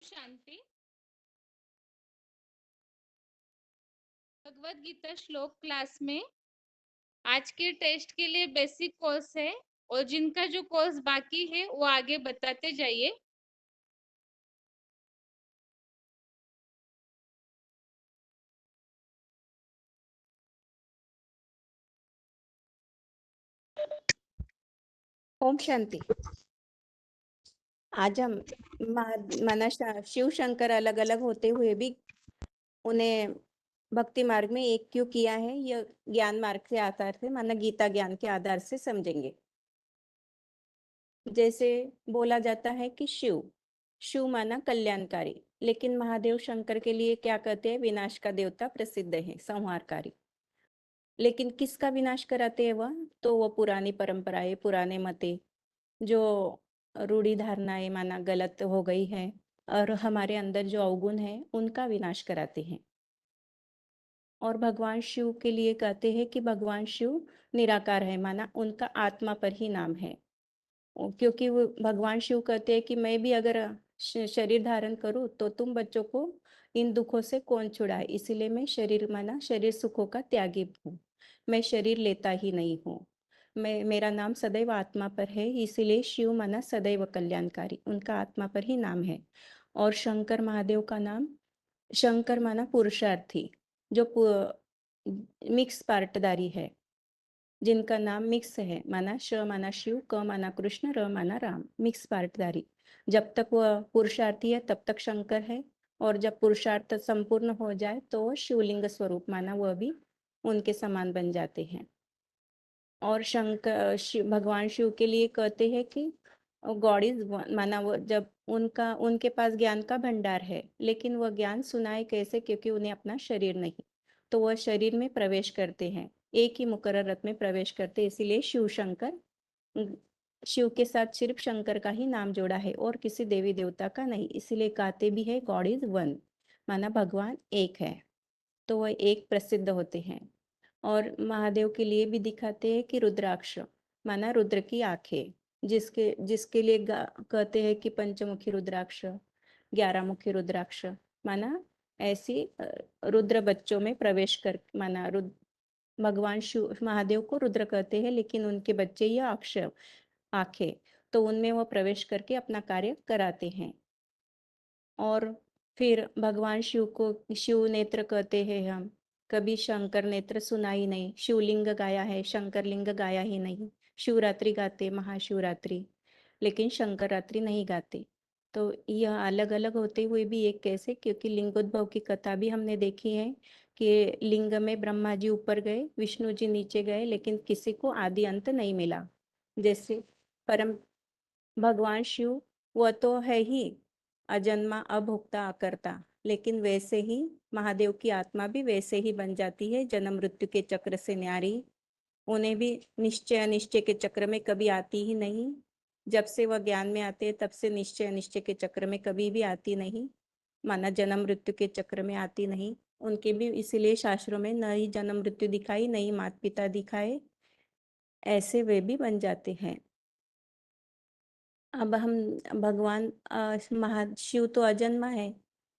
शांति। भगवत गीता श्लोक क्लास में आज के टेस्ट के लिए बेसिक कोर्स है और जिनका जो कोर्स बाकी है वो आगे बताते जाइए। ओम शांति। आज हम माना शिव शंकर अलग अलग होते हुए भी उन्हें भक्ति मार्ग में एक क्यों किया है, यह ज्ञान मार्ग के आधार से माना गीता ज्ञान के आधार से समझेंगे। जैसे बोला जाता है कि शिव शिव माना कल्याणकारी, लेकिन महादेव शंकर के लिए क्या कहते हैं, विनाश का देवता प्रसिद्ध है, संहारकारी। लेकिन किसका विनाश कराते हैं वह, तो वह पुरानी परंपराएं, पुराने मते जो रूढ़ी धारणाएं माना गलत हो गई है और हमारे अंदर जो अवगुण है उनका विनाश कराते हैं। और भगवान शिव के लिए कहते हैं कि भगवान शिव निराकार है, माना उनका आत्मा पर ही नाम है। क्योंकि वो भगवान शिव कहते हैं कि मैं भी अगर शरीर धारण करूं तो तुम बच्चों को इन दुखों से कौन छुड़ाए, इसीलिए मैं शरीर माना शरीर सुखों का त्यागी हूँ, मैं शरीर लेता ही नहीं हूँ। मेरा नाम सदैव आत्मा पर है, इसीलिए शिव माना सदैव कल्याणकारी, उनका आत्मा पर ही नाम है। और शंकर महादेव का नाम शंकर माना पुरुषार्थी, जो मिक्स पार्टदारी है, जिनका नाम मिक्स है, माना श माना शिव, क माना कृष्ण, र माना राम, मिक्स पार्टदारी। जब तक वह पुरुषार्थी है तब तक शंकर है, और जब पुरुषार्थ संपूर्ण हो जाए तो वह शिवलिंग स्वरूप माना वह भी उनके समान बन जाते हैं। और भगवान शिव के लिए कहते हैं कि गॉड इज माना वो जब उनके पास ज्ञान का भंडार है, लेकिन वह ज्ञान सुनाए कैसे, क्योंकि उन्हें अपना शरीर नहीं, तो वह शरीर में प्रवेश करते हैं, एक ही मुकर्रर रथ में प्रवेश करते, इसीलिए शिव शंकर, शिव के साथ सिर्फ शंकर का ही नाम जोड़ा है और किसी देवी देवता का नहीं, इसीलिए कहते भी है गॉड इज वन, माना भगवान एक है, तो वह एक प्रसिद्ध होते हैं। और महादेव के लिए भी दिखाते हैं कि रुद्राक्ष माना रुद्र की आंखें, जिसके जिसके लिए कहते हैं कि पंचमुखी रुद्राक्ष, 11 मुखी रुद्राक्ष, माना ऐसी रुद्र बच्चों में प्रवेश कर, माना भगवान शिव महादेव को रुद्र कहते हैं, लेकिन उनके बच्चे ये अक्षय आंखें, तो उनमें वो प्रवेश करके अपना कार्य कराते हैं। और फिर भगवान शिव को शिव नेत्र कहते हैं हम, कभी शंकर नेत्र सुना ही नहीं, शिवलिंग गाया है, शंकर लिंग गाया ही नहीं। शिवरात्रि गाते, महाशिवरात्रि, लेकिन शंकर रात्रि नहीं गाते। तो यह अलग अलग होते हुए भी एक कैसे, क्योंकि लिंगोद्भव की कथा भी हमने देखी है कि लिंग में ब्रह्मा जी ऊपर गए, विष्णु जी नीचे गए, लेकिन किसी को आदि अंत नहीं मिला। जैसे परम भगवान शिव, वह तो है ही अजन्मा, अभोक्ता, अकर्ता, लेकिन वैसे ही महादेव की आत्मा भी वैसे ही बन जाती है, जन्म मृत्यु के चक्र से न्यारी। उन्हें भी निश्चय अनिश्चय के चक्र में कभी आती ही नहीं। जब से वह ज्ञान में आते हैं तब से निश्चय अनिश्चय के चक्र में कभी भी आती नहीं, माना जन्म मृत्यु के चक्र में आती नहीं। उनके भी इसीलिए शास्त्रों में न ही जन्म मृत्यु दिखाई, न ही माता पिता दिखाए, ऐसे वे भी बन जाते हैं। अब हम भगवान महाशिव तो अजन्मा है,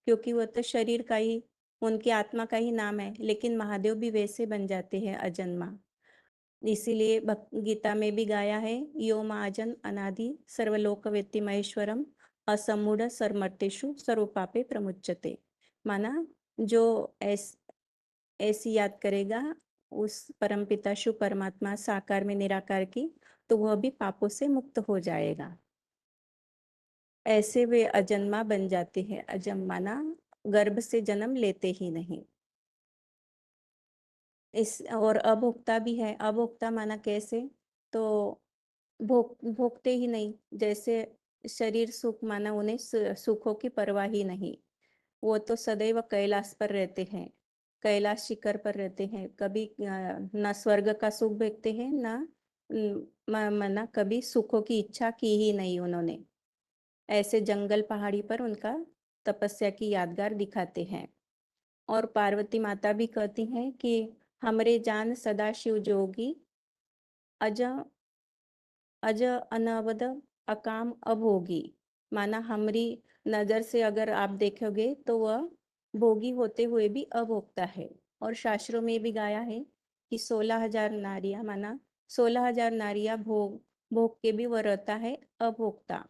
क्योंकि वह तो शरीर का ही, उनकी आत्मा का ही नाम है, लेकिन महादेव भी वैसे बन जाते हैं अजन्मा। इसीलिए गीता में भी गाया है, यो महाजन अनादि सर्वलोक वेत्ति महेश्वरम असमूढ़ सर्मर्तेषु सर्वपापे प्रमुच्यते, माना जो ऐसी याद करेगा उस परमपिता शिव परमात्मा साकार में निराकार की, तो वह भी पापों से मुक्त हो जाएगा। ऐसे वे अजन्मा बन जाते हैं, अजन्माना गर्भ से जन्म लेते ही नहीं। इस और अभोक्ता भी है, अभोक्ता माना कैसे, तो भोगते ही नहीं, जैसे शरीर सुख माना उन्हें सुखों की परवाह ही नहीं, वो तो सदैव कैलाश पर रहते हैं, कैलाश शिखर पर रहते हैं, कभी न स्वर्ग का सुख देखते हैं, मना कभी सुखों की इच्छा की ही नहीं उन्होंने। ऐसे जंगल पहाड़ी पर उनका तपस्या की यादगार दिखाते हैं। और पार्वती माता भी कहती हैं कि हमरे जान सदा शिव जोगी, अज अज अनवद अकाम अभोगी, माना हमारी नजर से अगर आप देखोगे तो वह भोगी होते हुए भी अभोक्ता है। और शास्त्रों में भी गाया है कि 16,000 नारियां माना 16,000 नारियां भोग भोग के भी वह रहता है अभोक्ता।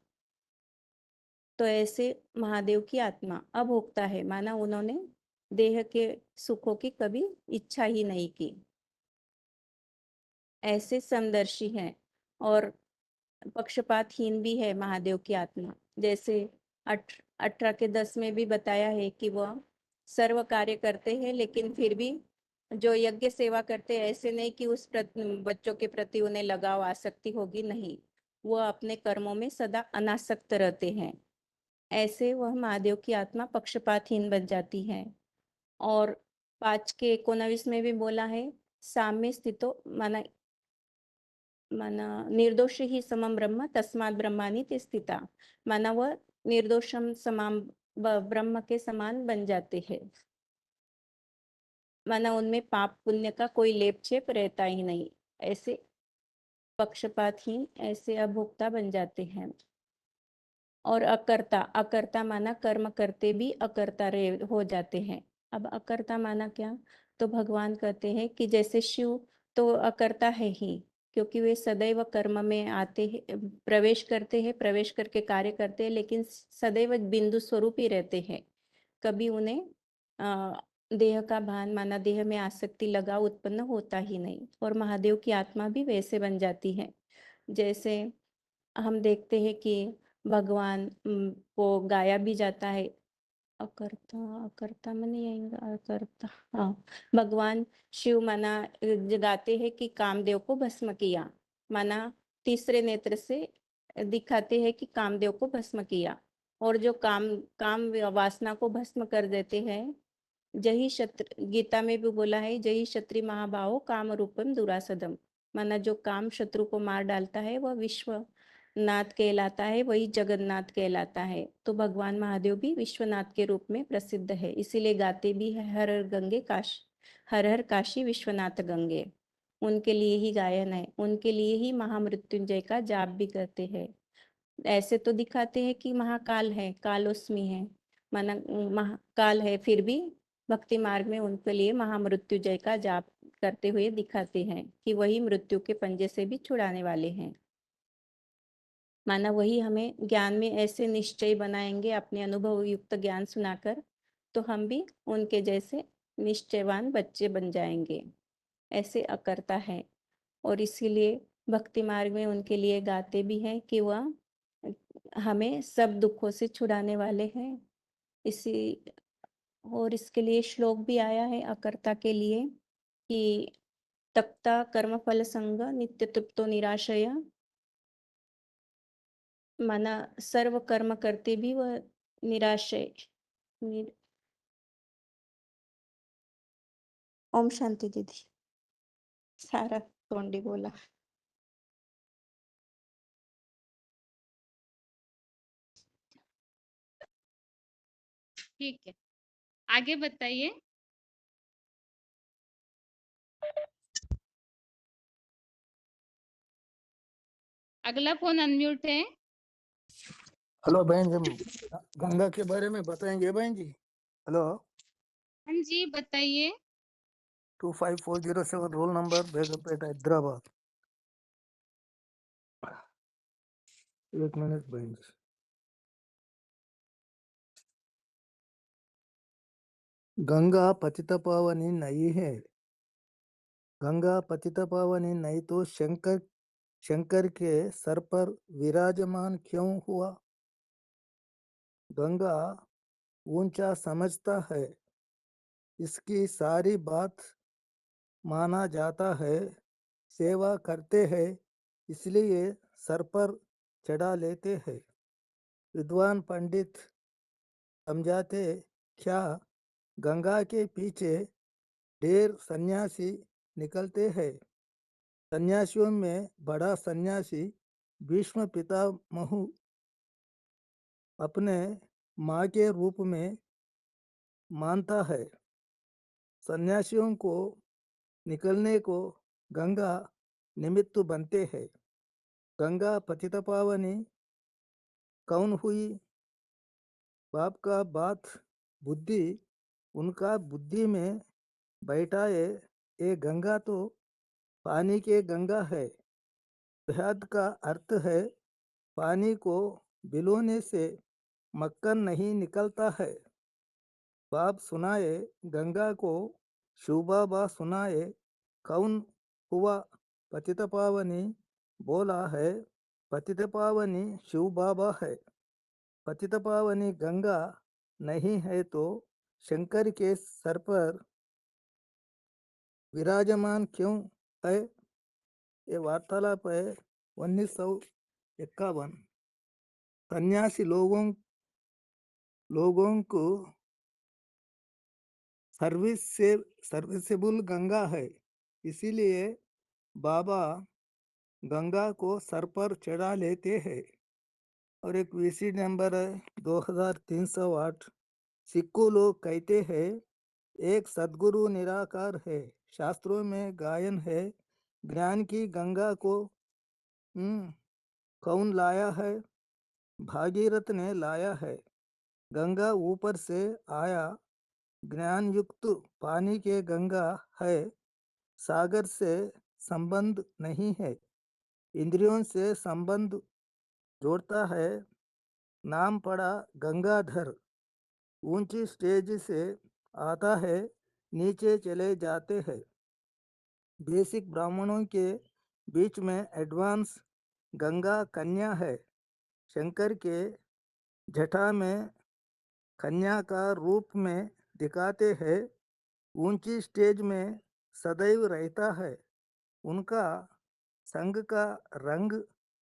तो ऐसे महादेव की आत्मा अभोक्ता है, माना उन्होंने देह के सुखों की कभी इच्छा ही नहीं की। ऐसे समदर्शी हैं और पक्षपातहीन भी है महादेव की आत्मा। जैसे 18 के 10 में भी बताया है कि वह सर्व कार्य करते हैं, लेकिन फिर भी जो यज्ञ सेवा करते हैं ऐसे नहीं कि उस बच्चों के प्रति उन्हें लगाव आसक्ति होगी, नहीं, वह अपने कर्मों में सदा अनासक्त रहते हैं। ऐसे वह महादेव की आत्मा पक्षपातहीन बन जाती है। और 5 के 19 में भी बोला है, साम्य स्थितो माना माना निर्दोष ही समम ब्रह्म तस्मात् ब्रह्मानि ते स्थिता, माना वह निर्दोषम समान ब्रह्म के समान बन जाते हैं। माना उनमें पाप पुण्य का कोई लेप छेप रहता ही नहीं। ऐसे पक्षपातहीन ऐसे अभोक्ता बन जाते हैं। और अकर्ता, अकर्ता माना कर्म करते भी अकर्ता हो जाते हैं। अब अकर्ता माना क्या? तो भगवान कहते हैं कि जैसे शिव तो अकर्ता है ही, क्योंकि वे सदैव कर्म में आते हैं, प्रवेश करते हैं, प्रवेश करके कार्य करते हैं, लेकिन सदैव बिंदु स्वरूप ही रहते हैं। कभी उन्हें देह का भान माना देह में आसक्ति लगाव उत्पन्न होता ही नहीं। और महादेव की आत्मा भी वैसे बन जाती है। जैसे हम देखते हैं कि भगवान को गाया भी जाता है, अकर्ता अकर्ता में नहीं आएगा, अकर्ता, हाँ, भगवान शिव माना गाते हैं कि कामदेव को भस्म किया, माना तीसरे नेत्र से दिखाते हैं कि कामदेव को भस्म किया। और जो काम वासना को भस्म कर देते हैं, जही शत्रु, गीता में भी बोला है, जही क्षत्रि महाबाहो काम रूपम दुरासदम, माना जो काम शत्रु को मार डालता है वह विश्वनाथ कहलाता है, वही जगन्नाथ कहलाता है। तो भगवान महादेव भी विश्वनाथ के रूप में प्रसिद्ध है, इसीलिए गाते भी है हर हर गंगे काशी, हर हर काशी विश्वनाथ गंगे। उनके लिए ही गायन है, उनके लिए ही महामृत्युंजय का जाप भी करते हैं। ऐसे तो दिखाते हैं कि महाकाल है, कालोस्मी है, माना महाकाल है, फिर भी भक्ति मार्ग में उनके लिए महामृत्युंजय का जाप करते हुए दिखाते हैं कि वही मृत्यु के पंजे से भी छुड़ाने वाले हैं। माना वही हमें ज्ञान में ऐसे निश्चय बनाएंगे, अपने अनुभव युक्त ज्ञान सुनाकर, तो हम भी उनके जैसे निश्चयवान बच्चे बन जाएंगे। ऐसे अकर्ता है। और इसीलिए भक्ति मार्ग में उनके लिए गाते भी हैं कि वह हमें सब दुखों से छुड़ाने वाले हैं। इसी और इसके लिए श्लोक भी आया है अकर्ता के लिए कि तक्ता कर्म फल संग नित्य तृप्तो निराशय, माना सर्व कर्म करते भी वह निराशय ओम शांति दीदी, सारा तोंडी बोला। ठीक है, आगे बताइए। अगला फोन अनम्यूट है। हेलो बहन जी, हम गंगा के बारे में बताएंगे बहन जी। हेलो, हाँ जी, बताइए। 25407 रोल नंबर, बेगमपेट, हैदराबाद। एक मिनट बहन जी। गंगा पतित पावनी नहीं है। गंगा पतित पावनी नहीं तो शंकर के सर पर विराजमान क्यों हुआ? गंगा ऊंचा समझता है, इसकी सारी बात माना जाता है, सेवा करते हैं इसलिए सर पर चढ़ा लेते हैं। विद्वान पंडित समझाते, क्या गंगा के पीछे ढेर सन्यासी निकलते हैं। सन्यासियों में बड़ा सन्यासी भीष्म पितामह अपने माँ के रूप में मानता है। सन्यासियों को निकलने को गंगा निमित्त बनते हैं। गंगा पतितपावनी कौन हुई? बाप का बात बुद्धि उनका बुद्धि में बैठाए। ये गंगा तो पानी के गंगा है। बेहद का अर्थ है पानी को बिलोने से मक्खन नहीं निकलता है। बाप सुनाए गंगा को शिव बाबा सुनाए कौन हुआ पतित पावनी बोला है पतित पावनी शिव बाबा है। पतित पावनी गंगा नहीं है तो शंकर के सर पर विराजमान क्यों है। ये वार्तालाप है 1951। सन्यासी लोगों को सर्विसेबल गंगा है, इसीलिए बाबा गंगा को सर पर चढ़ा लेते हैं। और एक वीसी नंबर है 2308। सिक्खों लोग कहते हैं एक सदगुरु निराकार है। शास्त्रों में गायन है ज्ञान की गंगा को कौन लाया है। भागीरथ ने लाया है। गंगा ऊपर से आया ज्ञान युक्त पानी के गंगा है। सागर से संबंध नहीं है, इंद्रियों से संबंध जोड़ता है। नाम पड़ा गंगाधर। ऊंची स्टेज से आता है नीचे चले जाते हैं। बेसिक ब्राह्मणों के बीच में एडवांस गंगा कन्या है। शंकर के जटा में कन्या का रूप में दिखाते हैं। ऊंची स्टेज में सदैव रहता है। उनका संग का रंग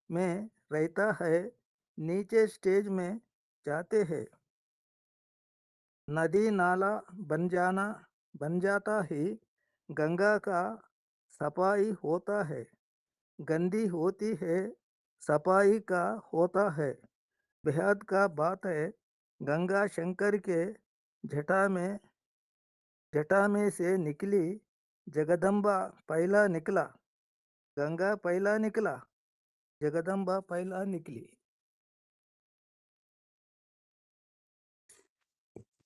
में रहता है। नीचे स्टेज में जाते हैं। नदी नाला बन जाता ही गंगा का सफाई होता है। गंदी होती है सफाई का होता है। बेहद का बात है गंगा शंकर के जटा में से निकली। जगदम्बा पहला निकला। गंगा पहला निकला, जगदम्बा पहला निकली।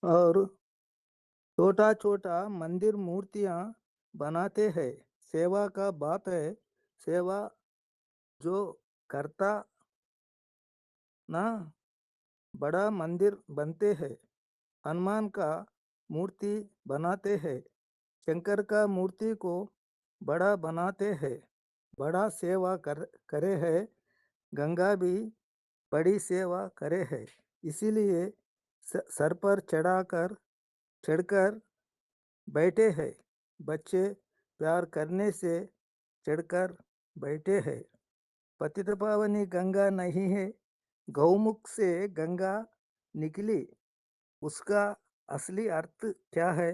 और छोटा छोटा मंदिर मूर्तियां बनाते हैं। सेवा का बात है सेवा जो करता ना बड़ा मंदिर बनते हैं। हनुमान का मूर्ति बनाते हैं। शंकर का मूर्ति को बड़ा बनाते हैं। बड़ा सेवा करे है। गंगा भी बड़ी सेवा करे है। इसीलिए सर पर चढ़कर बैठे हैं। बच्चे प्यार करने से चढ़कर बैठे हैं। पतित पावनी गंगा नहीं है, गौमुख से गंगा निकली। उसका असली अर्थ क्या है।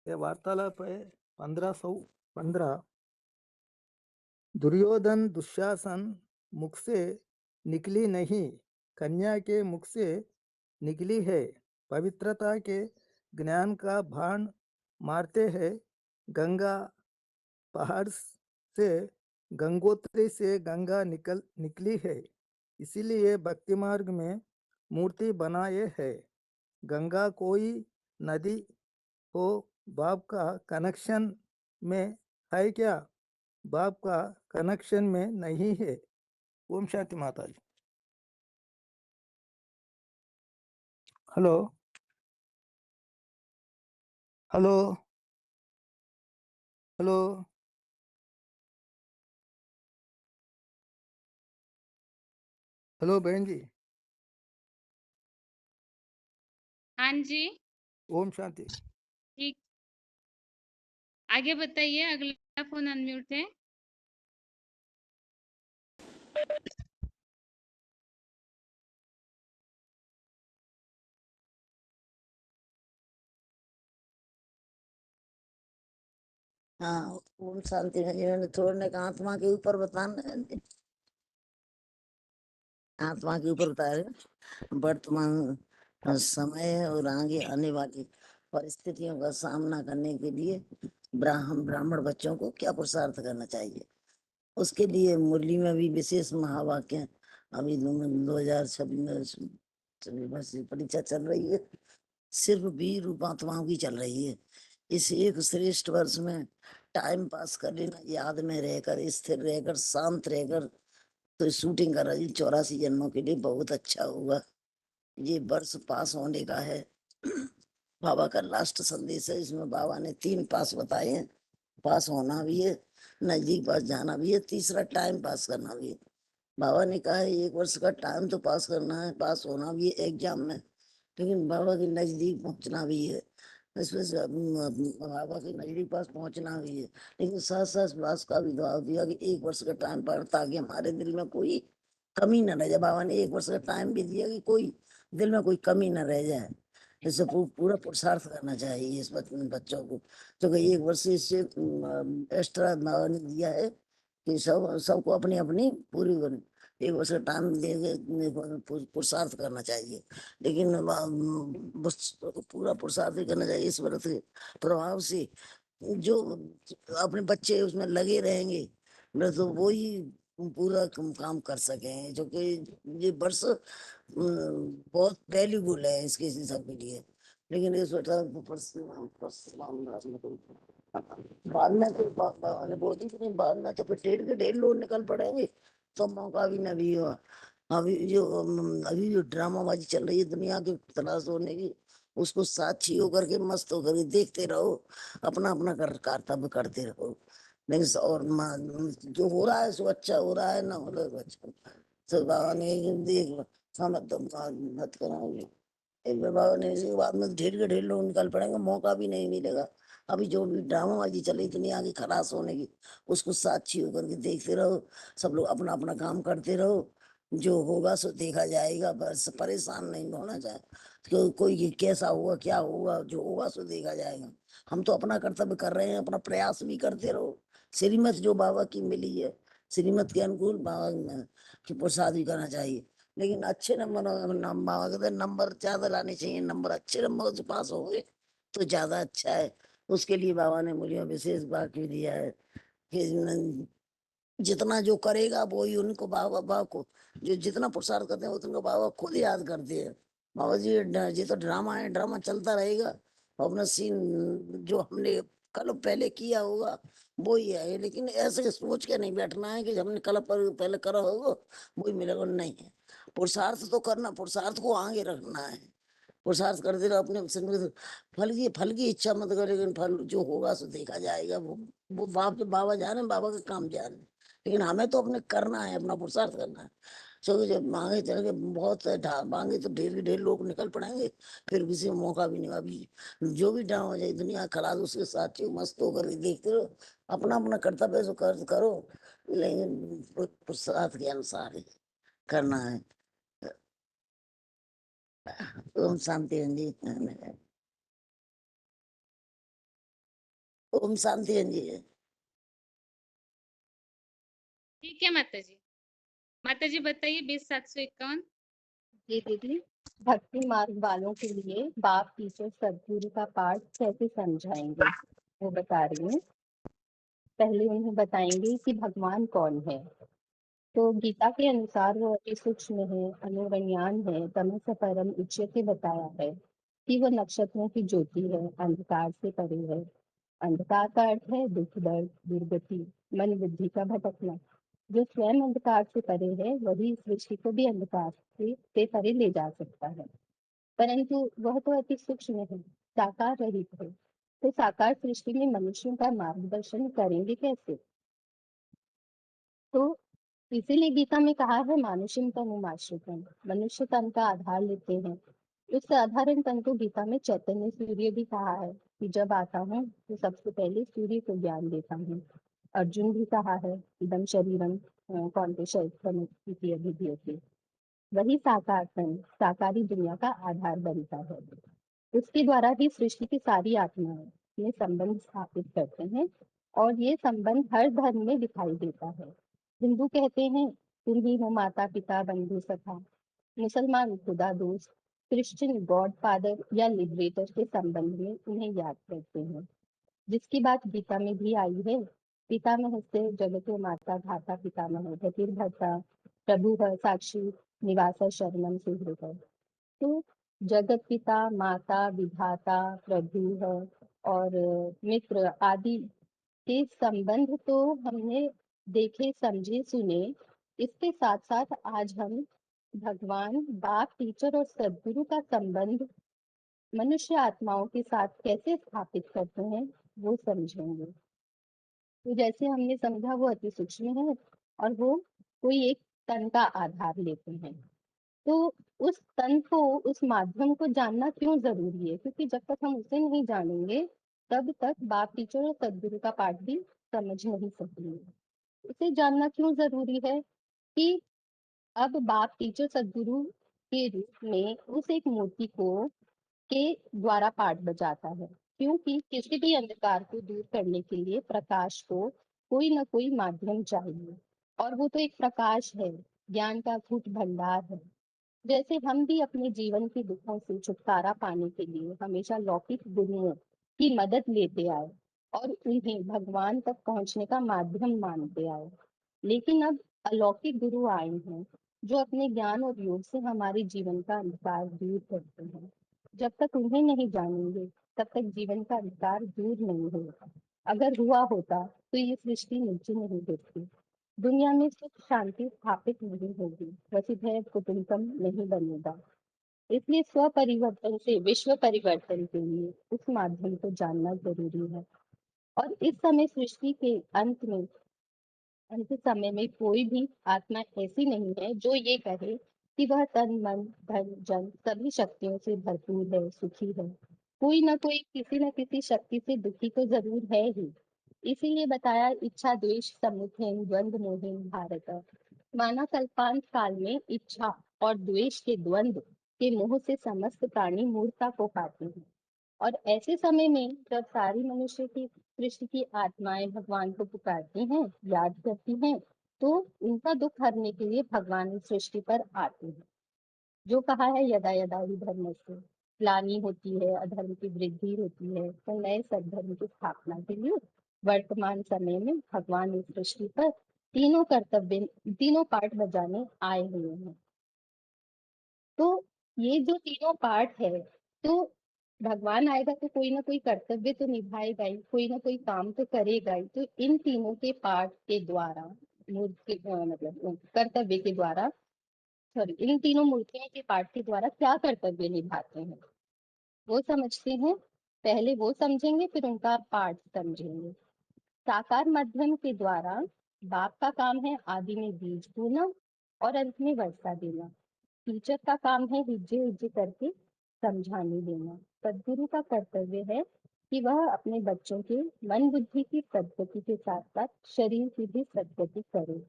ये वार्तालाप है 1515। दुर्योधन दुशासन मुख से निकली नहीं, कन्या के मुख से निकली है। पवित्रता के ज्ञान का भान मारते हैं। गंगा पहाड़ से गंगोत्री से गंगा निकली है। इसीलिए भक्ति मार्ग में मूर्ति बनाए है। गंगा कोई नदी हो बाप का कनेक्शन में है क्या। बाप का कनेक्शन में नहीं है। ओम शांति माता जी। हेलो हेलो हेलो हेलो बहन जी। हाँ जी, ओम शांति। ठीक। आगे बताइए, अगला फोन अनम्यूट है। हाँ, ओम शांति है। जिन्होंने छोड़ने का आत्मा के ऊपर बताना है। आत्मा के ऊपर बता रहे वर्तमान समय और आगे आने वाली परिस्थितियों का सामना करने के लिए ब्राह्मण बच्चों को क्या पुरुषार्थ करना चाहिए। उसके लिए मुरली में भी विशेष महावाक्य अभी 2026 में चलिए बस ये परीक्षा चल रही है, सिर्फ वीर रूपात्माओं की चल रही है। इस एक श्रेष्ठ वर्ष में टाइम पास कर लेना, याद में रहकर, स्थिर रहकर, शांत रहकर, तो शूटिंग कर रही 84 जन्मों के लिए बहुत अच्छा होगा। ये वर्ष पास होने का है। बाबा का लास्ट संदेश है, इसमें बाबा ने 3 पास बताए हैं। पास होना भी है, नजदीक पास जाना भी है, तीसरा टाइम पास करना भी है। बाबा ने कहा है 1 वर्ष का टाइम तो पास करना है, पास होना भी है एग्जाम में, लेकिन बाबा के नजदीक पहुंचना भी है। इसमें से बाबा के नजदीक पास पहुंचना भी है, लेकिन साथ साथ पास का भी दुआ दिया कि 1 वर्ष का टाइम पर, ताकि हमारे दिल में कोई कमी न रह जाए। बाबा ने 1 वर्ष का टाइम भी दिया कि कोई दिल में कोई कमी न रह जाए। इससे पूरा पुरुषार्थ करना चाहिए इस बच्चों को, क्योंकि 1 वर्ष इससे एक्स्ट्रा बाबा ने दिया है कि सबको अपनी अपनी पूरी 1 वर्ष का टाइम देके पुरुषार्थ करना चाहिए। लेकिन बस पूरा पुरुषार्थ ही करना चाहिए। इस व्रत के प्रभाव से जो अपने बच्चे उसमें लगे रहेंगे, न तो वो ही पूरा काम कर सके, जो कि ये वर्ष बहुत वैल्यूबल है इसके सब के लिए। लेकिन इस बाद में तो बोल दी कि बाद में तो फिर 1.5 लोग निकल पड़ेंगे, तो मौका भी न भी हुआ। अभी जो ड्रामाबाजी चल रही है दुनिया की तलाश होने की, उसको साक्षी होकर के, मस्त होकर के देखते रहो, अपना अपना कर्तव्य करते रहो। नहीं और जो हो रहा है सो अच्छा हो रहा है, ना हो रहा है सो अच्छा। तो बाबा ने देख समझ तो मत कराओगे, एक बार बाबा ने इसके बाद में ढेर के ढेर लोग निकल पड़ेंगे, मौका भी नहीं मिलेगा। अभी जो भी ड्रामाबाजी चली दुनिया की खलास होने की, उसको साक्षी होकर के देखते रहो, सब लोग अपना अपना काम करते रहो। जो होगा सो देखा जाएगा, बस परेशान नहीं होना चाहिए। कोई कैसा होगा क्या होगा, जो होगा सो देखा जाएगा। हम तो अपना कर्तव्य कर रहे हैं, अपना प्रयास भी करते रहो। श्रीमत जो बाबा की मिली है, श्रीमत के अनुकूल बाबा की प्रसाद भी करना चाहिए। लेकिन अच्छे नंबर नंबर ज्यादा लाने चाहिए, नंबर अच्छे नंबर से पास हो गए तो ज्यादा अच्छा है। उसके लिए बाबा ने मुझे विशेष बाकी दिया है कि जितना जो करेगा वो ही उनको बाबा को, जो जितना पुरुषार्थ करते हैं उतना बाबा खुद याद करते हैं। बाबा जी ये तो ड्रामा है, ड्रामा चलता रहेगा। अपना सीन जो हमने कल पहले किया होगा वो ही है, लेकिन ऐसे सोच के नहीं बैठना है कि हमने कल पर पहले करा होगा वो ही मिलेगा, नहीं है। पुरुषार्थ तो करना, पुरुषार्थ को आगे रखना है। पुरुषार्थ करते रहो अपने फल की इच्छा मत करो, लेकिन फल जो होगा सो देखा जाएगा। वो बाबा जाने, बाबा का काम जाने, लेकिन हमें तो अपने करना है, अपना पुरुषार्थ करना है। क्योंकि जब मांगे चल के बहुत मांगे तो ढेर के ढेर लोग निकल पड़ेंगे, फिर किसी को मौका भी नहीं। अभी जो भी ड्रामा हो जाए दुनिया खराब, उसके साथ मस्त होकर के देखते रहो, अपना अपना कर्तव्य सो करो, लेकिन पुरुषार्थ के अनुसार ही करना है। ओम शांति जी। ओम शांति जी। ठीक है माता जी बताइए 20,751। जी दीदी, भक्ति मार्ग वालों के लिए बाप टीचर सदगुरु का पाठ कैसे समझाएंगे, वो बता रही हूँ। पहले उन्हें बताएंगे कि भगवान कौन है। तो गीता के अनुसार वो अति सूक्ष्म है, अनुरज्ञान है, तमस परम उच्चते बताया है कि वो नक्षत्रों की ज्योति है, अंधकार से परे है। अंधकार का अर्थ है दुख, दर्द, दुर्गति, मन बुद्धि का भटकना। जो स्वयं अंधकार से परे है वही इस सृष्टि को भी अंधकार से परे ले जा सकता है, परंतु वह तो अति सूक्ष्म है, साकार रहित है। तो साकार सृष्टि में मनुष्यों का मार्गदर्शन करेंगे कैसे? तो इसीलिए गीता में कहा है मानुषिम तनुमाश्रितम, मनुष्य तन का आधार लेते हैं। उस साधारण तन को गीता में चैतन्य सूर्य भी कहा है कि जब आता हूँ तो सबसे पहले सूर्य को ज्ञान देता हूँ। अर्जुन भी कहा है इदम शरीरम कौन्तेय वही साकार तन साकारी दुनिया का आधार बनता है। उसके द्वारा ही सृष्टि की सारी आत्माएं ये संबंध स्थापित करते हैं, और ये संबंध हर धर्म में दिखाई देता है। हिंदू कहते हैं तुम ही हो माता पिता बंधु सखा, मुसलमान खुदा दोस्त, क्रिश्चियन गॉड फादर या लिबरेटर के संबंध में उन्हें याद करते हैं, जिसकी बात गीता में भी आई है। पितामह से जगतो माता धाता पितामह गतिर्भर्ता प्रभु साक्षी निवास शरणम सुहृद। तो जगत पिता, माता, विधाता, प्रभु है और मित्र आदि के संबंध तो हमने देखे, समझे, सुने। इसके साथ साथ आज हम भगवान, बाप, टीचर और सद्गुरु का संबंध मनुष्य आत्माओं के साथ कैसे स्थापित करते हैं वो समझेंगे। तो जैसे हमने समझा वो अति सूक्ष्म है और वो कोई एक तन का आधार लेते हैं। तो उस तन को, उस माध्यम को जानना क्यों जरूरी है? क्योंकि जब तक हम उसे नहीं जानेंगे तब तक बाप, टीचर और सद्गुरु का पाठ भी समझ नहीं सकेंगे। उसे जानना क्यों जरूरी है कि अब बाप, टीचर, सद्गुरु के रूप में उस एक मूर्ति को के द्वारा पाठ बजाता है, क्योंकि किसी भी अंधकार को दूर करने के लिए प्रकाश को कोई ना कोई माध्यम चाहिए, और वो तो एक प्रकाश है, ज्ञान का अखूट भंडार है। जैसे हम भी अपने जीवन के दुखों से छुटकारा पाने के लिए हमेशा लौकिक गुरुओं की मदद लेते आए और उन्हें भगवान तक पहुंचने का माध्यम मानते आए, लेकिन अब अलौकिक गुरु आए हैं जो अपने ज्ञान और योग से हमारे जीवन का अंधकार दूर करते हैं। जब तक उन्हें नहीं जानेंगे तब तक जीवन का अंधकार दूर नहीं होगा। अगर हुआ होता तो ये सृष्टि नीचे नहीं गिरती, दुनिया में सुख शांति स्थापित नहीं होगी, वसुधैव कुटुंबकम नहीं बनेगा। इसलिए स्व परिवर्तन से विश्व परिवर्तन के लिए उस माध्यम को जानना जरूरी है। और इस समय सृष्टि के अंत समय में कोई भी आत्मा ऐसी नहीं है जो ये कहे कि वह तन, मन, धन, जन सभी शक्तियों से भरपूर है, सुखी है। कोई ना कोई किसी न किसी शक्ति से दुखी तो जरूर है ही। इसीलिए बताया इच्छा द्वेष समुत्थेन द्वंद्व मोहेन भारत। माना कल्पांत काल में इच्छा और द्वेष के द्वंद्व के मोह से समस्त प्राणी मूर्खता को पाते हैं। और ऐसे समय में जब सारी मनुष्य की सृष्टि की आत्माएं भगवान को पुकारती हैं, याद करती हैं, तो उनका दुख हरने के लिए भगवान इस सृष्टि पर आते हैं। जो कहा है यदा यदा ही धर्म से ग्लानि होती है, अधर्म की वृद्धि होती है, तो नए सद्धर्म की स्थापना के लिए वर्तमान समय में भगवान इस सृष्टि पर तीनों पाठ बजाने आए हुए हैं। तो ये जो तीनों पार्ट है, तो भगवान आएगा तो कोई ना कोई कर्तव्य तो निभाएगा ही, कोई ना कोई काम तो करेगा ही। तो इन तीनों के पार्ट के द्वारा मतलब कर्तव्य के द्वारा, सॉरी, इन तीनों मूर्तियों के पार्ट के द्वारा क्या कर्तव्य निभाते हैं वो समझते हैं। पहले वो समझेंगे फिर उनका पार्ट समझेंगे। साकार माध्यम के द्वारा बाप का काम है आदि में बीज बोना और अंत में वर्षा देना। टीचर का काम है हिज्जे हिज्जे करके समझाने देना। सद्गुरु का कर्तव्य है कि वह अपने बच्चों के मन बुद्धि की सद्गति के साथ साथ शरीर की भी सद्गति करे।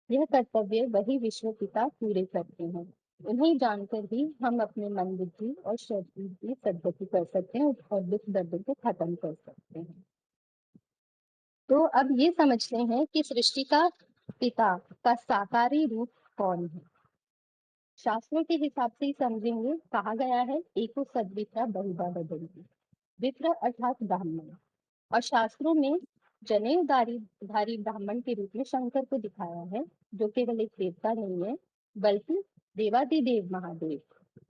यह कर्तव्य वही विश्व पिता पूरे करते हैं। उन्हें जानकर ही हम अपने मन बुद्धि और शरीर की सद्गति कर सकते हैं और दुख दर्द को खत्म कर सकते हैं। तो अब ये समझते हैं कि सृष्टि का पिता का साकारी रूप कौन है। शास्त्रों के हिसाब से ही समझेंगे। कहा गया है एको सद्विप्रा बहुधा वदन्ति। विप्र अर्थात ब्राह्मण, और शास्त्रों में जनेऊधारी ब्राह्मण के रूप में शंकर को दिखाया है, जो केवल एक देवता नहीं है बल्कि देवादिदेव महादेव,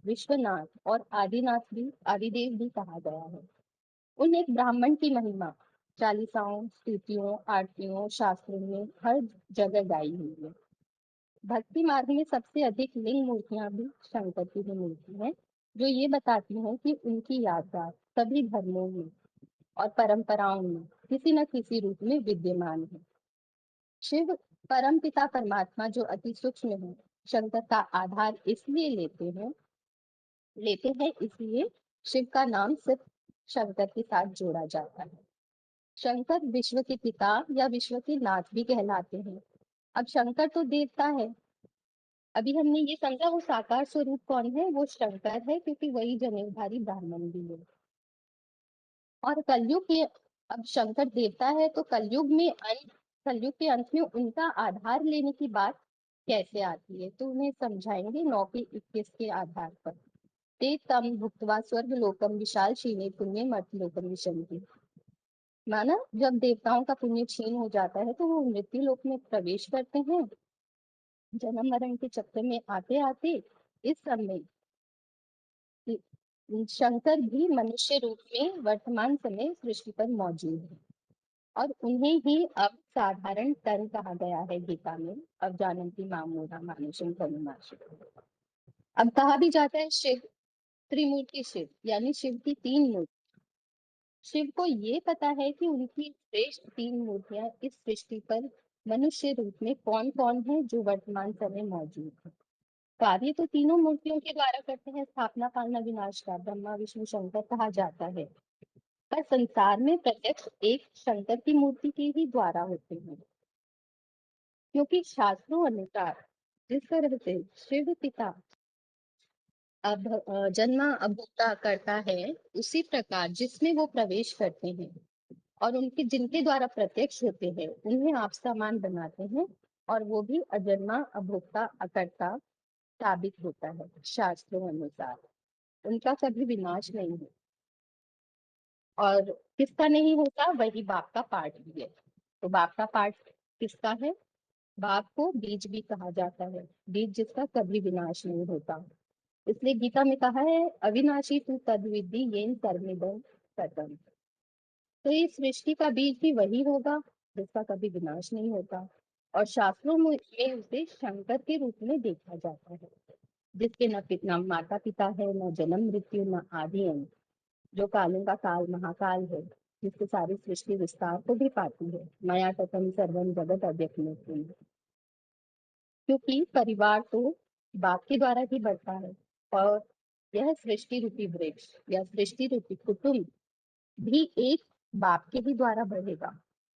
विश्वनाथ और आदिदेव भी कहा गया है। उन एक ब्राह्मण की महिमा चालीसाओं, स्तुतियों, आरतियों, शास्त्रों में हर जगह गाई हुई है। भक्ति मार्ग में सबसे अधिक लिंग मूर्तियां भी शंकर की ही मूर्ति है, जो ये बताती हैं कि उनकी यात्रा सभी धर्मों में और परंपराओं में किसी न किसी रूप में विद्यमान है। शिव परम पिता परमात्मा जो अति सूक्ष्म है, शंकर का आधार इसलिए लेते हैं इसलिए शिव का नाम सिर्फ शंकर के साथ जोड़ा जाता है। शंकर विश्व के पिता या विश्व के नाथ भी कहलाते हैं। अब शंकर तो देवता है, अभी हमने ये समझा वो साकार स्वरूप कौन है, वो शंकर है, क्योंकि वही जनेऊधारी ब्राह्मण भी है। और कलयुग के, अब शंकर देवता है तो कलयुग के अंत में उनका आधार लेने की बात कैसे आती है, तो उन्हें समझाएंगे 9 के 21 के आधार पर। ते तम भुक्त्वा स्वर्ग लोकम विशाल क्षीणे पुण्य मर्त्य लोकम विशन्ति। माना जब देवताओं का पुण्य क्षीण हो जाता है तो वो मृत्यु लोक में प्रवेश करते हैं। जन्म मरण के चक्कर में आते आते इस समय शंकर भी मनुष्य रूप में वर्तमान समय सृष्टि पर मौजूद है और उन्हें ही अब साधारण तन कहा गया है गीता में। अब जानन्ति माम मूढ़ा मानुषं तनुमाश्रितम्। अब कहा भी जाता है शिव, त्रिमूर्ति शिव, यानी शिव की 3 मूर्ति। शिव को ये पता है कि उनकी श्रेष्ठ 3 मूर्तियां इस सृष्टि पर मनुष्य रूप में कौन कौन है जो वर्तमान समय मौजूद है। कार्य तो तीनों मूर्तियों के द्वारा करते हैं, स्थापना पालना विनाश का ब्रह्मा विष्णु शंकर कहा जाता है, पर संसार में प्रत्यक्ष एक शंकर की मूर्ति के ही द्वारा होते हैं, क्योंकि शास्त्रों अनुसार जिस तरह से शिव पिता जन्मा अभूता करता है, उसी प्रकार जिसमें वो प्रवेश करते हैं और उनके जिनके द्वारा प्रत्यक्ष होते हैं उन्हें आप समान बनाते हैं और वो भी अजन्मा अभोक्ता अकर्ता साबित होता है। शास्त्रों अनुसार उनका कभी विनाश नहीं है और किसका नहीं होता, वही बाप का पार्ट भी है। तो बाप का पार्ट किसका है? बाप को बीज भी कहा जाता है, बीज जिसका कभी विनाश नहीं होता। इसलिए गीता में कहा है अविनाशी तू तद्विद्धि येन कर्मिदं सतम। तो ये सृष्टि का बीज भी वही होगा जिसका कभी विनाश नहीं होता और शास्त्रों में उसे शंकर के रूप में देखा जाता है, जिसके न माता पिता है, न जन्म मृत्यु, न आदि अंत, जो कालों का काल महाकाल है, जिससे सारी सृष्टि विस्तार को भी पाती है। मया ततम सर्वम जगत अव्यक्तम। क्योंकि परिवार तो बाप के द्वारा ही बढ़ता है और यह सृष्टि रूपी वृक्ष या सृष्टि रूपी कुटुंब भी एक बाप के ही द्वारा बढ़ेगा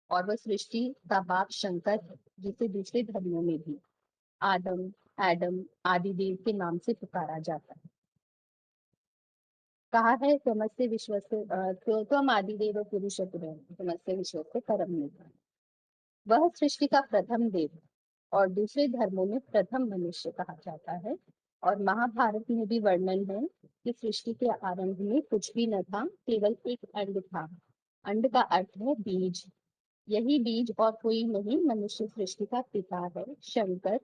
और वह सृष्टि का बाप शंकर है, जिसे दूसरे धर्मों में भी एडम आदिदेव के नाम से पुकारा जाता है। कहा है त्वमस्य विश्वस्य त्वम आदिदेव पुरुष त्वमस्य विश्वस्य परम निधान। वह सृष्टि का प्रथम देव और दूसरे धर्मों में प्रथम मनुष्य कहा जाता है। और महाभारत में भी वर्णन है कि सृष्टि के आरंभ में कुछ भी न था, केवल एक अंड था। अंड का अर्थ है बीज। यही बीज और कोई नहीं मनुष्य सृष्टि का पिता है, शंकर,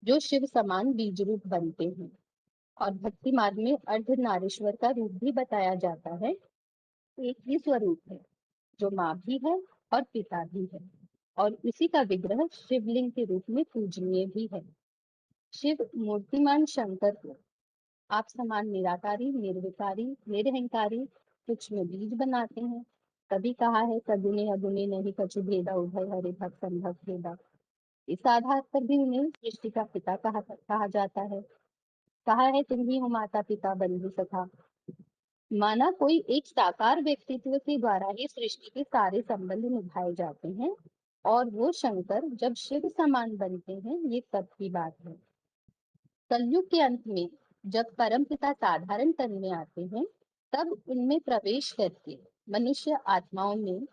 जो शिव समान बीज रूप बनते हैं। और भक्ति मार्ग में अर्धनारीश्वर का रूप भी बताया जाता है। एक ही स्वरूप है जो माँ भी है और पिता भी है और उसी का विग्रह शिवलिंग के रूप में पूजनीय भी है। शिव मूर्तिमान शंकर को आप समान निराकारी, निर्विकारी, निरहंकारी, सूक्ष्म बीज बनाते हैं। कभी कहा है सगुने अगुने नहीं कछु भेदा, उभय हरे भक्त संभव भेदा। इस आधार पर भी उन्हें सृष्टि का पिता कहा जाता है। कहा है तुम ही हो माता पिता बंधु सखा। माना कोई एक साकार व्यक्तित्व के द्वारा ही सृष्टि के सारे संबंध निभाए जाते हैं और वो शंकर जब शिव समान बनते हैं, ये तब की बात है। कलयुग के अंत में जब परमपिता साधारण तन में आते हैं, तब उनमें प्रवेश करके मनुष्य आत्माओं में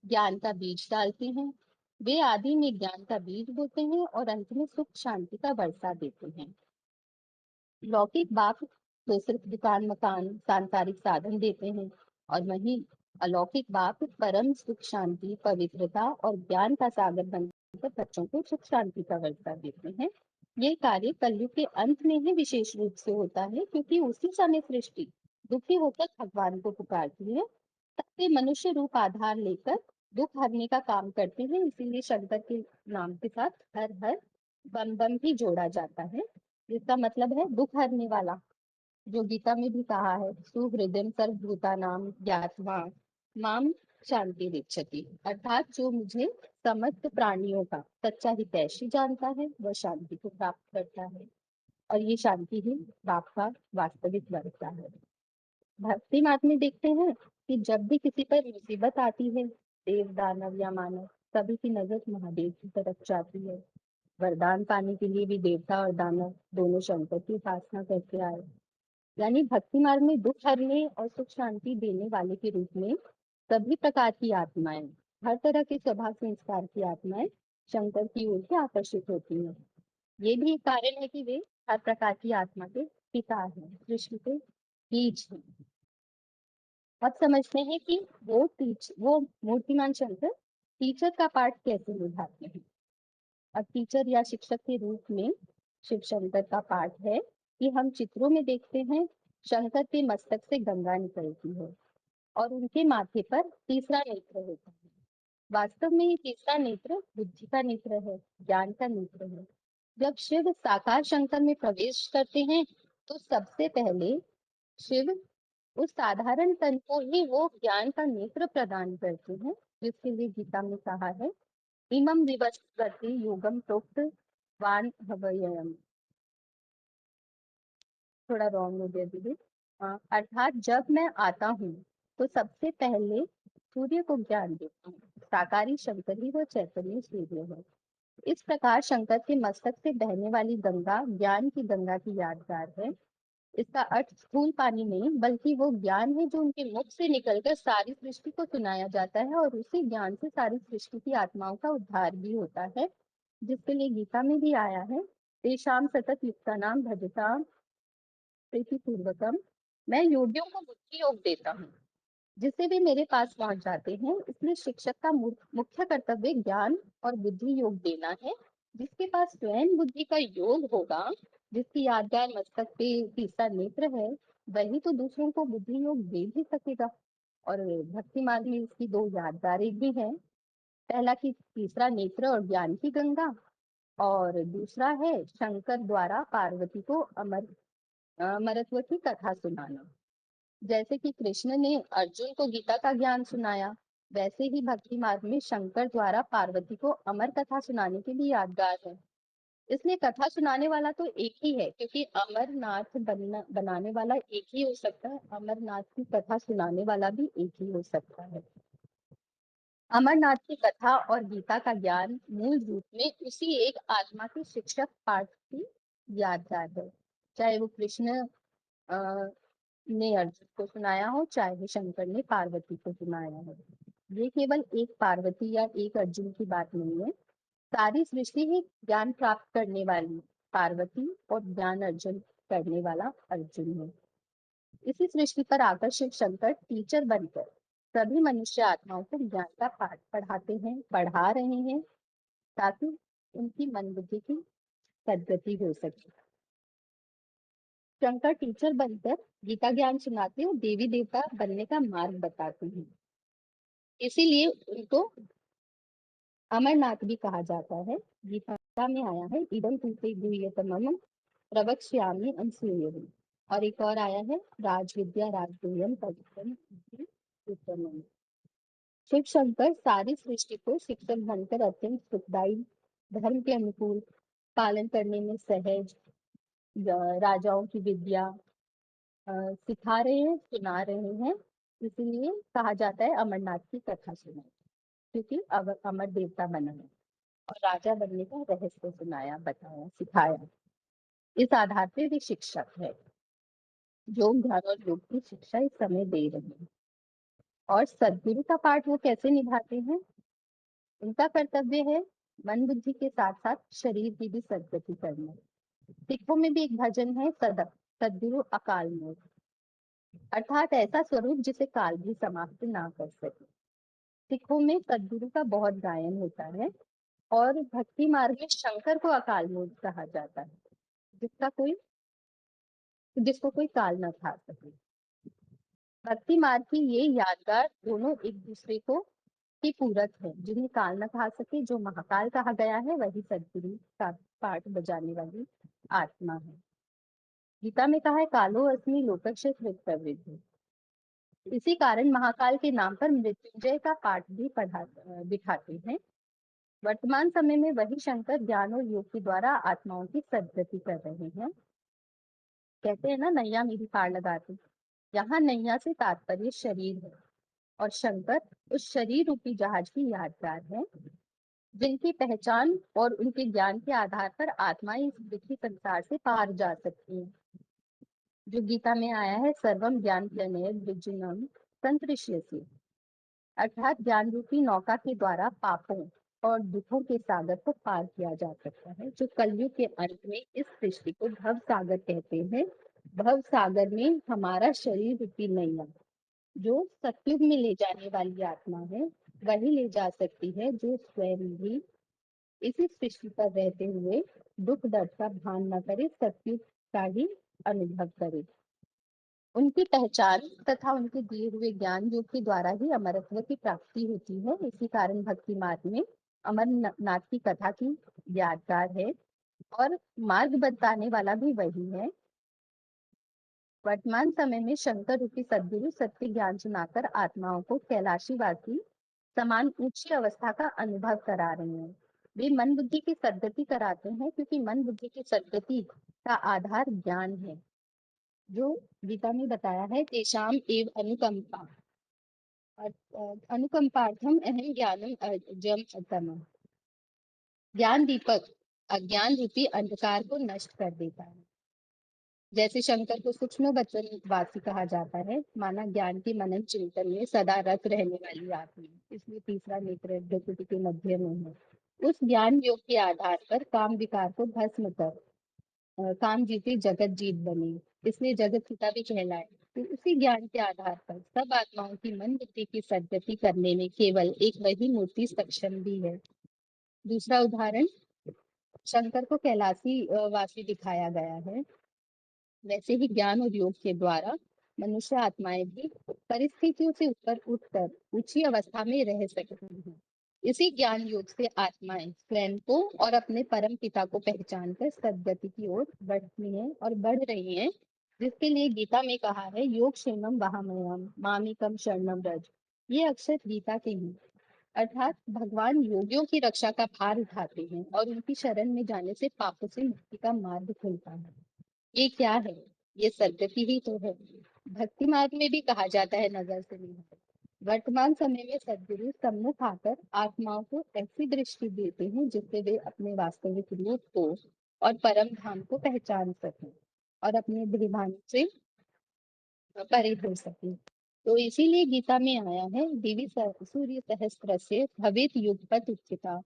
ज्ञान का बीज डालते हैं। वे आदि में ज्ञान का बीज बोते हैं और अंत में सुख शांति का वर्षा देते हैं। लौकिक बाप तो सिर्फ दुकान मकान सांसारिक साधन देते हैं और वहीं अलौकिक बाप परम सुख शांति पवित्रता और ज्ञान का सागर बनकर बच्चों को सुख शांति का वर्षा देते हैं। ये कार्य कलयुग के अंत में ही विशेष रूप से होता है, क्योंकि उसी समय सृष्टि दुखी होकर भगवान को पुकारती है। तब वे मनुष्य रूप आधार लेकर दुख हरने का काम करते हैं। इसीलिए शंकर के नाम के साथ हर हर बम बम भी जोड़ा जाता है, जिसका मतलब है दुख हरने वाला, जो गीता में भी कहा है सुहृदयं सर्वभूतानां ज्ञात्वा माम शांति रिच्छति। अर्थात जो मुझे समस्त प्राणियों का सच्चा हितैषी जानता है, वह शांति को प्राप्त करता है और ये शांति ही बाप का वास्तविक वर्षा है। भक्ति मार्ग में देखते हैं कि जब भी किसी पर मुसीबत आती है, देव दानव या मानव, सभी की नजर महादेव की तरफ जाती है। वरदान पाने के लिए भी देवता और दानव दोनों शंकर की उपासना करके आए। यानी भक्ति मार्ग में दुख हरने और सुख शांति देने वाले के रूप में सभी प्रकार की आत्माएं, हर तरह के स्वभाव संस्कार की आत्माएं शंकर की ओर से आकर्षित होती हैं। ये भी एक कारण है कि वे हर प्रकार की आत्मा के पिता हैं, सृष्टि के बीज हैं। अब समझते हैं कि वो मूर्तिमान शंकर टीचर का पार्ट कैसे निभाते हैं। अब टीचर या शिक्षक के रूप में शिव शंकर का पार्ट है कि हम चित्रों में देखते हैं शंकर के मस्तक से गंगा निकलती है और उनके माथे पर तीसरा नेत्र होता है। वास्तव में ये तीसरा नेत्र बुद्धि का नेत्र है, ज्ञान का नेत्र है। जब शिव साकार शंकर में प्रवेश करते हैं तो सबसे पहले शिव उस साधारण तन को ही वो ज्ञान का नेत्र प्रदान करते हैं, जिसके लिए गीता में कहा है इमं विवस्वते योगम प्रोक्त वान भवयम्। थोड़ा रॉन्ग हो गया दीदी। अर्थात जब मैं आता हूँ तो सबसे पहले सूर्य को ज्ञान देता हूँ। साकारी शंकर ही वो चैतन्य सूर्य है। इस प्रकार शंकर के मस्तक से बहने वाली गंगा ज्ञान की गंगा की यादगार है। इसका अर्थ स्थूल पानी नहीं बल्कि वो ज्ञान है जो उनके मुख से निकलकर सारी सृष्टि को सुनाया जाता है और उसी ज्ञान से सारी सृष्टि की आत्माओं का उद्धार भी होता है, जिसके लिए गीता में भी आया है तेषां सतत युक्तानां भजतां प्रीतिपूर्वकम। मैं योगियों को बुद्धि योग देता हूँ जिससे वे मेरे पास पहुंच जाते हैं। इसलिए शिक्षक का मुख्य कर्तव्य ज्ञान और बुद्धि योग देना है। जिसके पास स्वयं बुद्धि का योग होगा, जिसकी यादगार मस्तक पे तीसरा नेत्र है, वही तो दूसरों को बुद्धि योग दे भी सकेगा। और भक्ति मार्ग में इसकी दो यादगारें भी हैं। पहला कि तीसरा नेत्र और ज्ञान की गंगा, और दूसरा है शंकर द्वारा पार्वती को अमरत्व की कथा सुनाना। जैसे कि कृष्ण ने अर्जुन को गीता का ज्ञान सुनाया, वैसे ही भक्ति मार्ग में शंकर द्वारा पार्वती को अमर कथा सुनाने के लिए यादगार है। इसलिए कथा सुनाने वाला तो एक ही है, क्योंकि अमरनाथ बनाने वाला एक ही हो सकता है, अमरनाथ की कथा सुनाने वाला भी एक ही हो सकता है। अमरनाथ की कथा और गीता का ज्ञान मूल रूप में उसी एक आत्मा के शिक्षक पाठ की यादगार है। चाहे वो कृष्ण ने अर्जुन को सुनाया हो, चाहे शंकर ने पार्वती को सुनाया हो। ये केवल एक पार्वती या एक अर्जुन की बात नहीं है। सारी सृष्टि ही ज्ञान प्राप्त करने वाली पार्वती और ज्ञान अर्जन करने वाला अर्जुन है। इसी सृष्टि पर आकर्षित शंकर टीचर बनकर सभी मनुष्य आत्माओं को ज्ञान का पाठ पढ़ाते हैं, पढ़ा रहे हैं, ताकि उनकी मन बुद्धि की सद्गति हो सके। शंकर टीचर बनकर गीता ज्ञान सुनाते और देवी देवता बनने का मार्ग बताते हैं। इसीलिए उनको अमरनाथ भी कहा जाता है। गीता में आया है इदं तूते गुह्यतमं प्रवक्ष्यामि अनसूयवे। और एक और आया है राजविद्या राजगुह्यम पवित्रम उत्तमम्। शिव शंकर सारी सृष्टि को शिक्षक बनकर अत्यंत सुखदायी, धर्म के अनुकूल, पालन करने में सहज, राजाओं की विद्या सिखा रहे हैं, सुना रहे हैं। इसीलिए कहा जाता है अमरनाथ की कथा सुनाई, क्योंकि अमर देवता बना है और राजा बनने का रहस्य सुनाया, बताया, सिखाया। इस आधार पे वे शिक्षक है जो ज्ञान और योग की शिक्षा इस समय दे रहे हैं। और सद्गुरु का पाठ वो कैसे निभाते हैं? उनका कर्तव्य है मन बुद्धि के साथ साथ शरीर की भी सद्गति करना। सिखों में भी एक भजन है सद्गुरु अकाल मूर्त, अर्थात ऐसा स्वरूप जिसे काल भी समाप्त ना कर सके। सिखों में सद्गुरु का बहुत गायन होता है और भक्ति मार्ग में शंकर को अकाल मूर्त कहा जाता है, जिसको कोई काल न खा सके। भक्ति मार्ग की ये यादगार दोनों एक दूसरे को की पूरक है। जिन्हें काल न खा सके, जो महाकाल कहा गया है, वही सद्गुरु का पाठ बजाने वाली आत्मा है। गीता में कहा है कालो अस्मि लोकस्य प्रवृत्ति। इसी कारण महाकाल के नाम पर मृत्युंजय का पाठ भी बिठाते हैं। वर्तमान समय में वही शंकर ज्ञान और योग के द्वारा आत्माओं की सद्गति कर रहे हैं। कहते हैं ना नैया मेरी पार लगाती। यहाँ नैया से तात्पर्य शरीर है और शंकर उस शरीर रूपी जहाज की यादगार है, जिनकी पहचान और उनके ज्ञान के आधार पर आत्माएं इस दुखी संसार से पार जा सकती हैं। जो गीता में आया है सर्वम ज्ञान प्रणय द्विजुनम संतृष्यसि, अर्थात ज्ञान रूपी नौका के द्वारा पापों और दुखों के सागर को पार किया जा सकता है। जो कलयुग के अंत में इस सृष्टि को भव सागर कहते हैं। भव सागर में हमारा शरीर रूपी नैया जो सतयुग में ले जाने वाली आत्मा है, वही ले जा सकती है जो स्वयं भी इसी सृष्टि पर रहते हुए दुख दर्द का भान न करे, सतयुग का ही अनुभव करे। उनकी पहचान तथा उनके दिए हुए ज्ञान योग के द्वारा ही अमरत्व की प्राप्ति होती है। इसी कारण भक्ति मार्ग में अमरनाथ की कथा की यादगार है और मार्ग बताने वाला भी वही है। वर्तमान समय में शंकर रूपी सद्गुरु सत्य ज्ञान सुनाकर आत्माओं को कैलाशीवासी समान ऊंची अवस्था का अनुभव करा रहे हैं। वे मन बुद्धि की सद्गति कराते हैं क्योंकि मन बुद्धि की सद्गति का आधार ज्ञान है, जो गीता में बताया है तेषाम एव अनुकंपा अनुकंपार्थम अहम ज्ञानम अजम तमः। ज्ञान दीपक अज्ञान रूपी अंधकार को नष्ट कर देता है। जैसे शंकर को सूक्ष्म वचन वासी कहा जाता है, माना ज्ञान के मनन चिंतन में सदा रत रहने वाली आत्मा, इसलिए तीसरा नेत्र प्रकृति के मध्य में है। उस ज्ञान योग के आधार पर काम विकार को भस्म कर काम जीते जगत जीत बने, इसलिए जगत पिता भी कहलाए। तो उसी ज्ञान के आधार पर सब आत्माओं की मन बुद्धि की सद्गति करने में केवल एक वही मूर्ति सक्षम भी है। दूसरा उदाहरण, शंकर को कैलाशी वासी दिखाया गया है, वैसे ही ज्ञान और योग के द्वारा मनुष्य आत्माएं भी परिस्थितियों से ऊपर उठकर ऊंची अवस्था में रह सकती हैं। इसी ज्ञान योग से आत्माएं स्वयं को और अपने परम पिता को पहचान कर सद्गति की ओर बढ़ती हैं और बढ़ रही हैं, जिसके लिए गीता में कहा है योग क्षेमम वहामयम मामेकम शरणम व्रज। ये अक्षर गीता के हैं, अर्थात भगवान योगियों की रक्षा का भार उठाते हैं और उनकी शरण में जाने से पापों से मुक्ति का मार्ग खुलता है। ये क्या है? ये सद्गति ही तो है। भक्ति मार्ग में भी कहा जाता है नजर से नहीं। वर्तमान समय में सद्गुरु सम्मुख आकर आत्माओं को ऐसी दृष्टि देते हैं जिससे वे अपने वास्तविक रूप को और परम धाम को पहचान सकें और अपने देहभान से परे हो सकें। तो इसीलिए गीता में आया है देवी सूर्य सहस्त्र से भवेत युगपत उच्चता,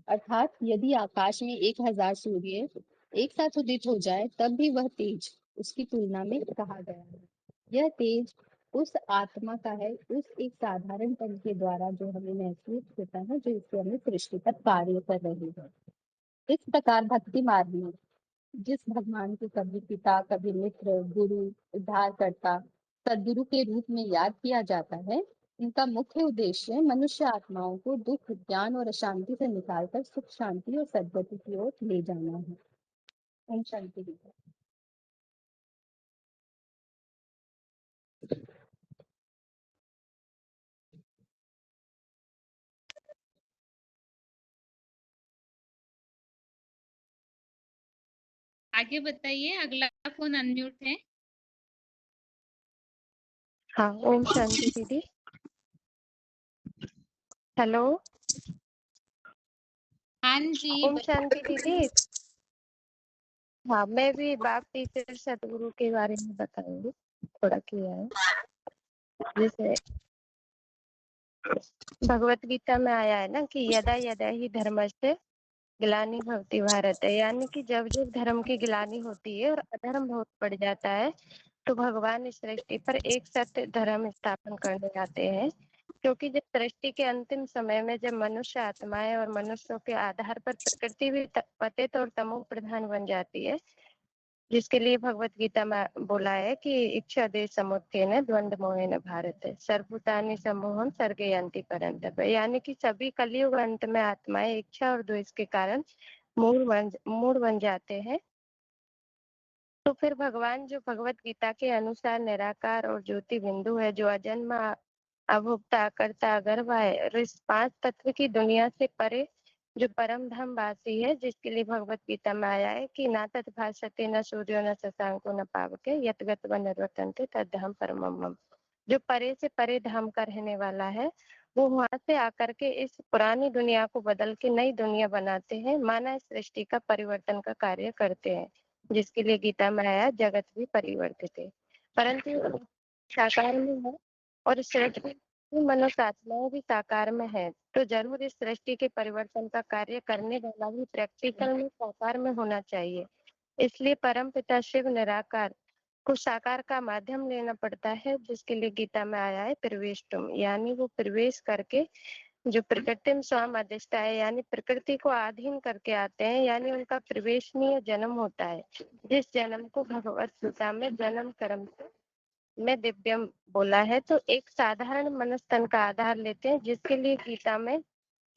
अर्थात यदि आकाश में 1000 सूर्य एक साथ उदित हो जाए तब भी वह तेज उसकी तुलना में कहा गया है। यह तेज उस आत्मा का है, उस एक साधारण पन के द्वारा जो हमें महसूस होता है, जो इससे हमें सृष्टि पर कार्य कर रही है। इस प्रकार भक्ति मार्ग में जिस भगवान को कभी पिता, कभी मित्र, गुरु, उद्धारकर्ता, सद्गुरु के रूप में याद किया जाता है, इनका मुख्य उद्देश्य मनुष्य आत्माओं को दुख, ज्ञान और अशांति से निकालकर सुख, शांति और सद्गति की ओर ले जाना है। ओम शांति। आगे बताइए, अगला फोन अनम्यूट है। हाँ, ओम शांति दीदी। हेलो, हाँ जी, ओम शांति दीदी। हाँ, मैं भी बाप टीचर सतगुरु के बारे में बताऊंगी, थोड़ा किया है। जैसे भगवत गीता में आया है ना कि यदा यदा ही धर्मस्य ग्लानि भवति भारत, यानी कि जब जब धर्म की ग्लानि होती है और अधर्म बहुत बढ़ जाता है तो भगवान इस सृष्टि पर एक सत्य धर्म स्थापन करने आते हैं। क्योंकि जब सृष्टि के अंतिम समय में जब मनुष्य आत्माएं और मनुष्यों के आधार पर प्रकृति भी पतित और तमो प्रधान बन जाती है, जिसके लिए भगवत गीता में बोला है कि इच्छा देश समुत्थेन द्वंद्व मोहेन भारत सर्वभूतानि सम्मोहम सर्गयन्ति परन्तप, यानी कि सभी कलयुग अंत में आत्माएं इच्छा और द्वेष के कारण मूढ़ बन जाते हैं। तो फिर भगवान जो भगवत गीता के अनुसार निराकार और ज्योति बिंदु है, जो अजन्म, अभोक्ता, कर्ता, अगर्वा है, और इस 5 तत्व की दुनिया से परे जो परम धाम वासी है, जिसके लिए भगवत गीता में आया है कि ना तत् भासते न सूर्यो न शशांको न पावके यत् गत्वा निर्वर्तन्ते तद्धाम परमम मम, जो परे से परे धाम का रहने वाला है, वो वहां से आकर के इस पुरानी दुनिया को बदल के नई दुनिया बनाते हैं, माना इस सृष्टि का परिवर्तन का कार्य करते हैं, जिसके लिए गीता में आया जगत भी परिवर्तित है। परंतु साकार में है और सृष्टि मनुष्य आत्माएं भी साकार में है, तो जरूर इस सृष्टि के परिवर्तन का कार्य करने वाला भी प्रैक्टिकल में साकार में होना चाहिए। इसलिए परम पिता शिव निराकार को साकार का माध्यम लेना पड़ता है, जिसके लिए गीता में आया है प्रवेश तुम, यानी वो प्रवेश करके जो प्रकृति में स्वाम अधिष्ठा है, यानी प्रकृति को अधीन करके आते हैं, यानी उनका प्रवेशनीय जन्म होता है, जिस जन्म को भगवत गीता में जन्म कर्म से में दिव्यम बोला है, तो एक साधारण मनस्तन का आधार लेते हैं, जिसके लिए गीता में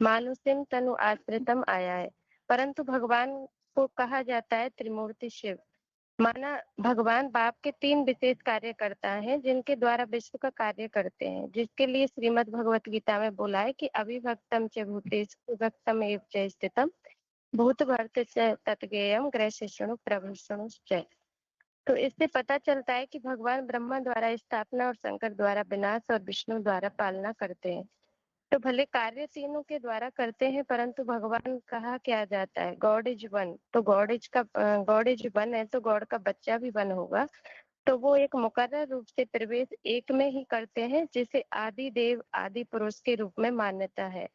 मानुषिम तनु आश्रितम आया है। परंतु भगवान को कहा जाता है त्रिमूर्ति शिव। माना भगवान बाप के 3 विशेष कार्य करता है, जिनके द्वारा विश्व का कार्य करते हैं, जिसके लिए श्रीमद् भगवत गीता में बोला है कि अविभक्तम च भूतेषु विभक्तम एव च स्थितम भूत भर्त च तत्ज्ञेयम ग्रसिष्णु प्रभुष्णुश्च। तो इससे पता चलता है कि भगवान ब्रह्मा द्वारा स्थापना और शंकर द्वारा विनाश और विष्णु द्वारा पालना करते हैं। तो भले कार्य तीनों के द्वारा करते हैं, परंतु भगवान कहा क्या जाता है गॉड इज वन। तो गॉड इज वन है, तो गॉड का बच्चा भी वन होगा। तो वो एक मुकर्रर रूप से प्रवेश एक में ही करते हैं, जिसे आदि देव आदि पुरुष के रूप में मान्यता है,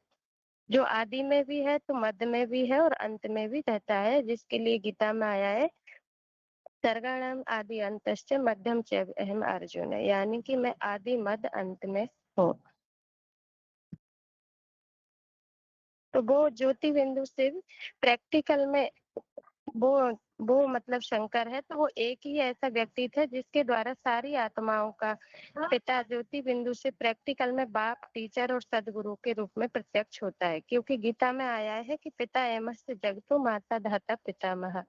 जो आदि में भी है, तो मध्य में भी है और अंत में भी रहता है, जिसके लिए गीता में आया है सर्गाणाम आदि अंतश्च मध्यम च अहम अर्जुन, यानी कि मैं आदि मध्य अंत में हूँ। तो वो ज्योति बिंदु से प्रैक्टिकल में वो मतलब शंकर है, तो वो एक ही ऐसा व्यक्ति था जिसके द्वारा सारी आत्माओं का पिता ज्योति बिंदु से प्रैक्टिकल में बाप, टीचर और सदगुरु के रूप में प्रत्यक्ष होता है। क्योंकि गीता में आया है कि पिता एमस्य जगतो माता धाता पितामह,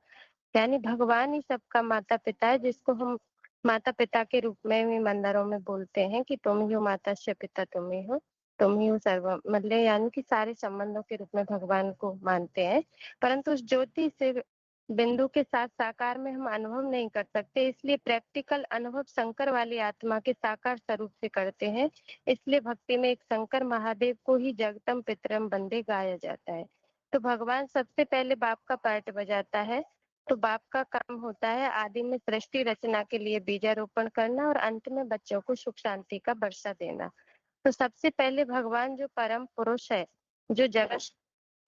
यानी भगवान ही सबका माता पिता है, जिसको हम माता पिता के रूप में भी मंदिरों में बोलते हैं कि तुम ही हो माता से पिता, तुम ही हो, तुम ही हो सर्व, मतलब यानी कि सारे संबंधों के रूप में भगवान को मानते हैं। परंतु उस ज्योति से बिंदु के साथ साकार में हम अनुभव नहीं कर सकते, इसलिए प्रैक्टिकल अनुभव शंकर वाली आत्मा के साकार स्वरूप से करते हैं। इसलिए भक्ति में एक शंकर महादेव को ही जगतम पितरम बंदे गाया जाता है। तो भगवान सबसे पहले बाप का पार्ट बजाता है। तो बाप का काम होता है आदि में सृष्टि रचना के लिए बीजारोपण करना और अंत में बच्चों को सुख शांति का वर्षा देना। तो सबसे पहले भगवान जो परम पुरुष है, जो जगत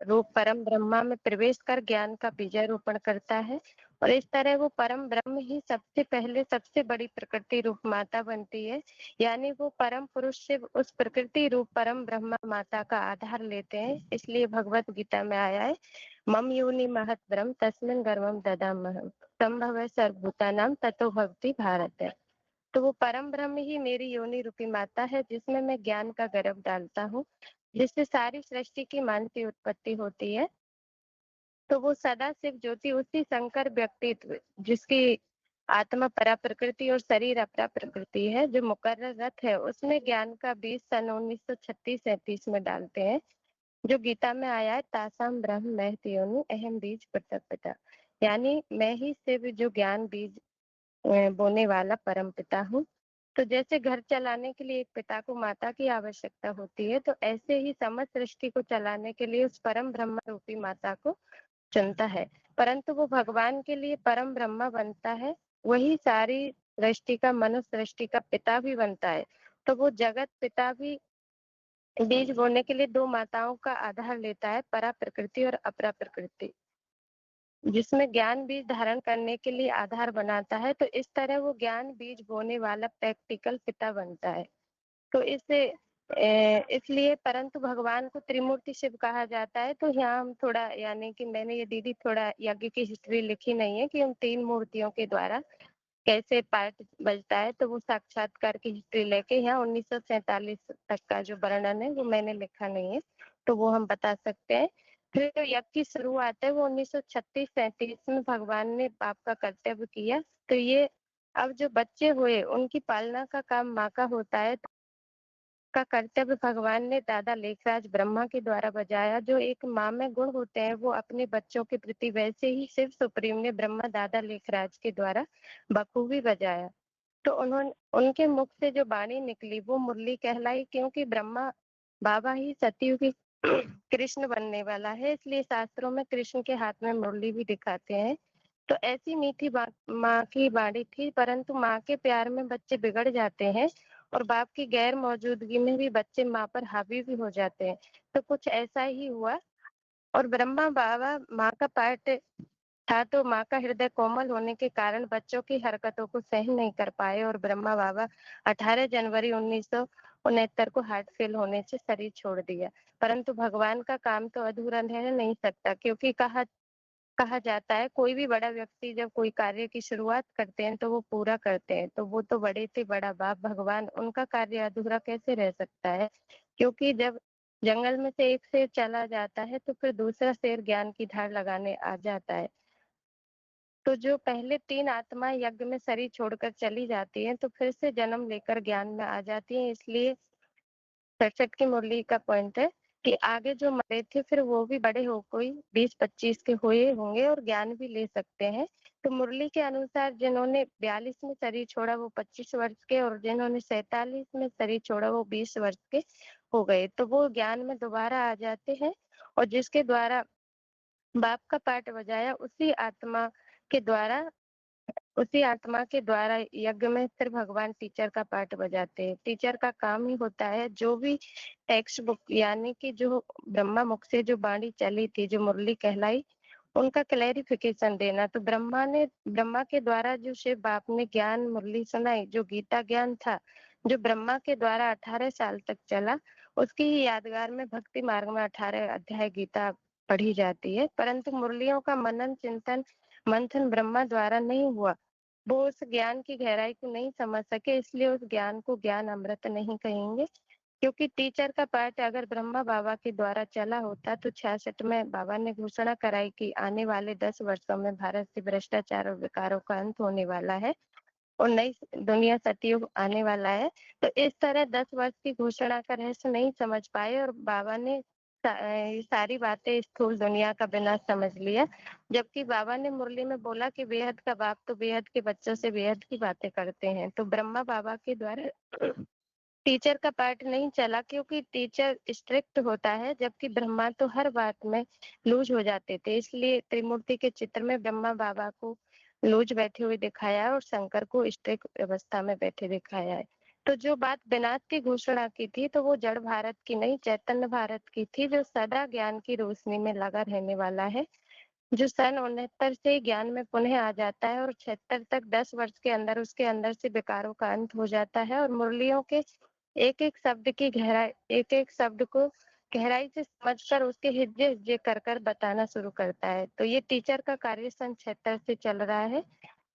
रूप परम ब्रह्मा में प्रवेश कर ज्ञान का बीजारोपण करता है, और इस तरह वो परम ब्रह्म ही सबसे पहले सबसे बड़ी प्रकृति रूप माता बनती है। यानी वो परम पुरुष से उस प्रकृति रूप परम ब्रह्मा माता का आधार लेते हैं। इसलिए भगवत गीता में आया है मम योनि महत ब्रह्म तस्मिन् गर्भं ददाम्यहम् संभव सर्वभूतानां ततो भवति भारत। तो वो परम ब्रह्म ही मेरी योनि रूपी माता है, जिसमें मैं ज्ञान का गर्भ डालता हूँ, जिससे सारी सृष्टि की मानसी उत्पत्ति होती है। तो वो सदा शिव ज्योति उसी शंकर व्यक्तित्व, जिसकी आत्मा परा प्रकृति और शरीर अपरा प्रकृति है, जो मुकर्रर रथ है, उसमें ज्ञान का बीज सन 1936-37 में डालते हैं, जो गीता में आया है तासाम ब्रह्म महत योनि अहम बीज पृथक पिता, यानी मैं ही शिव जो ज्ञान बीज बोने वाला परम पिता हूँ। तो जैसे घर चलाने के लिए एक पिता को माता की आवश्यकता होती है, तो ऐसे ही समस्त सृष्टि को चलाने के लिए उस परम ब्रह्म रूपी माता को चुनता है। परंतु वो भगवान के लिए परम ब्रह्मा बनता है, वही सारी सृष्टि का मनुष्य सृष्टि का पिता भी बनता है। तो वो जगत पिता भी बीज बोने के लिए 2 माताओं का आधार लेता है, परा प्रकृति और अपरा प्रकृति, जिसमें ज्ञान बीज धारण करने के लिए आधार बनाता है। तो इस तरह वो ज्ञान बीज बोने वाला प्रैक्टिकल पिता बनता है। तो इसलिए परंतु भगवान को त्रिमूर्ति शिव कहा जाता है। तो यहाँ हम थोड़ा, यानी कि मैंने ये दीदी थोड़ा यज्ञ की हिस्ट्री लिखी नहीं है कि उन 3 मूर्तियों के द्वारा कैसे पार्ट बजता है, तो वो साक्षात्कार की हिस्ट्री लेके यहाँ 1947 तक का जो वर्णन है वो मैंने लिखा नहीं है, तो वो हम बता सकते हैं। फिर जो यज्ञ की शुरुआत है वो 1936-37 में भगवान ने बाप का कर्तव्य किया। तो ये अब जो बच्चे हुए उनकी पालना का काम माँ का होता है। का कर्तव्य भगवान ने दादा लेखराज ब्रह्मा के द्वारा बजाया। जो एक माँ में गुण होते हैं वो अपने बच्चों के प्रति वैसे ही शिव सुप्रीम ने ब्रह्मा दादा लेखराज के द्वारा बखूबी बजाया। तो उन्होंने उनके मुख से जो वाणी निकली वो मुरली कहलाई, क्योंकि ब्रह्मा बाबा ही सतयुग की कृष्ण बनने वाला है, इसलिए शास्त्रों में कृष्ण के हाथ में मुरली भी दिखाते हैं। तो ऐसी मीठी माँ की वाणी थी, परंतु माँ के प्यार में बच्चे बिगड़ जाते हैं और बाप की गैर मौजूदगी में भी बच्चे माँ पर हावी भी हो जाते हैं। तो कुछ ऐसा ही हुआ और ब्रह्मा बाबा माँ का पार्ट था, तो माँ का हृदय कोमल होने के कारण बच्चों की हरकतों को सहन नहीं कर पाए और ब्रह्मा बाबा 18 जनवरी 1969 को हार्ट फेल होने से शरीर छोड़ दिया। परंतु भगवान का काम तो अधूरा रह नहीं सकता, क्योंकि कहा कहा जाता है कोई भी बड़ा व्यक्ति जब कोई कार्य की शुरुआत करते हैं तो वो पूरा करते हैं। तो वो तो बड़े थे, बड़ा बाप भगवान, उनका कार्य अधूरा कैसे रह सकता है? क्योंकि जब जंगल में से एक शेर चला जाता है तो फिर दूसरा शेर ज्ञान की धार लगाने आ जाता है। तो जो पहले 3 आत्माएं यज्ञ में शरीर छोड़कर चली जाती हैं तो फिर से जन्म लेकर ज्ञान में आ जाती हैं। इसलिए 67 की मुरली का पॉइंट है कि आगे जो मरे थे फिर वो भी बड़े हो कोई 20-25 के हुए होंगे और ज्ञान भी ले सकते हैं। तो मुरली के अनुसार जिन्होंने 42 में शरीर छोड़ा वो 25 वर्ष के, और जिन्होंने 47 में शरीर छोड़ा वो 20 वर्ष के हो गए। तो वो ज्ञान में दोबारा आ जाते हैं और जिसके द्वारा बाप का पाठ बजाया उसी आत्मा के द्वारा यज्ञ में फिर भगवान टीचर का पार्ट बजाते हैं। टीचर का काम ही होता है जो भी टेक्स्ट बुक यानी कि जो ब्रह्मा मुख से जो बाणी चली थी, जो मुरली कहलाई, उनका क्लैरिफिकेशन देना। तो ब्रह्मा के द्वारा जो शिव बाप ने ज्ञान मुरली सुनाई, जो गीता ज्ञान था, जो ब्रह्मा के द्वारा 18 साल तक चला, उसकी ही यादगार में भक्ति मार्ग में 18 अध्याय गीता पढ़ी जाती है। परंतु मुरलियों का मनन चिंतन मंथन ब्रह्मा द्वारा नहीं हुआ। वो उस ज्ञान की गहराई को नहीं समझ सके, इसलिए उस ज्ञान को ज्ञान अमृत नहीं कहेंगे। क्योंकि टीचर का पाठ अगर ब्रह्मा बाबा के द्वारा चला होता तो 66 में बाबा ने घोषणा कराई कि आने वाले 10 वर्षों में भारत से भ्रष्टाचार और विकारों का अंत होने वाला है और नई दुनिया सतयुग आने वाला है। तो इस तरह 10 वर्ष की घोषणा का रहस्य नहीं समझ पाए और बाबा ने ये सारी बातें स्थूल दुनिया का विनाश समझ लिया। जबकि बाबा ने मुरली में बोला कि बेहद का बाप तो बेहद के बच्चों से बेहद की बातें करते हैं। तो ब्रह्मा बाबा के द्वारा टीचर का पार्ट नहीं चला क्योंकि टीचर स्ट्रिक्ट होता है, जबकि ब्रह्मा तो हर बात में लूज हो जाते थे। इसलिए त्रिमूर्ति के चित्र में ब्रह्मा बाबा को लूज बैठे हुए दिखाया है और शंकर को स्ट्रिक्ट अवस्था में बैठे दिखाया है। तो जो बात विनाश की घोषणा की थी तो वो जड़ भारत की नहीं, चैतन्य भारत की थी, जो सदा ज्ञान की रोशनी में लगा रहने वाला है, जो सन 69 से ज्ञान में पुनः आ जाता है और 76 तक 10 वर्ष के अंदर उसके अंदर से विकारों का अंत हो जाता है और मुरलियों के एक एक शब्द को गहराई से समझकर उसके हिज्जे हिज्जे कर कर बताना शुरू करता है। तो ये टीचर का कार्य सन 76 से चल रहा है,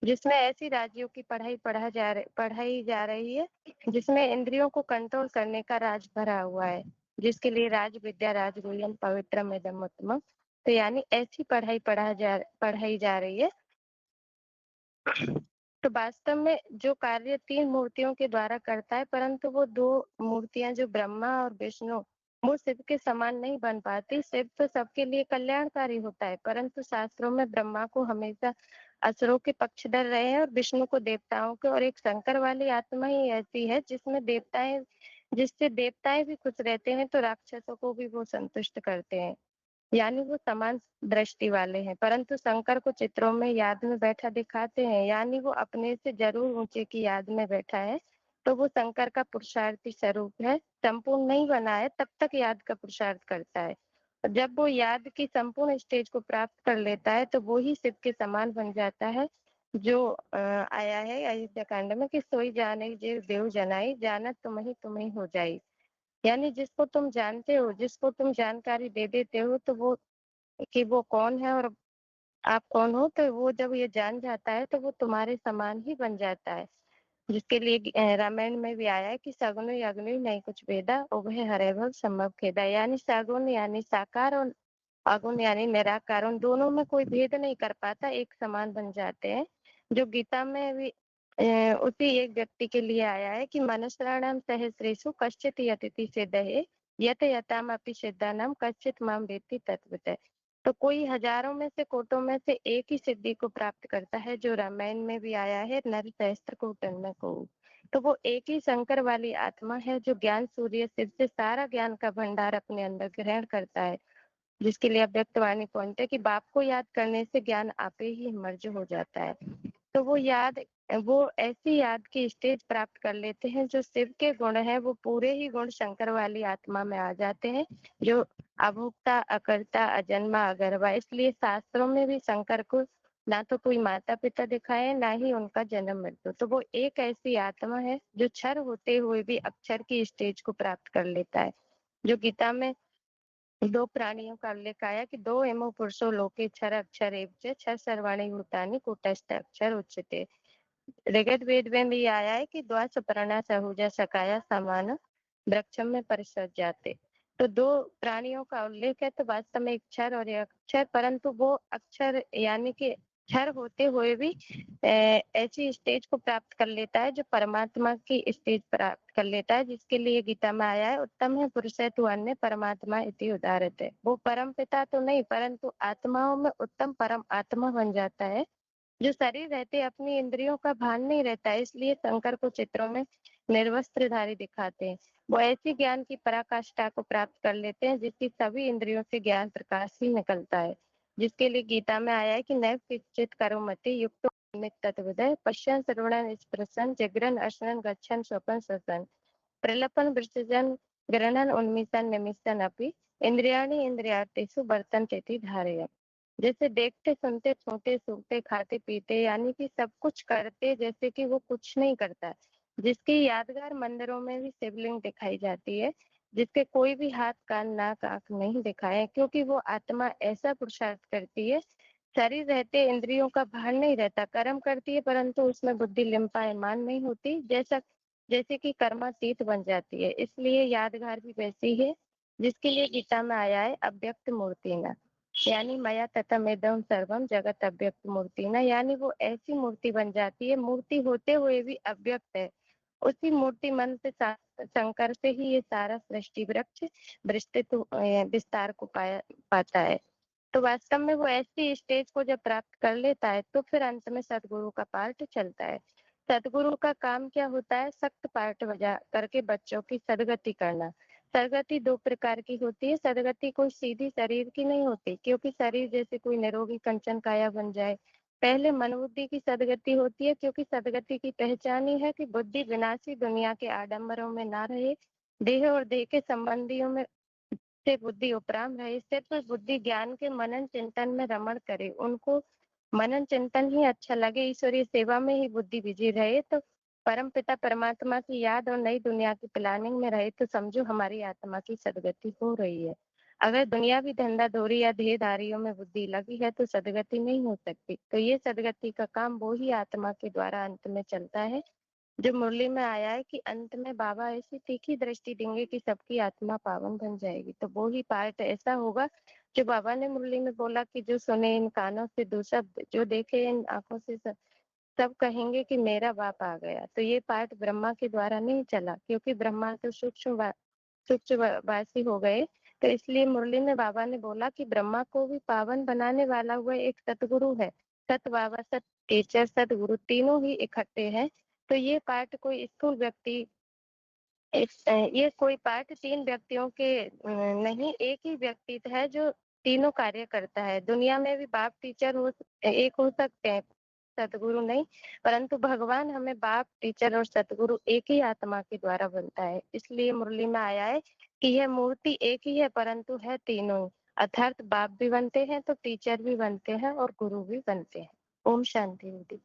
जिसमें ऐसी राज्यों की पढ़ाई जा रही है जिसमें इंद्रियों को कंट्रोल करने का राज भरा हुआ है, जिसके लिए राज विद्या राजगुह्यम पवित्रम इदम उत्तमम। तो यानी ऐसी पढ़ाई जा रही है। तो वास्तव में जो कार्य 3 मूर्तियों के द्वारा करता है, परंतु वो 2 मूर्तियां जो ब्रह्मा और विष्णु वो शिव के समान नहीं बन पाती। शिव तो सबके लिए कल्याणकारी होता है, परंतु शास्त्रों में ब्रह्मा को हमेशा असुरों के पक्षधर रहे हैं और विष्णु को देवताओं के, और एक शंकर वाली आत्मा ही ऐसी है जिससे देवताएं भी खुश रहते हैं तो राक्षसों को भी वो संतुष्ट करते हैं, यानी वो समान दृष्टि वाले हैं। परंतु शंकर को चित्रों में याद में बैठा दिखाते हैं, यानी वो अपने से जरूर ऊंचे की याद में बैठा है। तो वो शंकर का पुरुषार्थी स्वरूप है, संपूर्ण नहीं बना है तब तक याद का पुरुषार्थ करता है। जब वो याद की संपूर्ण स्टेज को प्राप्त कर लेता है तो वो ही शिव के समान बन जाता है, जो आया है अयोध्या कांड में कि सोई जाने जे देव जनाई, जानत तुम ही हो जाई। यानी जिसको तुम जानते हो, जिसको तुम जानकारी दे देते हो तो वो कि वो कौन है और आप कौन हो, तो वो जब ये जान जाता है तो वो तुम्हारे समान ही बन जाता है। जिसके लिए रामायण में भी आया है कि सगुन अग्नि नहीं कुछ भेदा, उभय हरे भव संभव खेदा। यानी सगुन यानी साकार और अगुण यानी निराकार, उन दोनों में कोई भेद नहीं कर पाता, एक समान बन जाते हैं। जो गीता में भी उसी एक व्यक्ति के लिए आया है कि मनुष्याणाम सहस्रेषु कश्चित् यतति सिद्धये यत यताम अपि सिद्धानाम कश्चित् माम वेत्ति तत्वतः। तो कोई हजारों में से कोटों में से एक ही सिद्धि को प्राप्त करता है, जो रामायण में भी आया है नर सहस्त्र कोटन में को। तो वो एक ही शंकर वाली आत्मा है जो ज्ञान सूर्य शिव से सारा ज्ञान का भंडार अपने अंदर ग्रहण करता है, जिसके लिए अव्यक्त वाणी पॉइंट है कि बाप को याद करने से ज्ञान आपे ही मर्ज हो जाता है। तो वो ऐसी याद की स्टेज प्राप्त कर लेते हैं जो शिव के गुण है, वो पूरे ही गुण शंकर वाली आत्मा में आ जाते हैं, जो अभोक्ता अकर्ता अजन्मा अगरवा। इसलिए शास्त्रों में भी शंकर को ना तो कोई माता पिता दिखाए ना ही उनका जन्म मृत्यु। तो वो एक ऐसी आत्मा है जो क्षर होते हुए भी अक्षर की स्टेज को प्राप्त कर लेता है, जो गीता में दो प्राणियों का उल्लेख आया कि दो एमो पुरुषो लोके क्षर अक्षर एवच क्षर सर्वाणि भूतानि कूटस्थ अक्षर उच्यते। ऋग्वेद वेद में भी आया है कि द्वा सुपर्णा सहुजा सकाया समान वृक्षम में परिसर जाते। तो दो प्राणियों का उल्लेख है, तो वास्तव में एक क्षर और एक अक्षर, परंतु वो अक्षर यानी कि क्षर होते हुए भी ऐसी स्टेज को प्राप्त कर लेता है जो परमात्मा की स्टेज प्राप्त कर लेता है, जिसके लिए गीता में आया है उत्तम है पुरुष है तू अन्य परमात्मा इति उदाहरत है। वो परम पिता तो नहीं परंतु आत्माओं में उत्तम परम आत्मा बन जाता है, जो शरीर रहते अपनी इंद्रियों का भान नहीं रहता है। इसलिए शंकर को चित्रों में निर्वस्त्रधारी दिखाते हैं। वो ऐसी ज्ञान की पराकाष्ठा को प्राप्त कर लेते हैं जिसकी सभी इंद्रियों से ज्ञान प्रकाश ही निकलता है, जिसके लिए गीता में आया है कि नैव किंचित करोमति युक्तो तत्वदय पश्यन् श्रवणन् स्पृशन् जिघ्रन् अश्नन् गच्छन् स्वपन् स्वसन् प्रलपन् विसर्जन् गृह्णन् उन्मिषन् निमिषन् अपि इंद्रियाणि इंद्रियार्थेषु वर्तन्ते इति धारयन्। जैसे देखते सुनते छूते सूखते खाते पीते यानी कि सब कुछ करते जैसे कि वो कुछ नहीं करता, जिसकी यादगार मंदिरों में भी शिवलिंग दिखाई जाती है, जिसके कोई भी हाथ कान नाक आंख नहीं दिखाए, क्योंकि वो आत्मा ऐसा पुरुषार्थ करती है, शरीर रहते इंद्रियों का भार नहीं रहता, कर्म करती है परंतु उसमें बुद्धि लिम्पायमान नहीं होती, जैसे कि कर्मातीत बन जाती है। इसलिए यादगार भी वैसी है, जिसके लिए गीता में आया है अव्यक्त मूर्ति न, यानी मया ततमेदं सर्वम जगत अव्यक्त मूर्ति न, यानी वो ऐसी मूर्ति बन जाती है, मूर्ति होते हुए भी अव्यक्त है। उसी मूर्ति मन से शंकर से ही ये सारा सृष्टि वृक्ष विस्तार को पाता है। तो वास्तव में वो ऐसी स्टेज को जब प्राप्त कर लेता है तो फिर अंत में सदगुरु का पाठ चलता है। सदगुरु का काम क्या होता है? सख्त पाठ बजा करके बच्चों की सदगति करना। सदगति दो प्रकार की होती है। सदगति कोई सीधी शरीर की नहीं होती, क्योंकि शरीर जैसे कोई निरोगी कंचन काया बन जाए। पहले मन बुद्धि की सदगति होती है, क्योंकि सदगति की पहचान ही है कि बुद्धि विनाशी दुनिया के आडंबरों में ना रहे, देह और देह के संबंधियों में से बुद्धि उपराम रहे, सिर्फ बुद्धि ज्ञान के मनन चिंतन में रमण करे, उनको मनन चिंतन ही अच्छा लगे, ईश्वरीय सेवा में ही बुद्धि बिजी रहे, तो परम पिता परमात्मा की याद और नई दुनिया की प्लानिंग में रहे, तो समझो हमारी आत्मा की सदगति हो रही है। अगर दुनिया भी धंधा धोरी या देहधारियों में बुद्धि लगी है तो सदगति नहीं हो सकती। तो ये सदगति का काम वो ही आत्मा के द्वारा अंत में चलता है, जो मुरली में आया है कि अंत में बाबा ऐसी तीखी दृष्टि देंगे कि सबकी आत्मा पावन बन जाएगी। तो वो ही पार्ट ऐसा होगा जो बाबा ने मुरली में बोला कि जो सुने इन कानों से दो शब्द, जो देखे इन आंखों से सब कहेंगे कि मेरा बाप आ गया। तो ये पार्ट ब्रह्मा के द्वारा नहीं चला, क्योंकि ब्रह्मा तो सूक्ष्मवासी हो गए। तो इसलिए मुरली में बाबा ने बोला कि ब्रह्मा को भी पावन बनाने वाला हुआ एक सतगुरु है। सत बाबा, सत टीचर, सतगुरु तीनों ही इकट्ठे हैं। तो ये पार्ट कोई स्थूल व्यक्ति ये कोई पार्ट तीन व्यक्तियों के नहीं, एक ही व्यक्ति है जो तीनों कार्य करता है। दुनिया में भी बाप टीचर एक हो सकते हैं, सतगुरु नहीं, परंतु भगवान हमें बाप टीचर और सतगुरु एक ही आत्मा के द्वारा बनता है। इसलिए मुरली में आया है कि यह मूर्ति एक ही है परंतु है तीनों, अर्थात बाप भी बनते हैं तो टीचर भी बनते हैं और गुरु भी बनते हैं। ओम शांति दीदी।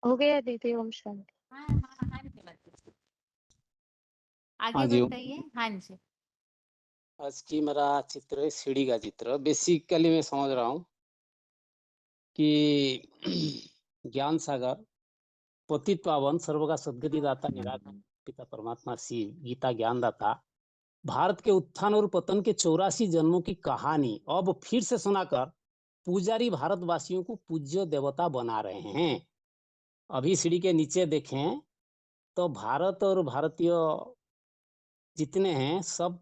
हो गया दीदी? ओम शांति। आगे हाँ जी। बताइए। हाँ जी। आज की मेरा चित्र है सीढ़ी का चित्र। बेसिकली मैं समझ रहा हूँ कि ज्ञान सागर पतित पावन सर्व का सदगति दाता निराकार पिता परमात्मा शिव गीता ज्ञान दाता भारत के उत्थान और पतन के 84 जन्मों की कहानी अब फिर से सुनाकर पुजारी भारतवासियों को पूज्य देवता बना रहे हैं। अभी सीढ़ी के नीचे देखें तो भारत और भारतीय जितने हैं सब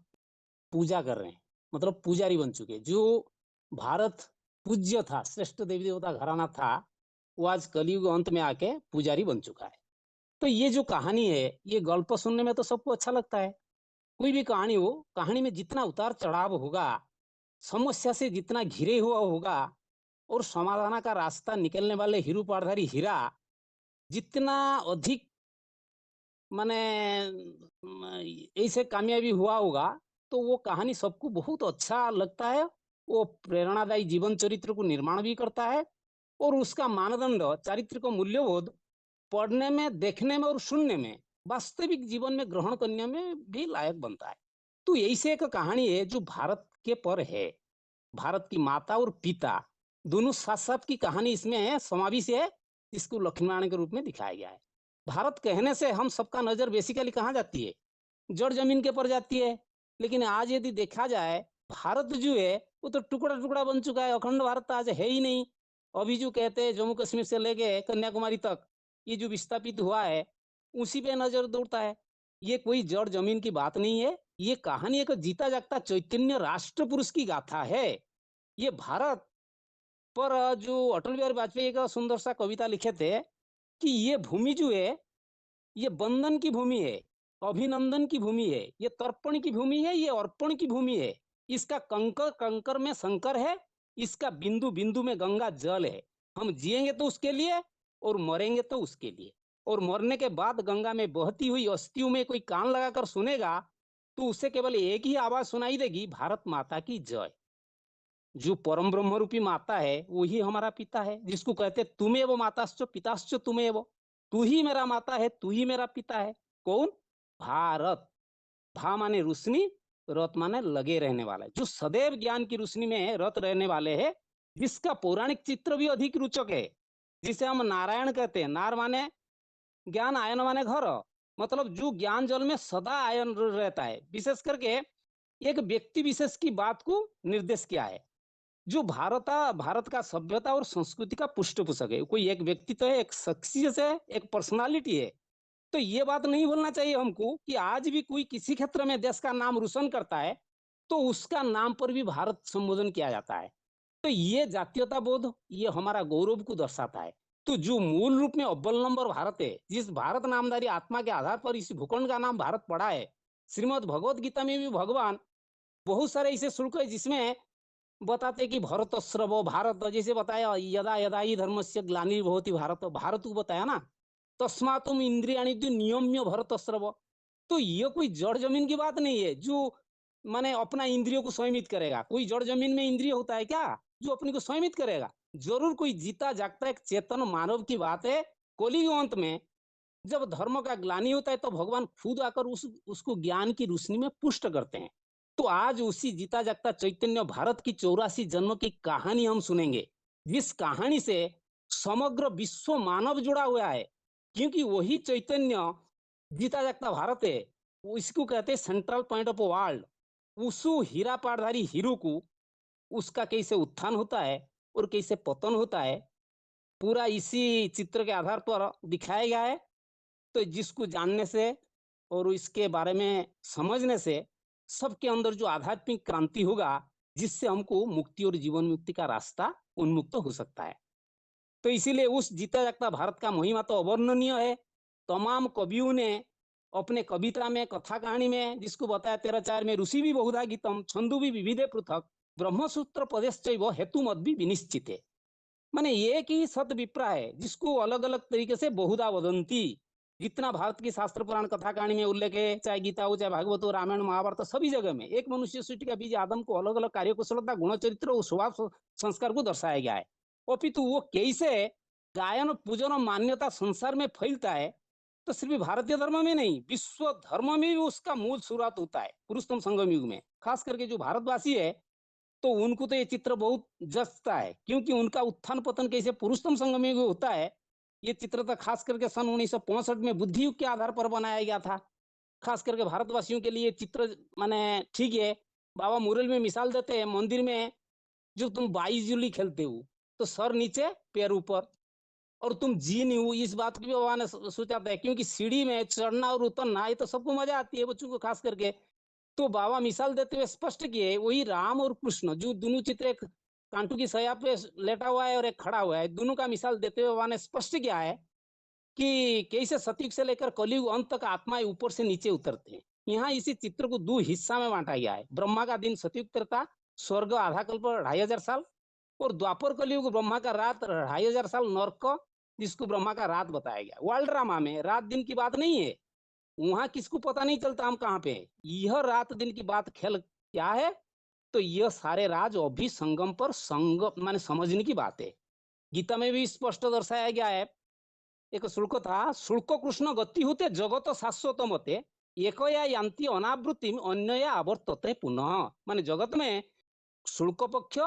पूजा कर रहे हैं, मतलब पुजारी बन चुके। जो भारत पूज्य था, श्रेष्ठ देवी देवता घराना था, वो आज कलयुग अंत में आके पुजारी बन चुका है। तो ये जो कहानी है, ये गल्प सुनने में तो सबको अच्छा लगता है। कोई भी कहानी हो, कहानी में जितना उतार चढ़ाव होगा, समस्या से जितना घिरे हुआ होगा और समाधान का रास्ता निकलने वाले हीरो पारधारी हीरा जितना अधिक माने ऐसे कामयाबी हुआ होगा, तो वो कहानी सबको बहुत अच्छा लगता है। वो प्रेरणादायी जीवन चरित्र को निर्माण भी करता है और उसका मानदंड चारित्र को मूल्यबोध पढ़ने में, देखने में और सुनने में वास्तविक जीवन में ग्रहण करने में भी लायक बनता है। तो ऐसे एक कहानी है जो भारत के पर है। भारत की माता और पिता दोनों साथ साथ की कहानी इसमें है, समावेश है। इसको लक्ष्मीनारायण के रूप में दिखाया गया है। भारत कहने से हम सबका नजर बेसिकली कहाँ जाती है? जड़ जमीन के पर जाती है। लेकिन आज यदि देखा जाए, भारत जो है वो तो टुकड़ा टुकड़ा बन चुका है। अखंड भारत आज है ही नहीं। अभी जो कहते हैं जम्मू कश्मीर से लेके कन्याकुमारी तक ये जो विस्थापित हुआ है, उसी पे नजर दौड़ता है। ये कोई जड़ जमीन की बात नहीं है। ये कहानी एक जीता जागता चैतन्य राष्ट्र पुरुष की गाथा है। ये भारत पर जो अटल बिहारी वाजपेयी एक सुंदर सा कविता लिखे थे कि ये भूमि जो है, ये बंधन की भूमि है, अभिनंदन की भूमि है, ये तर्पण की भूमि है, ये अर्पण की भूमि है। इसका कंकर कंकर में शंकर है, इसका बिंदु बिंदु में गंगा जल है। हम जिएंगे तो उसके लिए और मरेंगे तो उसके लिए। और मरने के बाद गंगा में बहती हुई अस्थियों में कोई कान लगाकर सुनेगा तो उससे केवल एक ही आवाज सुनाई देगी, भारत माता की जय। जो परम ब्रह्म रूपी माता है वही हमारा पिता है, जिसको कहते तुम्हें वो माताश्च पिताश्च तुम्हें वो। तू ही मेरा माता है, तू ही मेरा पिता है। कौन? भारत। भा माने रोशनी, रत माने लगे रहने वाला है, जो सदैव ज्ञान की रोशनी में रत रहने वाले हैं, जिसका पौराणिक चित्र भी अधिक रोचक है, जिसे हम नारायण कहते हैं। नार माने ज्ञान, आयन माने घर, मतलब जो ज्ञान जल में सदा आयन रहता है। विशेष करके एक व्यक्ति विशेष की बात को निर्देश किया है, जो भारत का सभ्यता और संस्कृति का पृष्ठपोषक है। कोई एक व्यक्तित्व है, एक शख्सियत है, एक पर्सनालिटी है। तो ये बात नहीं भूलना चाहिए हमको कि आज भी कोई किसी क्षेत्र में देश का नाम रोशन करता है तो उसका नाम पर भी भारत संबोधन किया जाता है। तो ये जातीयता बोध, ये हमारा गौरव को दर्शाता है। तो जो मूल रूप में अव्वल नंबर भारत है, जिस भारत नामधारी आत्मा के आधार पर इस भूखंड का नाम भारत पड़ा है। श्रीमद् भगवत गीता में भी भगवान बहुत सारे ऐसे श्लोक है जिसमें बताते कि भरतस्रवो भारत, जैसे बताया यदा यदा ही धर्मस्य ग्लानिर्भवति भारत, भारत को बताया ना। तस्मातुम इंद्रियाणि नियम्य भरतस्रव। तो ये कोई जड़ जमीन की बात नहीं है जो माने अपना इंद्रियों को संयमित करेगा। कोई जड़ जमीन में इंद्रिय होता है क्या जो अपने को संयमित करेगा? जरूर कोई जीता जागता एक चेतन मानव की बात है। कलियुग अंत में जब धर्म का ग्लानि होता है तो भगवान खुद आकर उसको ज्ञान की रोशनी में पुष्ट करते हैं। तो आज उसी जीता जागता चैतन्य भारत की 84 जन्म की कहानी हम सुनेंगे, जिस कहानी से समग्र विश्व मानव जुड़ा हुआ है। क्योंकि वही चैतन्य जीता जागता भारत है, इसको कहते हैं सेंट्रल पॉइंट ऑफ वर्ल्ड। उस हीरा पाटधारी हीरो को, उसका कैसे उत्थान होता है और कैसे पतन होता है, पूरा इसी चित्र के आधार पर दिखाया गया है। तो जिसको जानने से और इसके बारे में समझने से सबके अंदर जो आध्यात्मिक क्रांति होगा, जिससे हमको मुक्ति और जीवन मुक्ति का रास्ता उन्मुक्त हो सकता है। तो इसीलिए उस जीता जागता भारत का महिमा तो अवर्णनीय है। तमाम कवियों ने अपने कविता में, कथा कहानी में, जिसको बताया 13-4 में, ऋषि भी बहुधा गीतम छंदु भी विविधे पृथक ब्रह्मसूत्र पदेश्चैव हेतु मत भी विनिश्चित है। माने एक ही सत विप्रा है जिसको अलग अलग तरीके से बहुधा वदंती। जितना भारत की शास्त्र पुराण कथा कहानी में उल्लेख है, चाहे गीता हो, चाहे भागवत हो, रामायण महाभारत, सभी जगह में एक मनुष्य सृष्टि का बीज आदम को अलग अलग कार्य कुशलता, गुण चरित्र और स्वभाव संस्कार को दर्शाया गया है। अपितु वो कैसे गायन पूजन और मान्यता संसार में फैलता है, तो सिर्फ भारतीय धर्म में नहीं, विश्व धर्म में भी उसका मूल शुरुआत होता है पुरुषोत्तम संगम युग में। खास करके जो भारतवासी है तो उनको तो ये चित्र बहुत जचता है, क्योंकि उनका उत्थान पतन कैसे पुरुषोत्तम संगम युग में होता है। ये चित्र तो खास करके सन 1965 में बुद्धि युग के आधार पर बनाया गया था। खास करके भारतवासियों के लिए चित्र माने ठीक है। बाबा मुरल में मिसाल देते हैं, मंदिर में जो तुम 22 जुली खेलते हो तो सर नीचे पैर ऊपर, और तुम जी नहीं हो, इस बात की भी बाबा ने सोचाता है। क्योंकि सीढ़ी में चढ़ना और उतरना ये तो सबको मजा आती है, बच्चों को खास करके। तो बाबा मिसाल देते हुए स्पष्ट किए, वही राम और कृष्ण जो दोनों चित्र, एक कांटू की सया पे लेटा हुआ है और एक खड़ा हुआ है, दोनों का मिसाल देते हुए बाबा ने स्पष्ट किया है कि कैसे सतयुग से लेकर कलयुग अंत तक आत्माएं ऊपर से नीचे उतरते हैं। यहाँ इसी चित्र को 2 हिस्सा में बांटा गया है। ब्रह्मा का दिन सतयुग त्रेता, स्वर्ग आधा कल्प 2500 साल, और द्वापर कलयुग ब्रह्मा का रात 2500 साल नर्क, जिसको ब्रह्मा का रात बताया गया। वर्ल्ड ड्रामा में रात दिन की बात नहीं है, वहां किसको पता नहीं चलता हम कहाँ पे। यह रात दिन की बात खेल क्या है, तो यह सारे राज अभी संगम पर संग माने समझने की बात है। गीता में भी स्पष्ट दर्शाया गया है एक श्लोक था, शुल्क कृष्ण गति होते जगत शाश्वत मते एकया यान्ति अनावृत्तिम अन्यया आवर्तते पुनः। माने जगत में शुल्क पक्ष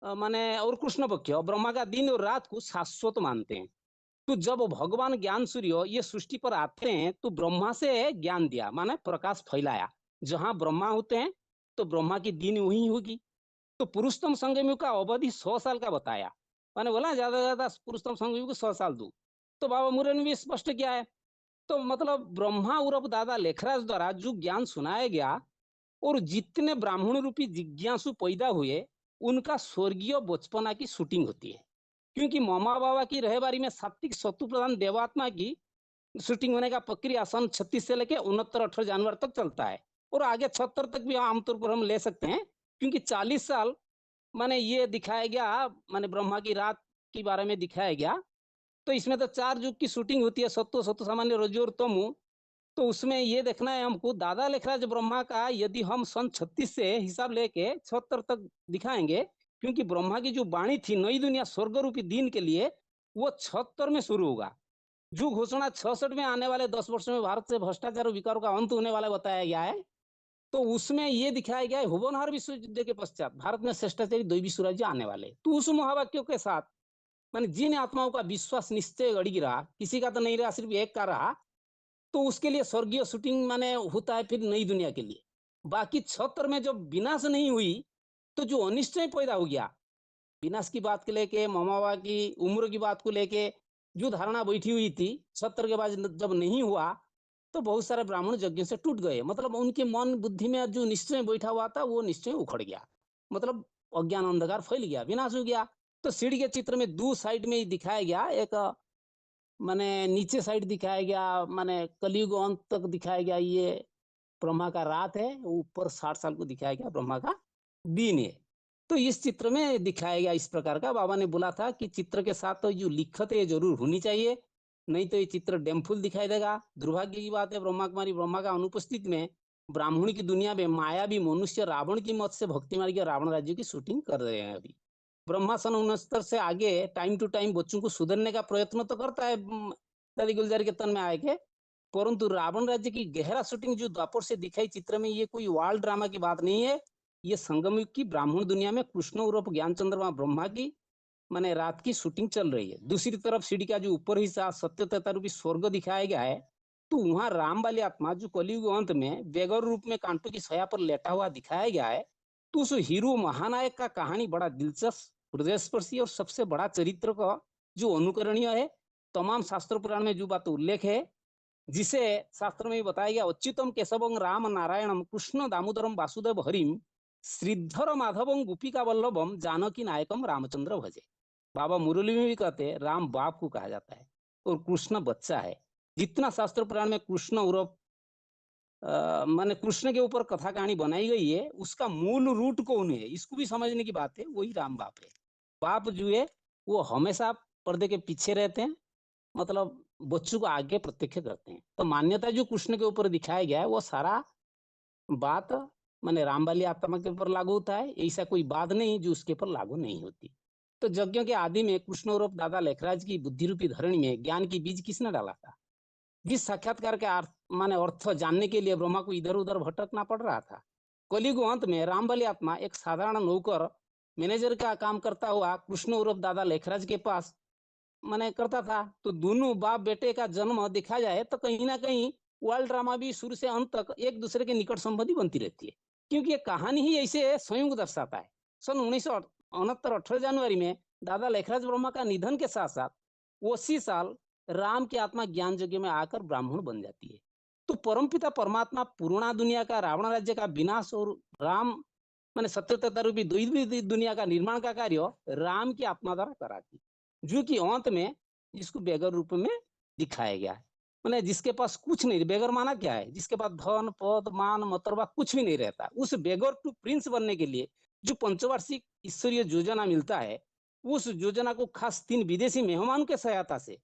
माने और कृष्ण पक्ष ब्रह्मा का दिन और रात को शाश्वत मानते हैं। तो जब भगवान ज्ञान सूर्य ये सृष्टि पर आते हैं तो ब्रह्मा से ज्ञान दिया, माने प्रकाश फैलाया। जहां ब्रह्मा होते हैं तो ब्रह्मा की दिन वही होगी। तो पुरुषोत्तम संगम का अवधि 100 साल का बताया। मैंने बोला ज्यादा से ज्यादा पुरुषोत्तम संगम को 100 साल दूं, तो बाबा मुरे ने भी स्पष्ट किया है। तो मतलब ब्रह्मा उर्फ दादा लेखराज द्वारा जो ज्ञान सुनाया गया और जितने ब्राह्मण रूपी जिज्ञासु पैदा हुए उनका स्वर्गीय बचपना की शूटिंग होती है। क्योंकि मामा बाबा की रहबारी में सात्विक सत्व प्रधान देवात्मा की शूटिंग होने का प्रक्रिया सन 36 से लेकर 69-18 जानवर तक चलता है, और आगे 76 तक भी आमतौर पर हम ले सकते हैं। क्योंकि 40 साल माने ये दिखाया गया, माने ब्रह्मा की रात के बारे में दिखाया गया। तो इसमें तो 4 युग की शूटिंग होती है, सत्व सत्व सामान्य रजो और तमो। तो उसमें ये देखना है हमको दादा लेखराज ब्रह्मा का, यदि हम सन 36 से हिसाब लेके 76 तक दिखाएंगे, क्योंकि ब्रह्मा की जो वाणी थी नई दुनिया स्वर्ग रूपी दिन के लिए, वो 76 में शुरू होगा। जो घोषणा 66 में आने वाले 10 वर्षों में भारत से भ्रष्टाचार और विकारों का अंत होने वाला बताया गया है। तो उसमें ये दिखाया गया है हुबनहार विश्व युद्ध के पश्चात भारत में श्रेष्ठाचारी दैवी स्वराज्य आने वाले। तो उस महावाक्यों के साथ माने जिन आत्माओं का विश्वास निश्चय अड़ी रहा, किसी का तो नहीं रहा, सिर्फ एक का रहा, तो उसके लिए स्वर्गीय शूटिंग माने होता है फिर नई दुनिया के लिए। बाकी 76 में जब विनाश नहीं हुई तो जो अनिश्चय पैदा हो गया, विनाश की बात को लेके, मामा की उम्र की बात को लेके जो धारणा बैठी हुई थी, 76 के बाद जब नहीं हुआ तो बहुत सारे ब्राह्मण यज्ञ से टूट गए। मतलब उनके मन बुद्धि में जो निश्चय बैठा हुआ था वो निश्चय उखड़ गया, मतलब अज्ञान अंधकार फैल गया, विनाश हो गया। तो सीढ़ी के चित्र में 2 साइड में दिखाया गया, एक माने नीचे साइड दिखाया गया, माने कलयुग अंत तक दिखाया गया, ये ब्रह्मा का रात है, ऊपर 60 साल को दिखाया गया ब्रह्मा का दिन है। तो इस चित्र में दिखाया गया इस प्रकार का। बाबा ने बोला था कि चित्र के साथ तो जो लिखत है जरूर होनी चाहिए, नहीं तो ये चित्र डैमफुल दिखाई देगा। दुर्भाग्य की बात है ब्रह्मा कुमारी ब्रह्मा का अनुपस्थित में ब्राह्मण की दुनिया में मायावी मनुष्य रावण की मौत से भक्ति मार्ग के रावण राज्य की शूटिंग कर रहे हैं। अभी ब्रह्मा सन 69 से आगे टाइम टू टाइम बच्चों को सुधरने का प्रयत्न तो करता है दादी गुलजार के तन में आए, परंतु रावण राज्य की गहरा शूटिंग जो द्वापर से दिखाई चित्र में, ये कोई वाल ड्रामा की बात नहीं है। ये संगम युग की ब्राह्मण दुनिया में कृष्ण उर्फ ज्ञान चंद्रमा ब्रह्मा की माने रात की शूटिंग चल रही है। दूसरी तरफ सीढ़ी का जो ऊपर हिस्सा सत्यता रूपी स्वर्ग दिखाया गया है, तो वहां राम वाली आत्मा जो कलयुग अंत में बेगर रूप में कांटों की छाया पर लेटा हुआ दिखाया गया है। तो उस हीरो महानायक का कहानी बड़ा दिलचस्प, हृदयस्पर्शी और सबसे बड़ा चरित्र का जो अनुकरणीय है। तमाम शास्त्र पुराण में जो बात उल्लेख है, जिसे शास्त्र में बताया गया, अच्युतम केशवं राम नारायणम कृष्ण दामोदरम वासुदेव हरिम श्रीधर माधवम गोपिका वल्लभम जानकी नायकम रामचंद्र भजे। बाबा मुरली में भी कहते हैं राम बाप को कहा जाता है और कृष्ण बच्चा है। जितना शास्त्र पुराण में कृष्ण उर्फ माने कृष्ण के ऊपर कथा कहानी बनाई गई है, उसका मूल रूट कौन है इसको भी समझने की बात है, वही राम बाप है। बाप जो है वो हमेशा पर्दे के पीछे रहते हैं, मतलब बच्चों को आगे प्रत्यक्ष करते हैं। तो मान्यता जो कृष्ण के ऊपर दिखाया गया है वो सारा बात माने राम वाली आत्मा के ऊपर लागू होता है, ऐसा कोई बात नहीं जो उसके ऊपर लागू नहीं होती। तो यज्ञ के आदि में कृष्ण उर्फ दादा लेखराज की बुद्धि रूपी धरणी में ज्ञान की बीज किसने डाला था? जिस साक्षात्कार के माने अर्थ जानने के लिए ब्रह्मा को इधर उधर भटकना पड़ रहा था। कलयुग अंत में राम वाली आत्मा एक साधारण नौकर मैनेजर का काम करता हुआ कृष्ण उर्फ दादा लेखराज के पास माने करता था। तो दोनों बाप बेटे का जन्म देखा जाए तो कहीं ना कहीं वर्ल्ड ड्रामा भी शुरू से अंत तक एक दूसरे के निकट संबंधी बनती रहती है, क्योंकि ये कहानी ही ऐसे संयोग दर्शाता है। सन 1969 18 जनवरी में दादा लेखराज ब्रह्मा का निधन के साथ साथ उसी साल राम की आत्मा ज्ञान यज्ञ में आकर ब्राह्मण बन जाती है। तो परमपिता परमात्मा पूर्णा दुनिया का रावण राज्य का विनाश और राम माने सत्यता रूपी द्वैत दुनिया का निर्माण का कार्य राम की आत्मा द्वारा कराती, जो कि अंत में जिसको बेगर रूप में दिखाया गया है। मैंने जिसके पास कुछ नहीं, बेगर माना क्या है? जिसके पास धन पद मान मतरबा कुछ भी नहीं रहता, उस बेगर टू प्रिंस बनने के लिए जो पंचवार्षिक ईश्वरीय योजना मिलता है, उस योजना को खास 3 विदेशी मेहमानों के सहायता से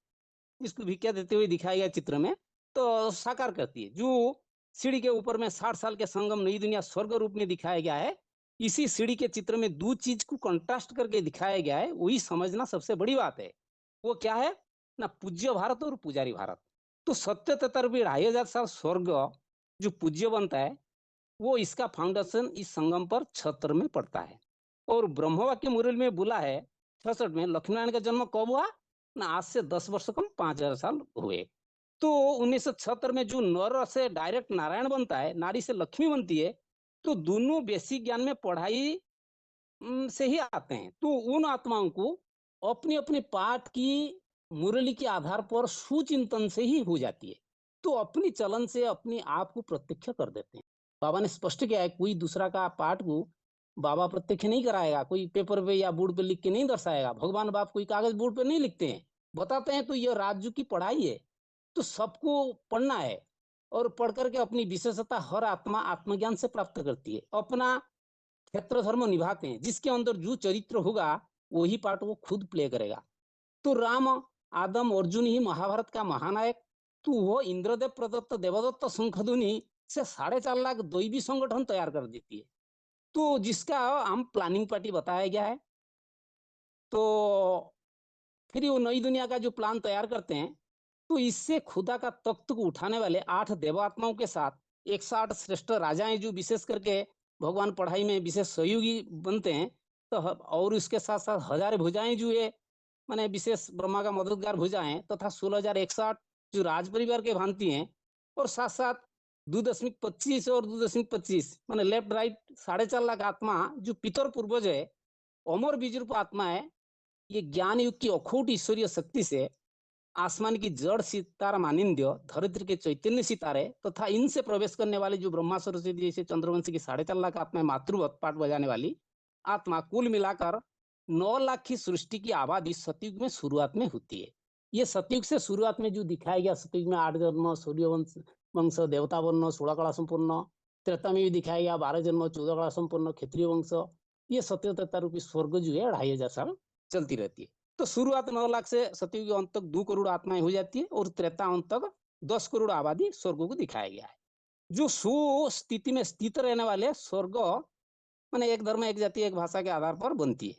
इसको भिक्षा देते हुए दिखाया गया चित्र में, तो साकार करती है। जो सीढ़ी के ऊपर में 60 साल के संगम नई दुनिया स्वर्ग रूप में दिखाया गया है, इसी सीढ़ी के चित्र में 2 चीज को कंट्रास्ट करके दिखाया गया है, वही समझना सबसे बड़ी बात है। वो क्या है? ना पूज्य भारत और पुजारी भारत। तो 70-73 साल स्वर्ग जो पूज्य बनता है वो इसका फाउंडेशन इस संगम पर 76 में पड़ता है। और ब्रह्मवाक्य मुरली में बोला है 66 में लक्ष्मीनारायण का जन्म कब हुआ ना, आज से 10 वर्ष कम 5000 साल हुए। तो 1976 में जो नर से डायरेक्ट नारायण बनता है, नारी से लक्ष्मी बनती है, तो दोनों बेसिक ज्ञान में पढ़ाई से ही आते हैं। तो उन आत्माओं को अपने अपने पाठ की मुरली के आधार पर सुचिंतन से ही हो जाती है, तो अपनी चलन से अपने आप को प्रत्यक्ष कर देते हैं। बाबा ने स्पष्ट किया है, कोई दूसरा का पाठ को बाबा प्रत्यक्ष नहीं कराएगा, कोई पेपर पे या बोर्ड पे लिख के नहीं दर्शाएगा। भगवान बाप कोई कागज बोर्ड पे नहीं लिखते हैं, बताते हैं तो यह राजू की पढ़ाई है, तो सबको पढ़ना है और पढ़ करके अपनी विशेषता हर आत्मा आत्मज्ञान से प्राप्त करती है। अपना क्षेत्र धर्म निभाते हैं, जिसके अंदर जो चरित्र होगा वही पार्ट वो खुद प्ले करेगा। तो राम आदम अर्जुन ही महाभारत का महानायक, तो वो इंद्रदेव प्रदत्त देवदत्त शंखध्वनि से 4.5 लाख दैवी संगठन तैयार कर देती है, तो जिसका हम प्लानिंग पार्टी बताया गया है। तो फिर वो नई दुनिया का जो प्लान तैयार करते हैं, तो इससे खुदा का तख्त को उठाने वाले 8 देवात्माओं के साथ 108 श्रेष्ठ राजाएं जो विशेष करके भगवान पढ़ाई में विशेष सहयोगी बनते हैं, तो और उसके साथ साथ 1000 भुजाएं जो है माने विशेष ब्रह्मा का मददगार भुजाएं तथा 16,108 जो राज परिवार के भांति हैं, और साथ साथ 2.25 और 2.25 माने लेफ्ट राइट 4.5 लाख आत्मा जो पितर पूर्वज है, अमर बीज रूप आत्मा है। ये ज्ञान युग की अखूट ईश्वरीय शक्ति से आसमान की जड़ सितारा मानिंद्य, धरित्र के चैतन्य सितारे तथा इनसे प्रवेश करने वाले जो ब्रह्मा सरस्वती जैसे चंद्रवंशी की 4.5 लाख आत्मा मातृवत पाठ बजाने वाली आत्मा, कुल मिलाकर 9 लाख की सृष्टि की आबादी सतयुग में शुरुआत में होती है। ये सतयुग से शुरुआत में जो दिखाया गया, सतयुग में 8 जन्म सूर्यवंश देवता वर्ण 16 कला संपूर्ण, त्रेता में भी दिखाया गया 12 जन्म 14 कला संपूर्ण क्षत्रिय वंश। ये सत्यता रूपी स्वर्ग जो है 2500 साल चलती रहती है। तो शुरुआत 9 लाख से सतयुग अंत तक 2 करोड़ आत्माएं हो जाती है, और त्रेता अंत तक 10 करोड़ आबादी स्वर्ग को दिखाया गया है। जो सु स्थिति में स्थित रहने वाले स्वर्ग माने एक धर्म एक जाति एक भाषा के आधार पर बनती है।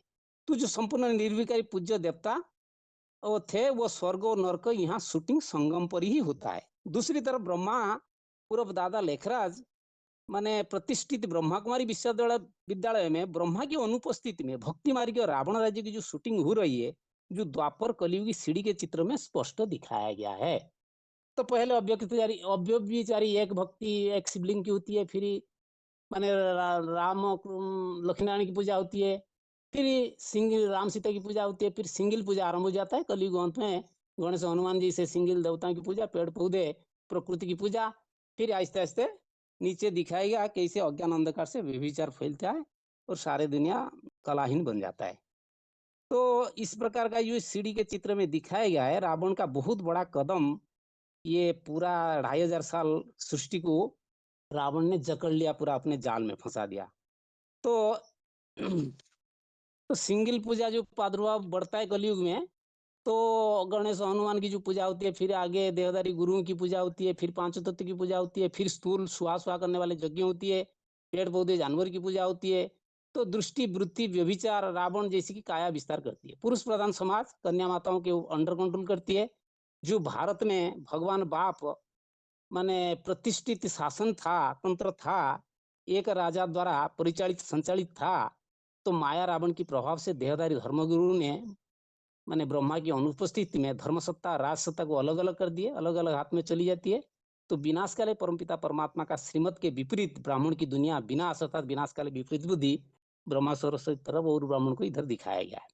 तो जो संपूर्ण निर्विकारी पूज्य देवता वो थे, वो स्वर्ग और नरक यहाँ शूटिंग संगम पर ही होता है। दूसरी तरफ ब्रह्मा पूर्व दादा लेखराज माने प्रतिष्ठित ब्रह्मा कुमारी विद्यालय में ब्रह्मा की अनुपस्थिति में भक्ति मार्ग और रावण राज्य की जो शूटिंग हो रही है, जो द्वापर कलियुगी सीढ़ी के चित्र में स्पष्ट दिखाया गया है। तो पहले अव्यभिचारी एक भक्ति एक शिवलिंग की होती है, फिर माने राम लक्ष्मीनारायण की पूजा होती है, फिर सिंगल राम सीता की पूजा होती है, फिर सिंगल पूजा आरंभ हो जाता है। कलयुग अंत में गणेश हनुमान जी से सिंगल देवताओं की पूजा, पेड़ पौधे प्रकृति की पूजा, फिर आहिस्ते आहिस्ते नीचे दिखाएगा कैसे अज्ञान अंधकार से व्यभिचार फैलता है और सारे दुनिया कलाहीन बन जाता है। तो इस प्रकार का जो सीढ़ी के चित्र में दिखाया गया है, रावण का बहुत बड़ा कदम, ये पूरा 2500 साल सृष्टि को रावण ने जकड़ लिया, पूरा अपने जाल में फंसा दिया। तो सिंगल पूजा जो प्रादुर्भाव बढ़ता है कलयुग में, तो गणेश हनुमान की जो पूजा होती है, फिर आगे देवदारी गुरुओं की पूजा होती है, फिर पांचों तत्व की पूजा होती है, फिर स्थूल सुहा करने वाले यज्ञ होती है, पेड़ पौधे जानवर की पूजा होती है। तो दृष्टि वृत्ति व्यभिचार रावण जैसी की काया विस्तार करती है। पुरुष प्रधान समाज कन्या माताओं के अंडर कंट्रोल करती है। जो भारत में भगवान बाप माने प्रतिष्ठित शासन था, तंत्र था, एक राजा द्वारा परिचालित संचालित था, तो माया रावण की प्रभाव से देहधारी धर्मगुरु ने माने ब्रह्मा की अनुपस्थिति में धर्मसत्ता राजसत्ता को अलग अलग कर दिए, अलग अलग हाथ में चली जाती है। तो विनाश काले परमपिता परमात्मा का श्रीमत के विपरीत ब्राह्मण की दुनिया विनाश अर्थात विनाश काले विपरीत बुद्धि ब्रह्मा सरस्वती तरफ और ब्राह्मण को इधर दिखाया गया है।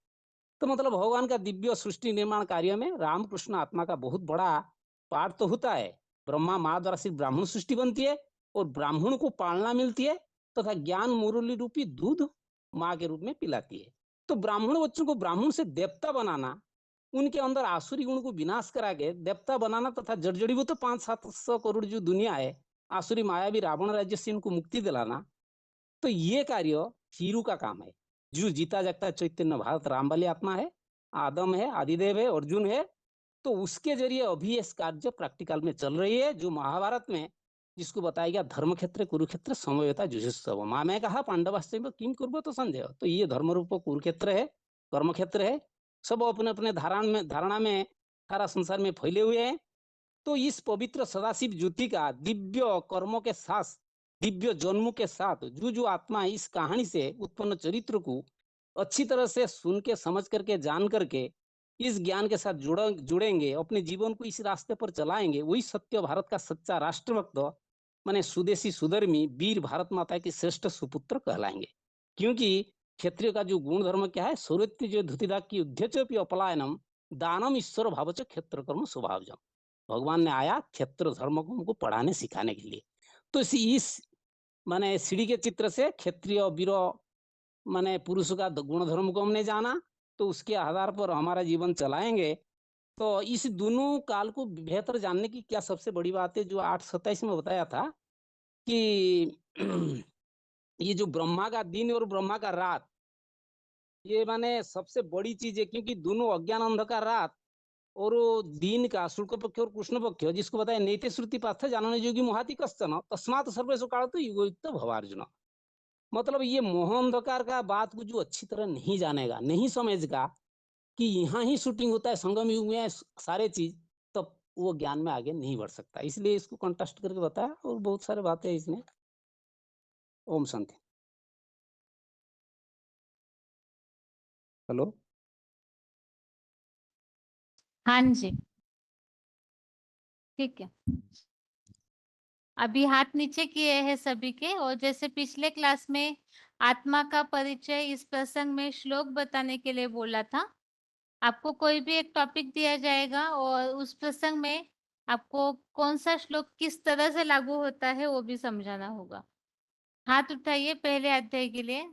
तो मतलब भगवान का दिव्य सृष्टि निर्माण कार्य में रामकृष्ण आत्मा का बहुत बड़ा पार्ट तो होता है। ब्रह्मा माँ द्वारा सिर्फ ब्राह्मण सृष्टि बनती है और ब्राह्मण को पालना मिलती है तथा ज्ञान मुरली रूपी दूध माँ के रूप में पिलाती है। तो ब्राह्मण बच्चों को ब्राह्मण से देवता बनाना, उनके अंदर आसुरी गुण को विनाश करा के देवता बनाना तथा जड़जड़ीभूत तो 500-700 करोड़ जो दुनिया है आसुरी मायावी रावण राज्य से इनको मुक्ति दिलाना, तो ये कार्य हीरू का काम है। जो जीता जागता चैतन्य भारत राम वाली आत्मा है, आदम है, आदिदेव है, अर्जुन है, तो उसके जरिए अभी इस कार्य प्रैक्टिकल में चल रही है। जो महाभारत में जिसको बताया गया धर्म क्षेत्र कुरुक्षेत्र समवेता जुजुत्सव माँ में कहा पांडवास्त्र किम कुर्बो तो संजय। तो ये धर्म रूप कुरुक्षेत्र है, कर्म क्षेत्र है। सब अपने अपने धारणा में सारा संसार में फैले हुए हैं। तो इस पवित्र सदाशिव ज्योति का दिव्य कर्मों के साथ, दिव्य जन्मों के साथ जो आत्मा इस कहानी से उत्पन्न चरित्र को अच्छी तरह से सुन के, समझ करके, जान करके इस ज्ञान के साथ जुड़ेंगे, अपने जीवन को इस रास्ते पर चलाएंगे, वही सत्य भारत का सच्चा राष्ट्रभक्त माने स्वदेशी सुधर्मी वीर भारत माता के श्रेष्ठ सुपुत्र कहलाएंगे। क्योंकि क्षत्रिय का जो गुण धर्म क्या है, सौरत्य जो धुतिदा की उद्यचपि अपलायनम दानम ईश्वर भावच क्षेत्र कर्म स्वभावजम। भगवान ने आया क्षेत्र धर्म को हमको पढ़ाने सिखाने के लिए। तो इस माने सीढ़ी के चित्र से क्षत्रिय वीर माने पुरुष का गुण धर्म को हमने जाना, तो उसके आधार पर हमारा जीवन चलाएंगे। तो इस दोनों काल को बेहतर जानने की क्या सबसे बड़ी बात है, जो 8:27 में बताया था कि ये जो ब्रह्मा का दिन और ब्रह्मा का रात, ये माने सबसे बड़ी चीज है। क्योंकि दोनों अज्ञान अंधकार रात और वो दिन का शुक्ल पक्ष और कृष्ण पक्ष, जिसको बताया नैते श्रुति पास्थ जानने योगी मोहाति कश्चन तस्मात् सर्वेषु काल तो युगयुक्त भवार्जुन। मतलब ये मोह अंधकार का बात को जो अच्छी तरह नहीं जानेगा, नहीं समझेगा कि यहाँ ही शूटिंग होता है, संगम युग में सारे चीज, तब वो ज्ञान में आगे नहीं बढ़ सकता। इसलिए इसको कंटेस्ट करके बताया और बहुत सारे बातें इसमें। ओम शांति। हेलो। हाँ जी, ठीक है। अभी हाथ नीचे किए हैं सभी के। और जैसे पिछले क्लास में आत्मा का परिचय इस प्रसंग में श्लोक बताने के लिए बोला था, आपको कोई भी एक टॉपिक दिया जाएगा और उस प्रसंग में आपको कौन सा श्लोक किस तरह से लागू होता है वो भी समझाना होगा। हाथ उठाइए पहले अध्याय के लिए।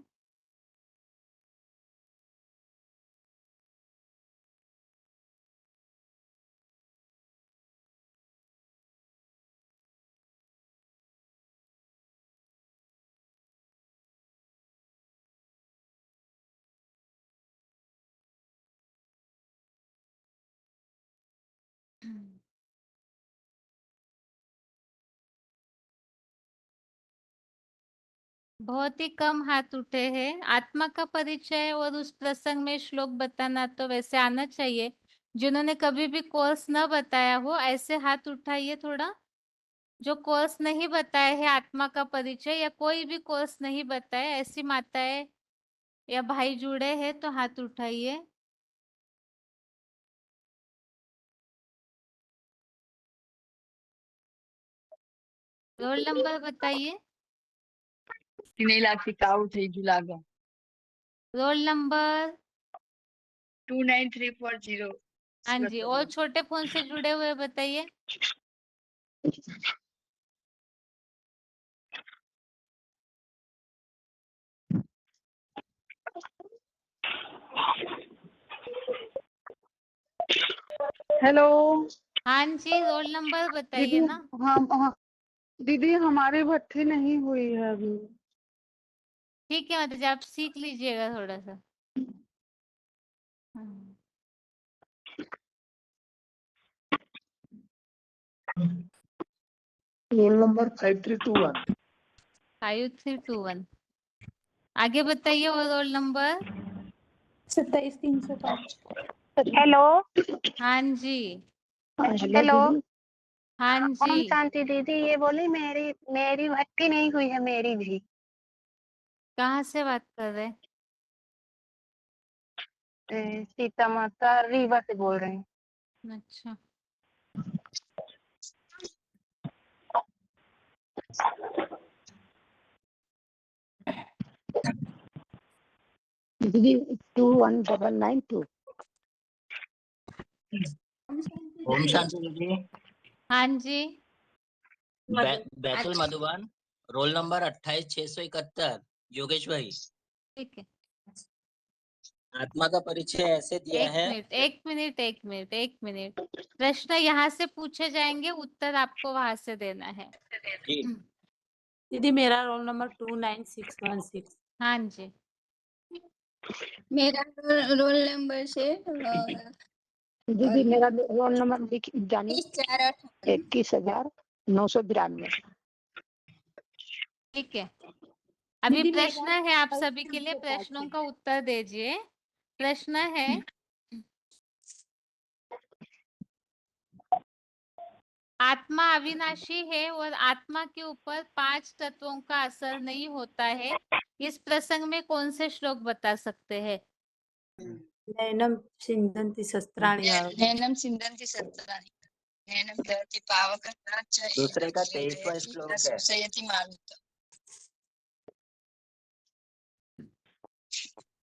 बहुत ही कम हाथ उठे हैं। आत्मा का परिचय और उस प्रसंग में श्लोक बताना तो वैसे आना चाहिए। जिन्होंने कभी भी कोर्स न बताया हो ऐसे हाथ उठाइए थोड़ा। जो कोर्स नहीं बताया है आत्मा का परिचय या कोई भी कोर्स नहीं बताया, ऐसी माताएं या भाई जुड़े हैं तो हाथ उठाइए। रोल नंबर बताइए। Roll number. 29340। हाँ जी, और छोटे फोन से जुड़े हुए बताइए। हेलो हाँ जी, रोल नंबर बताइए दीदी। ना। हाँ दीदी, हमारी भट्ठी नहीं हुई है अभी। ठीक है, मतलब आप सीख लीजिएगा थोड़ा सा। हाँ। Roll number 5321। 5321। आगे बताइए और रोल नंबर। 27305। हेलो। हाँ जी। हेलो। हाँ ओम जी। शांति दीदी, ये बोली मेरी भट्टी नहीं हुई है, मेरी भी। कहाँ से बात कर रहे हैं? सीता माता रीवा से बोल रहे हैं। अच्छा। दीदी 21992। ओम शांति दीदी। हाँ जी। Betul Madhuban, roll number 28671। योगेश भाई। ठीक है। आत्मा का परिचय ऐसे दिया है। एक मिनट। प्रश्न यहाँ से पूछे जाएंगे, उत्तर आपको वहां से देना है। जी। दीदी मेरा रोल नंबर 29616। हाँ जी। मेरा रोल नंबर से दीदी मेरा रोल नंबर जानिए, 21,992। ठीक है। अभी दीदी प्रश्न मेरा है आप सभी के लिए, प्रश्नों का उत्तर दीजिए। प्रश्न है, आत्मा अविनाशी है और आत्मा के ऊपर 5 तत्वों का असर नहीं होता है। इस प्रसंग में कौन से श्लोक बता सकते हैं? नैनं छिन्दन्ति शस्त्राणि नैनं छिन्दन्ति शस्त्राणि नैनं दहति पावकं न च दूसरे एनं का क्लेदयति 23वां न श्लोक है। शोषयति मारुतम्।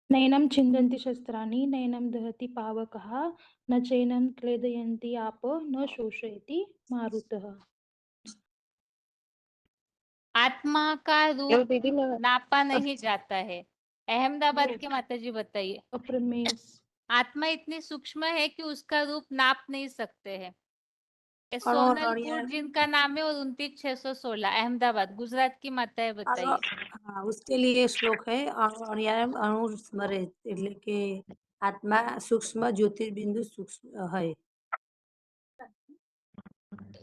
नैनं छिन्दन्ति शस्त्राणि नैनं दहति पावकः न चैनं क्लेदयन्ति आपो न शोषयति मारुतः। आत्मा का हेलो रूप दीदी मैं नापा नहीं जाता है। अहमदाबाद के माताजी बताइए। अप्रमेय आत्मा इतनी सूक्ष्म है कि उसका रूप नाप नहीं सकते हैं। ये और सोनलपुर जिनका नाम है और 29,616 अहमदाबाद गुजरात की माताएं बताइए। हाँ, उसके लिए श्लोक है अणुयाम अणुस्मरेत એટલે કે આત્મા સૂક્ષ્મ જ્યોતિર્બિંદુ સૂક્ષ્મ है।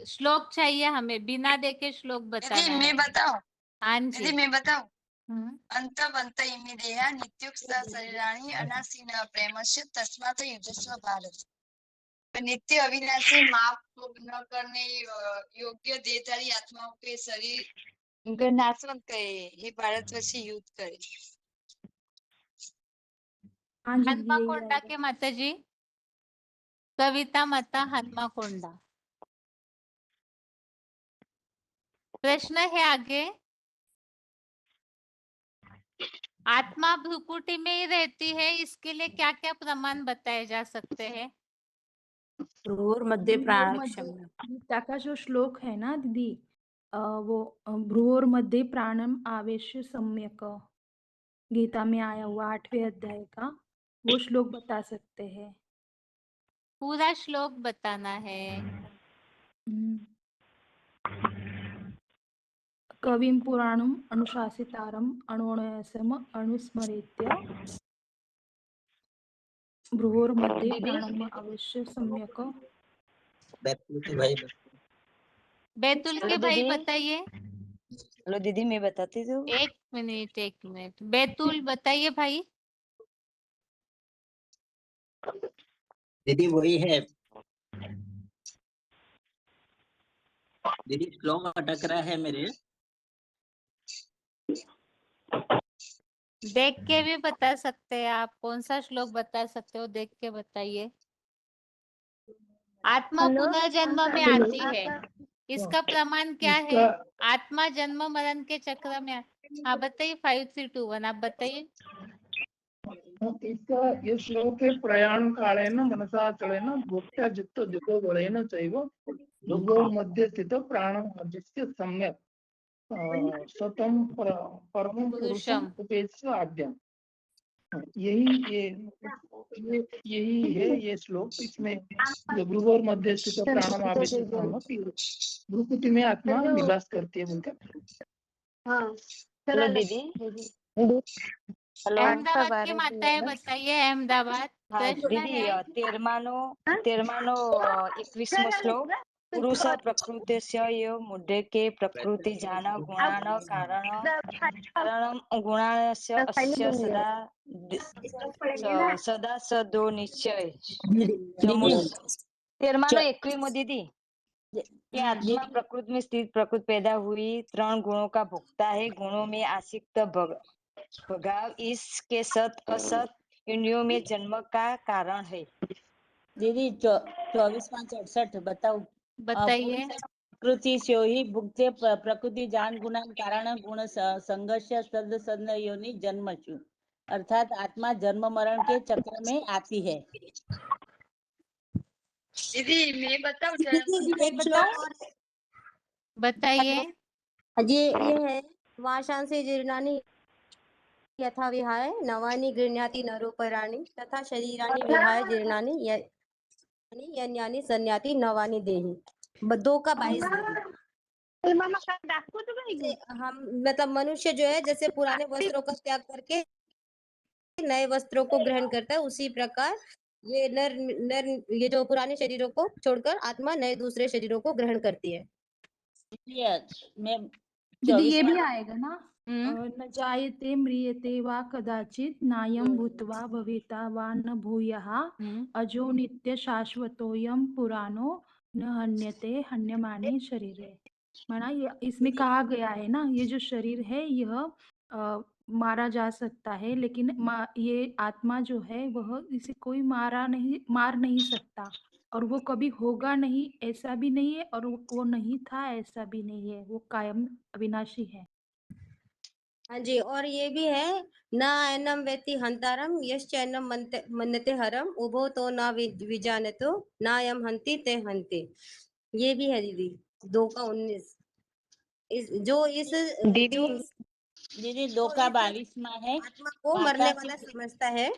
श्लोक चाहिए हमें, बिना देखे श्लोक बताना दीदी है। मैं बताऊं? हाँ दीदी जी। मैं बताऊं? हम्म। अंतवंत इमे देहा नित्युक्ता शरीराणि अनासीन प्रेमस्य तस्मात् युजस्व भारत। नित्य अविनाशी माप न करने योग्य देहधारी आत्माओं के शरीर उनका नाशवंत करे, हे भारतवर्षी युद्ध करे। हाँ जी हनुमा यही कोंडा आएगा। के माताजी कविता मता हनुमा कोंडा। प्रश्न है आगे। आत्मा भ्रुकुटी में ही रहती है, इसके लिए क्या क्या प्रमाण बताए जा सकते हैं? भ्रूर मध्य प्राणक्षम गीता का जो श्लोक है ना दीदी, वो भ्रुवोर मध्य प्राणम आवेश सम्यक, गीता में आया हुआ 8वें अध्याय का वो श्लोक बता सकते हैं। पूरा श्लोक बताना है। कविं पुराणम अनुशासितारम अणोणयसम अनुस्मरेत्य भ्रुवोर मध्य दीदी प्राणम अवश्य सम्यक। बैतूल के भाई बैतुल के हेलो भाई दीदी। बताइए। हेलो दीदी मैं बताती हूँ। एक मिनट बैतुल बताइए भाई। दीदी वही है। दीदी श्लोक अटक रहा है मेरे। देख के भी बता सकते हैं आप, कौन सा श्लोक बता सकते हो देख के बताइए। आत्मा पुनर्जन्म में आती है, इसका प्रमाण क्या है? आत्मा जन्म मरण के चक्र में हाँ बताइए। 5321 आप बताइए। इसका ये श्लोक है प्रयाण कालेन मनसा चलेन भोक्ता जित्त दिगो बलेन चैव भ्रुवोर मध्य स्थित प्राणम आदित्य सम्यक सतम परम पुरुषम पुरुषम। उपेत्य आद्यम। यही है ये श्लोक। इसमें जो भ्रुवोर मध्य स्थित प्राणम आवेश भ्रुकुटी में आत्मा निवास करती है बोलते। हेलो दीदी। हेलो अहमदाबाद की माताएं बताइए। अहमदाबाद हाँ प्रश्न दीदी है। 13नो 21मो श्लोक पुरुष प्रकृतिस्य यो मुद्दे के प्रकृति जान गुणान कारणम गुणास्य अस्य सदा सदो निश्चय। 13नो 21मो दीदी कि आत्मा प्रकृति में स्थित प्रकृति पैदा हुई 3 गुणों का भोक्ता है, गुणों में आसक्त भगाव इसके सत असत इंद्रियों में जन्म का कारण है। दीदी 24-5-68 बताओ। बताइए। प्रकृति से ही भुक्ते प्रकृति जान गुणान कारण गुण संघर्ष सद सद योनि जन्मचु, अर्थात आत्मा जन्म मरण के चक्र में आती है। दीदी मैं बताऊं एक श्लोक और बताइए। ये है वाशांसे जीर्णानि यथा विहाय नवानि गृह्णाति नरोपराणि तथा शरीरानि विहाय जीर्णानि यन्यानि संयाति नवानि देहि। 2:22 हम मतलब मनुष्य जो है जैसे पुराने वस्त्रों का त्याग करके नए वस्त्रों को ग्रहण करता है, उसी प्रकार ये नर ये जो पुराने शरीरों को छोड़कर आत्मा नए दूसरे शरीरों को ग्रहण करती है। दीदी ये भी आएगा ना, न जायते म्रियते वा कदाचित नायं भूत्वा भविता वा न भूयः अजो नित्य शाश्वतोयं पुराणो न हन्यते हन्यमाने शरीरे। माना इसमें कहा गया है ना, ये जो शरीर है यह मारा जा सकता है, लेकिन ये आत्मा जो है वह इसे कोई मार नहीं सकता, और वो कभी होगा नहीं ऐसा भी नहीं है, और वो नहीं था ऐसा भी नहीं है, वो कायम अविनाशी है। हाँ जी, और ये भी है, ना एनम वेति हंतारम यश्चैनम मन्यते हरम उभो तो ना विजानतो ना यम हंति ते हंति। ये भी है दीदी 2 का 19। दीदी जो दीदी 2 का 22 में है, आत्मा को मरने वासा वाला से समझता है,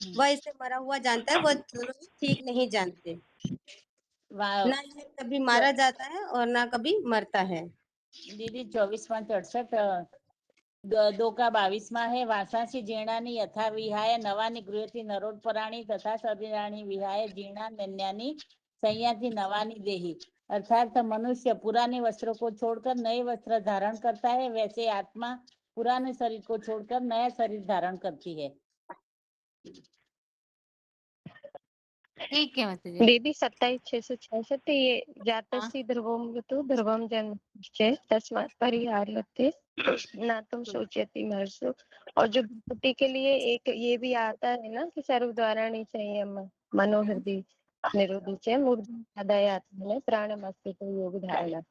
वह इसे मरा हुआ जानता है, वह दोनों ठीक नहीं जानते। ना ये कभी मारा जाता है और ना कभी मरता है। दीदी 24:68 2 का 22 में है, वासासी जीर्णानि यथा विहाय नवानि गृहति नरोत्पराणि तथा शरीराणि विहाय जीर्णान्यानि संयाति नवानि देहि। अर्थात मनुष्य पुराने वस्त्रों को छोड़कर नए वस्त्र धारण करता है, वैसे आत्मा पुराने शरीर को छोड़कर नया शरीर धारण करती है। ठीक है माता जी। दीदी 27,666 ये जातस्य ध्रुवं ध्रुवं जन्म तस्मात् परिहार्यते ना तुम सोचती महर्षु। और जो भक्ति के लिए एक ये भी आता है ना कि सर्व द्वारा नहीं चाहिए मनोहृदय निरोधी चे मूर्धादय आत्मा में प्राणमस्ति को योग धारणा।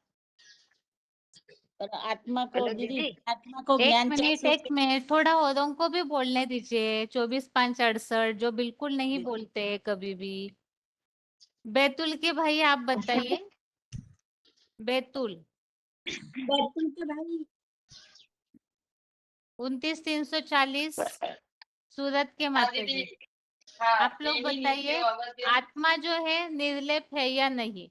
पर आत्मा को हेलो दीदी, दीदी, आत्मा को एक ज्ञान मिनट 400 थोड़ा औरों को भी बोलने दीजिए। 24-5-68 जो बिल्कुल नहीं बोलते कभी भी। बैतुल के भाई आप बताइए। बैतुल के भाई 29,340 सूरत के हाँ माता दीदी, जी। हाँ आप लोग देवी नित्य बताइए अवध्य। आत्मा जो है निर्लेप है या नहीं,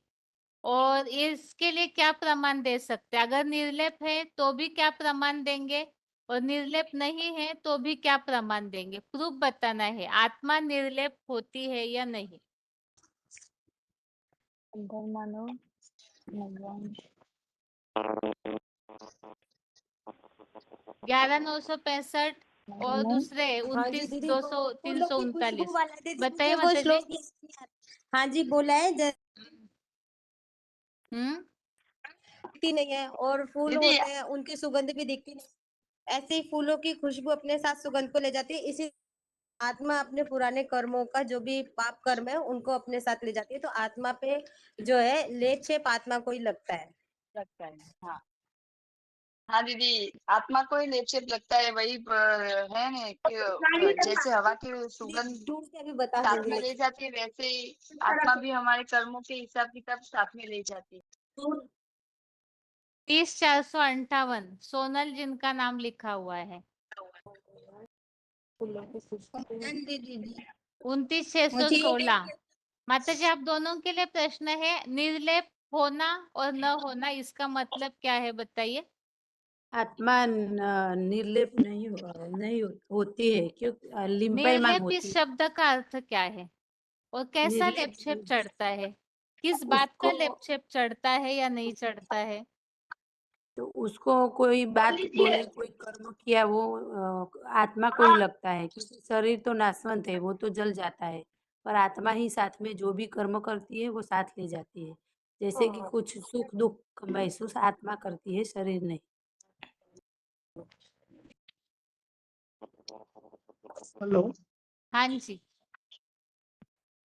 और इसके लिए क्या प्रमाण दे सकते हैं। अगर निर्लेप है तो भी क्या प्रमाण देंगे, और निर्लेप नहीं है तो भी क्या प्रमाण देंगे। प्रूफ बताना है आत्मा निर्लेप होती है या नहीं। मानो भगवान 11,965 और दूसरे हाँ जी दीदी, 29,200 फूलों की खुशबू 339। वाला दीदी बताइए मुझे वो माता जी। श्लोक याद नहीं आ रहा। हाँ जी बोला है, दिखती नहीं है और फूल दीदी होते हैं उनकी सुगंध भी दिखती नहीं, ऐसे ही फूलों की खुशबू अपने साथ सुगंध को ले जाती है। इसी आत्मा अपने पुराने कर्मों का जो भी पाप कर्म है उनको अपने साथ ले जाती है, तो आत्मा पे जो है लेप छेप आत्मा को ही लगता है। हाँ हाँ दीदी, आत्मा को ही लेपचेप लगता है, वही है ना कि जैसे हवा की सुगंध ढूंढ के अभी बता साथ दूंगी में ले जाती है, वैसे ही आत्मा भी हमारे कर्मों के हिसाब किताब साथ में ले जाती है। 30,458 सोनल जिनका नाम लिखा हुआ है। दीदी 29,616। माता जी आप दोनों के लिए प्रश्न है, निर्लेप होना और न होना इसका मतलब क्या है बताइए। आत्मा निर्लेप नहीं होती है, क्योंकि लिंपायमान निर्लेप होती इस है। शब्द का अर्थ क्या है, और कैसा लेपछेप चढ़ता है, किस बात का उसको लेपछेप चढ़ता है या नहीं चढ़ता है। तो उसको कोई बात बोले, कोई कर्म किया, वो आत्मा को ही लगता है, क्योंकि शरीर तो नाशवंत है, वो तो जल जाता है, पर आत्मा ही साथ में जो भी कर्म करती है वो साथ ले जाती है। जैसे कि कुछ सुख दुख महसूस आत्मा करती है, शरीर नहीं। हेलो। हाँ जी।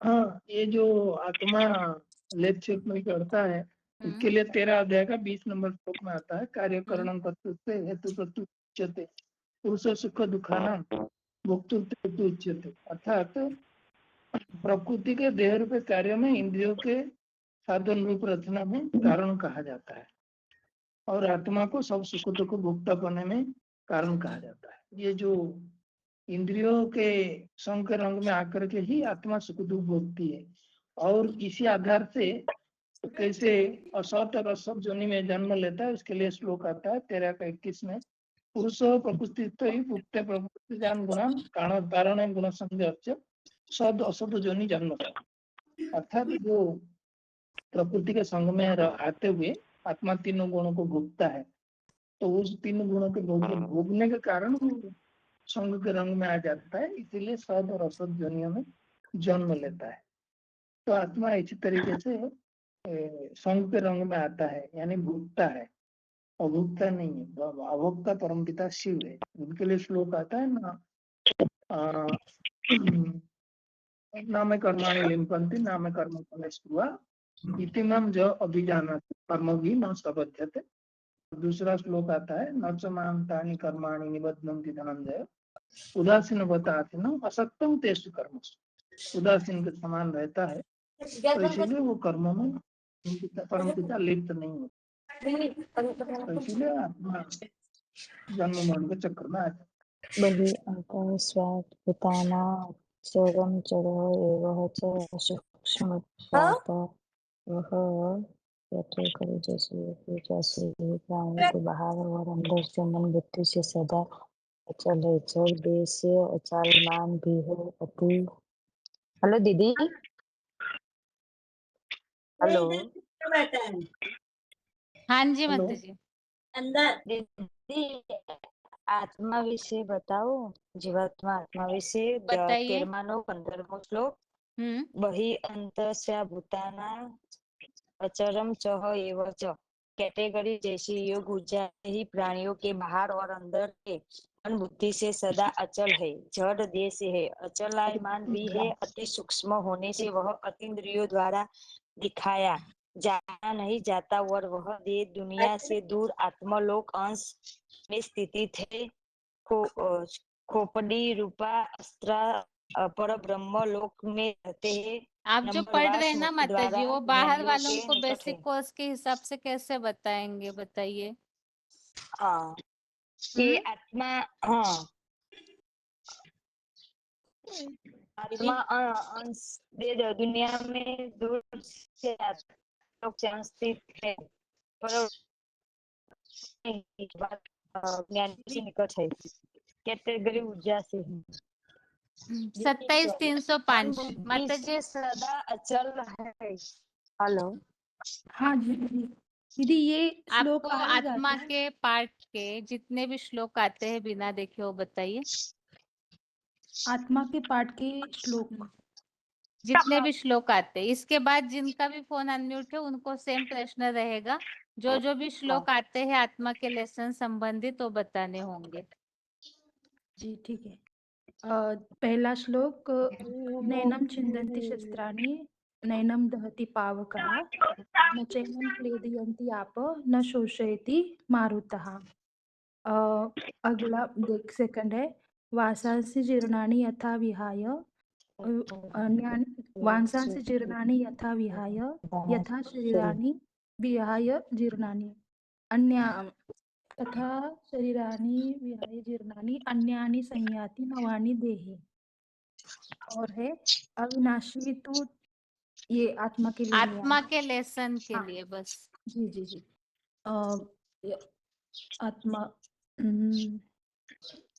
हाँ, ये जो आत्मा लेप छेप में करता है, इसके लिए 13 अध्याय का 20 नंबर श्लोक में आता है, कार्य करणं कर्तृत्वे हेतु उच्यते पुरुष सुख दुखाना भोक्तृत्व उच्यते। अर्थात प्रकृति के देह रूपे कार्य में इंद्रियों के साधन रूप रचना में कारण कहा जाता है, और आत्मा को सब सुख दुख भोक्ता करने में कारण कहा जाता है। ये जो इंद्रियों के संग के रंग में आकर के ही आत्मा सुख दुख भोगती है, और इसी आधार से कैसे असत और असत जोनि में जन्म लेता है, उसके लिए श्लोक आता है 13 का 21 में, पुरुष प्रकृति भुक्ते प्रकृति जान गुणा कारण गुण संजय सद असद जोनि जन्म। अर्थात जो प्रकृति के संग में आते हुए आत्मा तीनों गुणों को भोगता है, तो उस तीनों गुणों के भोगने के कारण संग के रंग में आ जाता है, इसीलिए सद और असद जोनियों में जन्म लेता है। तो आत्मा इसी तरीके से संग के रंग में आता है, यानी भोगता है, अभोक्ता नहीं है। अभोक्ता परमपिता शिव है। उनके लिए श्लोक आता है ना, नाम कर्माणि लिम्पन्ति नाम कर्म फलस्पृहा इतिमं ज अभिजानाति कर्मभिः न सबध्यते। दूसरा श्लोक आता है, न च मां तानि कर्माणि निबध्नन्ति धनंजय उदासीनवताथिनो असक्तं तेषु कर्मसु। उदासीन के समान रहता है, तो इसीलिए वो कर्मों में परमपिता लिप्त नहीं होता, तो इसीलिए आत्मा जन्म मरण के चक्र में आ जाता है। बलि अंतः स्वात् पिताना चरम चरः एवं च सूक्ष्मत्वात् वह यथो करे जैसे प्राणी के बाहर और अंदर से मन बुद्धि से सदा अचल है। जड़ देह से अचालमान भी है अति। हेलो दीदी, हेलो हाँ जी हेलो, माता जी। दीदी, आत्मा विषय बताओ। जीवात्मा आत्मा विषय बताइए। 13 15 श्लोक। हम्म बहि अंतस्या भूताना अचरम चह एव च। कैटेगरी जैसी योग ऊर्जा ही प्राणियों के बाहर और अंदर के मन बुद्धि से सदा अचल है। जड़ देह से है, अचलायमान भी है। अति सूक्ष्म होने से वह अतीन्द्रियों द्वारा दिखाया जाना नहीं जाता और वह देह दुनिया से दूर आत्मलोक अंश में स्थित है। खोपड़ी रूपा अस्त्रा पर ब्रह्म लोक में रहते हैं। आप जो पढ़ रहे हैं ना माता जी, वो बाहर ज्ञानियों वालों के को निकट बेसिक है। कोर्स के हिसाब से कैसे बताएंगे, बताइए। हाँ, ये आत्मा, हाँ आत्मा अंश दे दुनिया में दूर से लोग स्थित है, पर ज्ञान से निकट है। कैटेगरी ऊर्जा से है। 27,305 माता जी। सदा अचल है। हेलो, हाँ जी दीदी, ये श्लोक आपको कहाँ जाता आत्मा है? के पार्ट के जितने भी श्लोक आते हैं बिना देखे वो बताइए। आत्मा के पाठ के श्लोक। जितने भी श्लोक आते हैं, इसके बाद जिनका भी फोन अनम्यूट है उनको सेम प्रश्न रहेगा। जो जो भी श्लोक आते हैं आत्मा के लेसन संबंधित वो बताने होंगे। जी ठीक है। पहला श्लोक, नैनम छिन्दन्ति शस्त्राणि नैनम दहति पावकः न चैनं क्लेदयन्ति आप न शोषयति मारुतः। अगला देख सेकंड है, वासांसि जीर्णानि यथा विहाय वांसांसि जीर्णानि यथा विहाय यथा शरीराणि विहाय जीर्णानि अन्या तथा शरीराणि विहाय जीर्णानि अन्यानि संयाति नवानि देहि। और है अविनाशी, तो ये आत्मा के लिए है। आत्मा के लेसन के हाँ। लिए बस। जी जी जी। आत्मा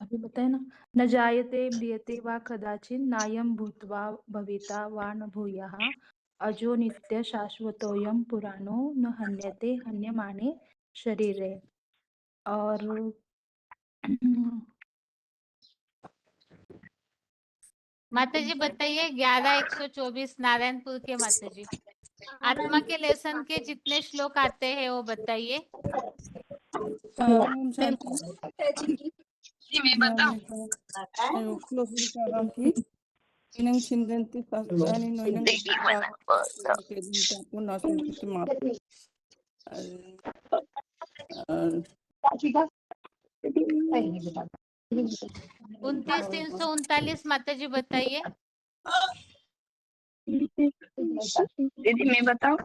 अभी बताए ना, न जायते म्रियते वा कदाचित् नायं भूत्वा भविता वा न भूयः अजो नित्य शाश्वतोऽयं पुराणो न हन्यते हन्यमाने शरीरे। और माता जी बताइए 11,124 नारायणपुर के माता जी। आत्मा के लेसन के जितने श्लोक आते हैं वो बताइए। मैं बताऊं? नैनं छिन्दन्ति शस्त्राणि नैनं दहति पावकः न शोषयति मारुतः। 29,339 माता जी बताइए। दीदी मैं बताऊं?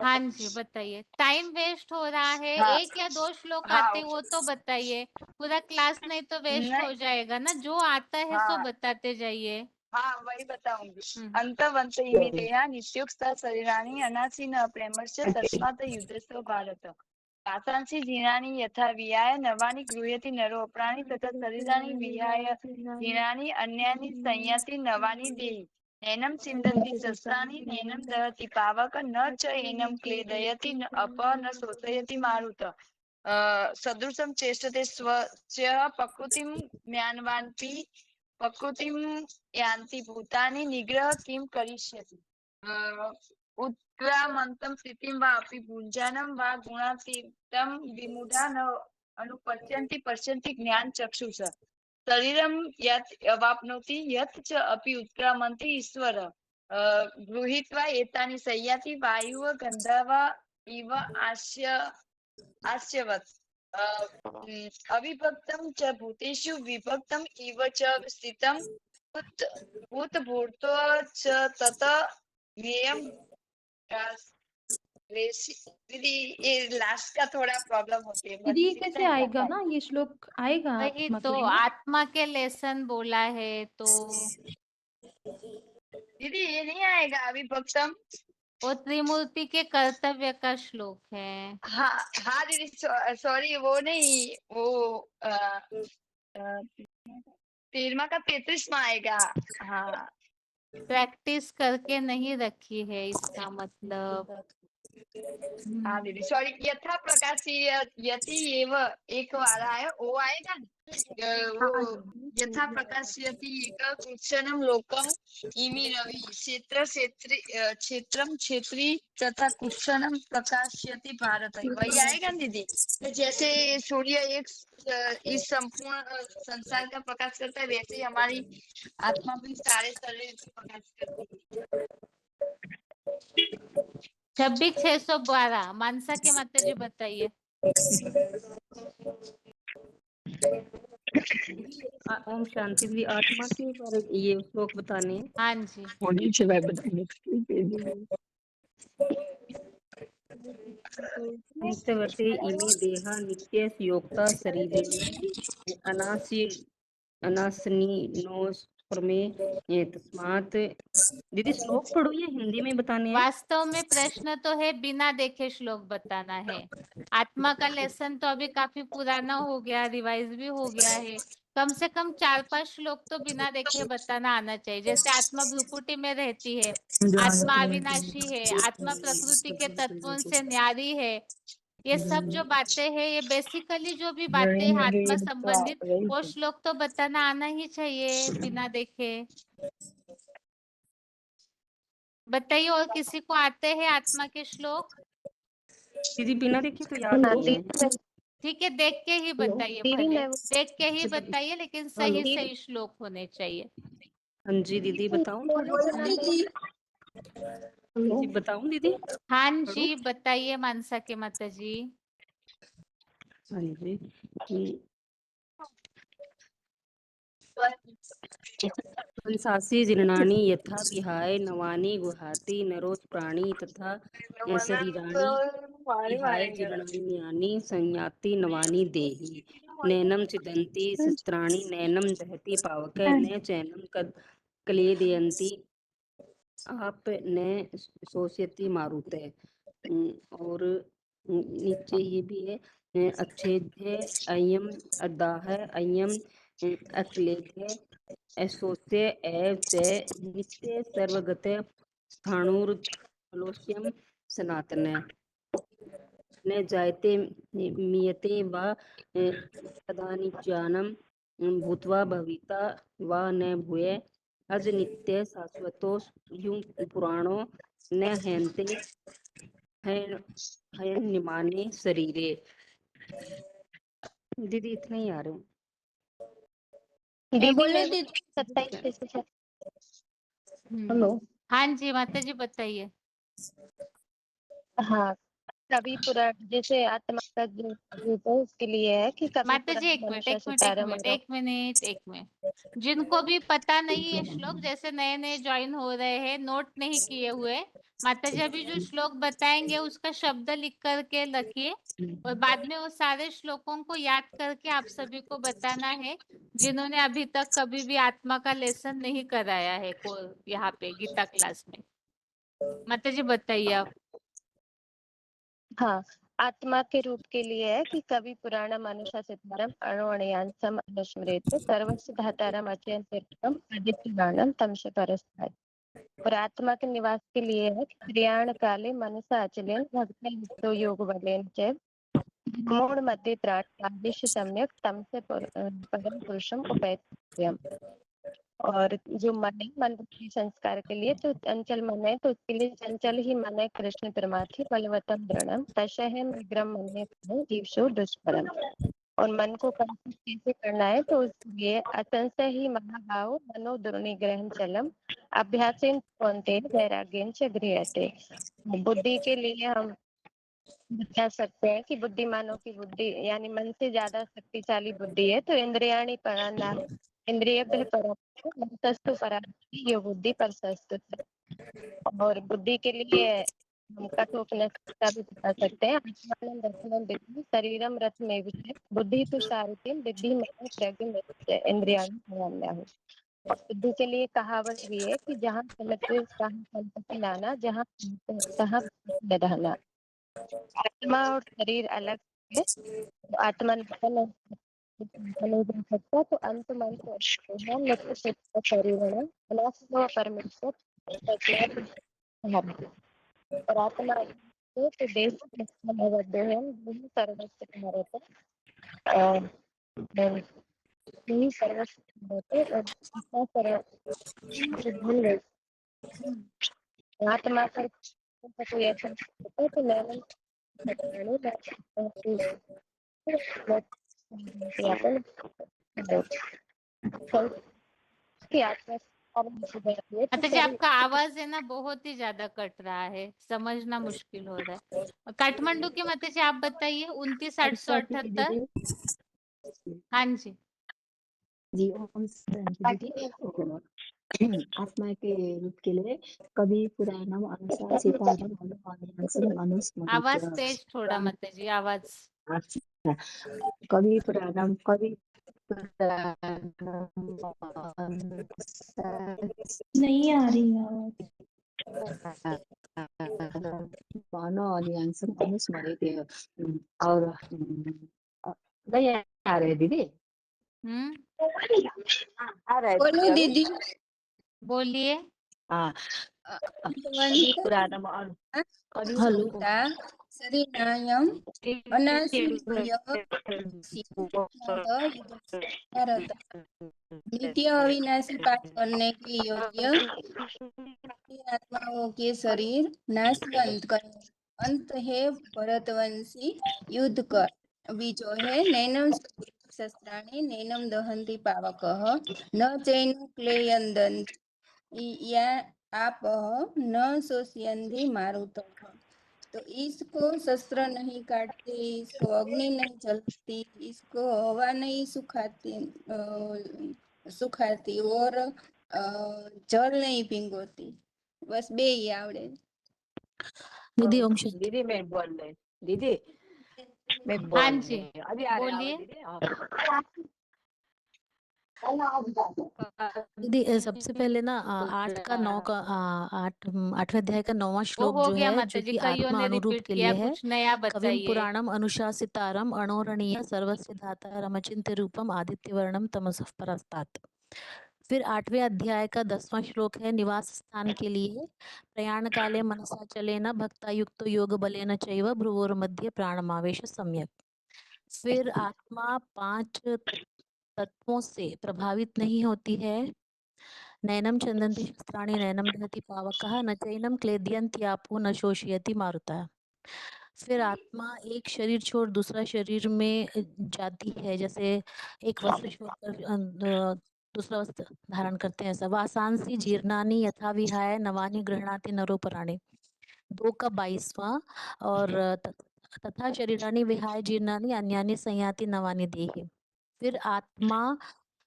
हाँ जी बताइए। टाइम वेस्ट हो रहा है। हाँ। 1 या 2 श्लोक हाँ, आते वो तो बताइए। पूरा क्लास नहीं तो वेस्ट हो जाएगा ना। जो आता है सो बताते जाइए। हाँ वही बताऊंगी। अंतवंत इमे देहा नित्युक्ता शरीराणि अनासि न प्रेमस्य तस्मात् युद्धस्व भारत। वासांसि जीर्णानि यथा विहाय नवानि गृह्यति नरो प्राणि तथा शरीराणि विहाय जीर्णानि अन्यानि संयाति नवानि देहि। नैनं छिन्दन्ति शस्त्राणि नैनं दहति पावक न च एनं क्लेदयति न अप न शोषयति मारुत। सदृशं चेष्टते स्वस्य प्रकृतिं ज्ञानवानपि प्रकृतिं यान्ति भूतानि निग्रह किं करिष्यति। उत्क्रामन्तं स्थितिं वा अपि भुञ्जनं वा गुणातीतं विमूढा न पश्यन्ति ज्ञानचक्षुष शरीरं यत् अवाप्नोति यत् च अपि उत्क्रामन्ति ईश्वर गृहीत्वा एतानि संयाति वायुः गन्धर्व इव आस्यवत् अविभक्तं च भूतेषु विभक्तम् इव च स्थितं भूतभूतो च तत व्ययम् दीदी ये लास्ट का थोड़ा प्रॉब्लम होती है दीदी ये कैसे आएगा ना, ये श्लोक आएगा वही तो मतलब आत्मा के लेसन बोला है तो दीदी ये नहीं आएगा अविभक्तम। वो त्रिमूर्ति के कर्तव्य का श्लोक है। हाँ हाँ दीदी सॉरी वो नहीं वो 13वां का 33वां आएगा। हाँ प्रैक्टिस करके नहीं रखी है इसका मतलब। हाँ दीदी सॉरी यथा प्रकाशी यति एव एक वाला है वो आएगा वो यथा प्रकाशयति एक कृष्णम लोकम इमि रवि क्षेत्रम क्षेत्री तथा कृष्णम प्रकाशयति भारत वही आएगा दीदी। तो जैसे सूर्य एक इस संपूर्ण संसार का प्रकाश करता है वैसे ही हमारी आत्मा भी सारे शरीर का प्रकाश करती है। 26,612 मानसा के माता जी बताइए। ओम शांति दीदी, आत्मा के बारे में ये श्लोक बताने हैं। हाँ जी नित्यवर्ते इमे देहा नित्य योक्ता शरीरेण अनासनीनो प्रमे तस्मात्। दीदी श्लोक पढ़ो, ये हिंदी में बताने हैं। वास्तव में प्रश्न तो है बिना देखे श्लोक बताना है। आत्मा का लेसन तो अभी काफी पुराना हो गया, रिवाइज भी हो गया है। कम से कम 4-5 श्लोक तो बिना देखे बताना आना चाहिए। जैसे आत्मा भ्रुकुटी में रहती है, आत्मा अविनाशी है, आत्मा प्रकृति के तत्वों से न्यारी है। ये सब जो बातें हैं, ये बेसिकली जो भी बातें हैं आत्मा संबंधित, वो श्लोक तो बताना आना ही चाहिए बिना देखे। बताइए और किसी को आते हैं आत्मा के श्लोक? दीदी बिना देखे तो याद नहीं है। ठीक है, देख के ही बताइए, दीदी भले मैं देख के ही बताइए, लेकिन सही सही श्लोक होने चाहिए। हाँ जी दीदी बताऊं थोड़ा? जी बताऊं दीदी? हाँ जी बताइए मानसा के माता जी। हाँ जी हंसासी जीर्णानि यथा विहाय नवानि गुहाति नरोज प्राणी तथा शरीराणि विहाय जीर्णानि संयाति नवानि देहि नैनम छिदन्ति शस्त्राणि नैनम दहति पावक न चैनम क्लेदयन्ति आप न शोषयति मारुते। और नीचे ये भी है अच्छेद्य अयम अदाह अयम अक्लेद्य असोस्य एव च नित्य सर्वगत स्थाणुर्लोस्यम सनातन न जायते मीयते वा तदानिज्ञानं भूत्वा भविता वा न भूय अज नित्य शाश्वतो युं पुराणो न हन्ते हयन्निमाने शरीरे। दीदी इतना ही आ रहे हैं। दीदी मैं 27 हेलो हाँ जी माता जी बताइए। हाँ कवि पुराण जैसे आत्मा का जो रूप है उसके लिए है कि कवि माता जी पुराण एक मनुष्य मिनट एक मिनट जिनको भी पता नहीं है श्लोक, जैसे नए नए ज्वाइन हो रहे हैं, नोट नहीं किए हुए, माता जी अभी जो श्लोक बताएंगे उसका शब्द लिख करके रखिए और बाद में वो सारे श्लोकों को याद करके आप सभी को बताना है जिन्होंने अभी तक कभी भी आत्मा का लेसन नहीं कराया है को यहाँ पे गीता क्लास में। माता जी बताइए आप। हाँ आत्मा के रूप के लिए है कि कवि पुराण मनुष्य सिद्धारम अणुअणयांसम अनुस्मृत सर्वस्व धातारम अचयंतम आदित्य गानम तमश परस्थाय। और आत्मा के निवास के लिए है प्रयाण काले मनुष्य आचलेन भक्त योग बलेन च मूढ़ मध्य त्राण आदिश सम्यक तम से परम पुरुषम उपैत्यम। और जो मन है, मन बुद्धि संस्कार के लिए तो चंचल मन है, तो उसके लिए चंचल ही मन है कृष्ण परमार्थी बलवतम दृढ़म तशह विग्रम मन जीवशो दुष्करम। और मन को कंट्रोल कैसे करना है, तो उसके लिए असंशय ही महाभाव मनो दुर्निग्रहण चलम अभ्यासेन कौन्तेय वैराग्येन च गृह्यते। बुद्धि के लिए हम बता सकते हैं कि बुद्धिमानों की बुद्धि यानी मन से ज्यादा शक्तिशाली बुद्धि है, तो इंद्रियाणि पराना इंद्रिय परम मनसस्तु पराम यो बुद्धि परसस्तु। और बुद्धि के लिए हम कठोपनिषद का भी बता सकते हैं। आत्मानं दर्शनं विद्धि शरीरम रथमेव च बुद्धि तो सारथिं विद्धि मन प्रज्ञ इंद्रियाणि पराम्याहु। और बुद्धि के लिए कहावत भी है कि जहाँ समझ तहाँ संपत्ति लाना, जहाँ तहाँ रहना। आत्मा और शरीर अलग है, तो आत्मा नहीं जा सकता, तो अंत मन को शरीर परमेश्वर और आत्मा तो देश सर्वस्व भारत यही सर्वस्व भारत और आत्मा सर्व आत्मा पर कोई ऐसा होता है तो नैनम माता जी आपका आवाज है ना बहुत ही ज्यादा कट रहा है, समझना मुश्किल हो रहा है। काठमांडू की माता जी आप बताइए 29,878। हाँ जी जी ओम शांति दीदी। आत्मा के रूप के लिए कवि पुराणम अनुसार सीताराम अनुस्मृत आवाज तेज थोड़ा माता जी आवाज। कवि पुराणम नहीं आ रही आवाज। मानो अधिकांशम अनुस्मृत और नहीं आ रहे दीदी। आ रहा है बोलो दीदी। बोलिए। हाँ पुराणम हेलो शरीरायम अनासिनय भारत नित्य अविनाशी पाठ करने के योग्य आत्माओं के शरीर नाशवंत कर अंत है भरतवंशी युद्ध कर बीजो है नैनम शस्त्राणि नैनम दहन्ति पावकः न चैनु क्लेयन्दन्ति या आप न शोषयन्ति मारुतः। तो इसको शस्त्र नहीं काटते, इसको अग्नि नहीं जलती, इसको हवा नहीं सुखाती और जल नहीं भिंगोती। बस बे ही आवड़े। दीदी ओम शांति। दीदी मैं बोल रही दीदी मैं बोल हाँ रही जी अभी आ रहे बोलिए। दीदी सबसे पहले ना 8वें अध्याय का 9वां वो श्लोक हो जो गया है माता जो जी, कि कईयों आत्मा ने अनुरूप रिपीट के किया, लिए है। कुछ नया कविम बताइए। पुराणम अनुशासितारम अणोरणीय सर्वस्य धाता रमचिंत्य रूपम आदित्य वर्णम तमसः परस्तात्। फिर 8वें अध्याय का 10वां श्लोक है निवास स्थान के लिए प्रयाण काले मनसा चलेन भक्ता युक्तो योग बलेन चैव भ्रुवोर मध्य प्राणमावेश सम्यक। फिर आत्मा 5 तत्वों से प्रभावित नहीं होती है। नैनम चंदन्ति शस्त्राणि नैनम दहति पावकः न चैनम क्लेदयन्ति आपो न शोषयति मारुतः। फिर आत्मा एक शरीर छोड़ दूसरा शरीर में जाती है, जैसे एक वस्त्र छोड़कर दूसरा वस्त्र धारण करते हैं ऐसा। वासांसी जीर्णानि यथा विहाय नवानि गृह्णाति नरोपराणि 2 का 22वां। और तथा शरीरानि विहाय जीर्णानि अन्यानि संयाति नवानि देहि। फिर आत्मा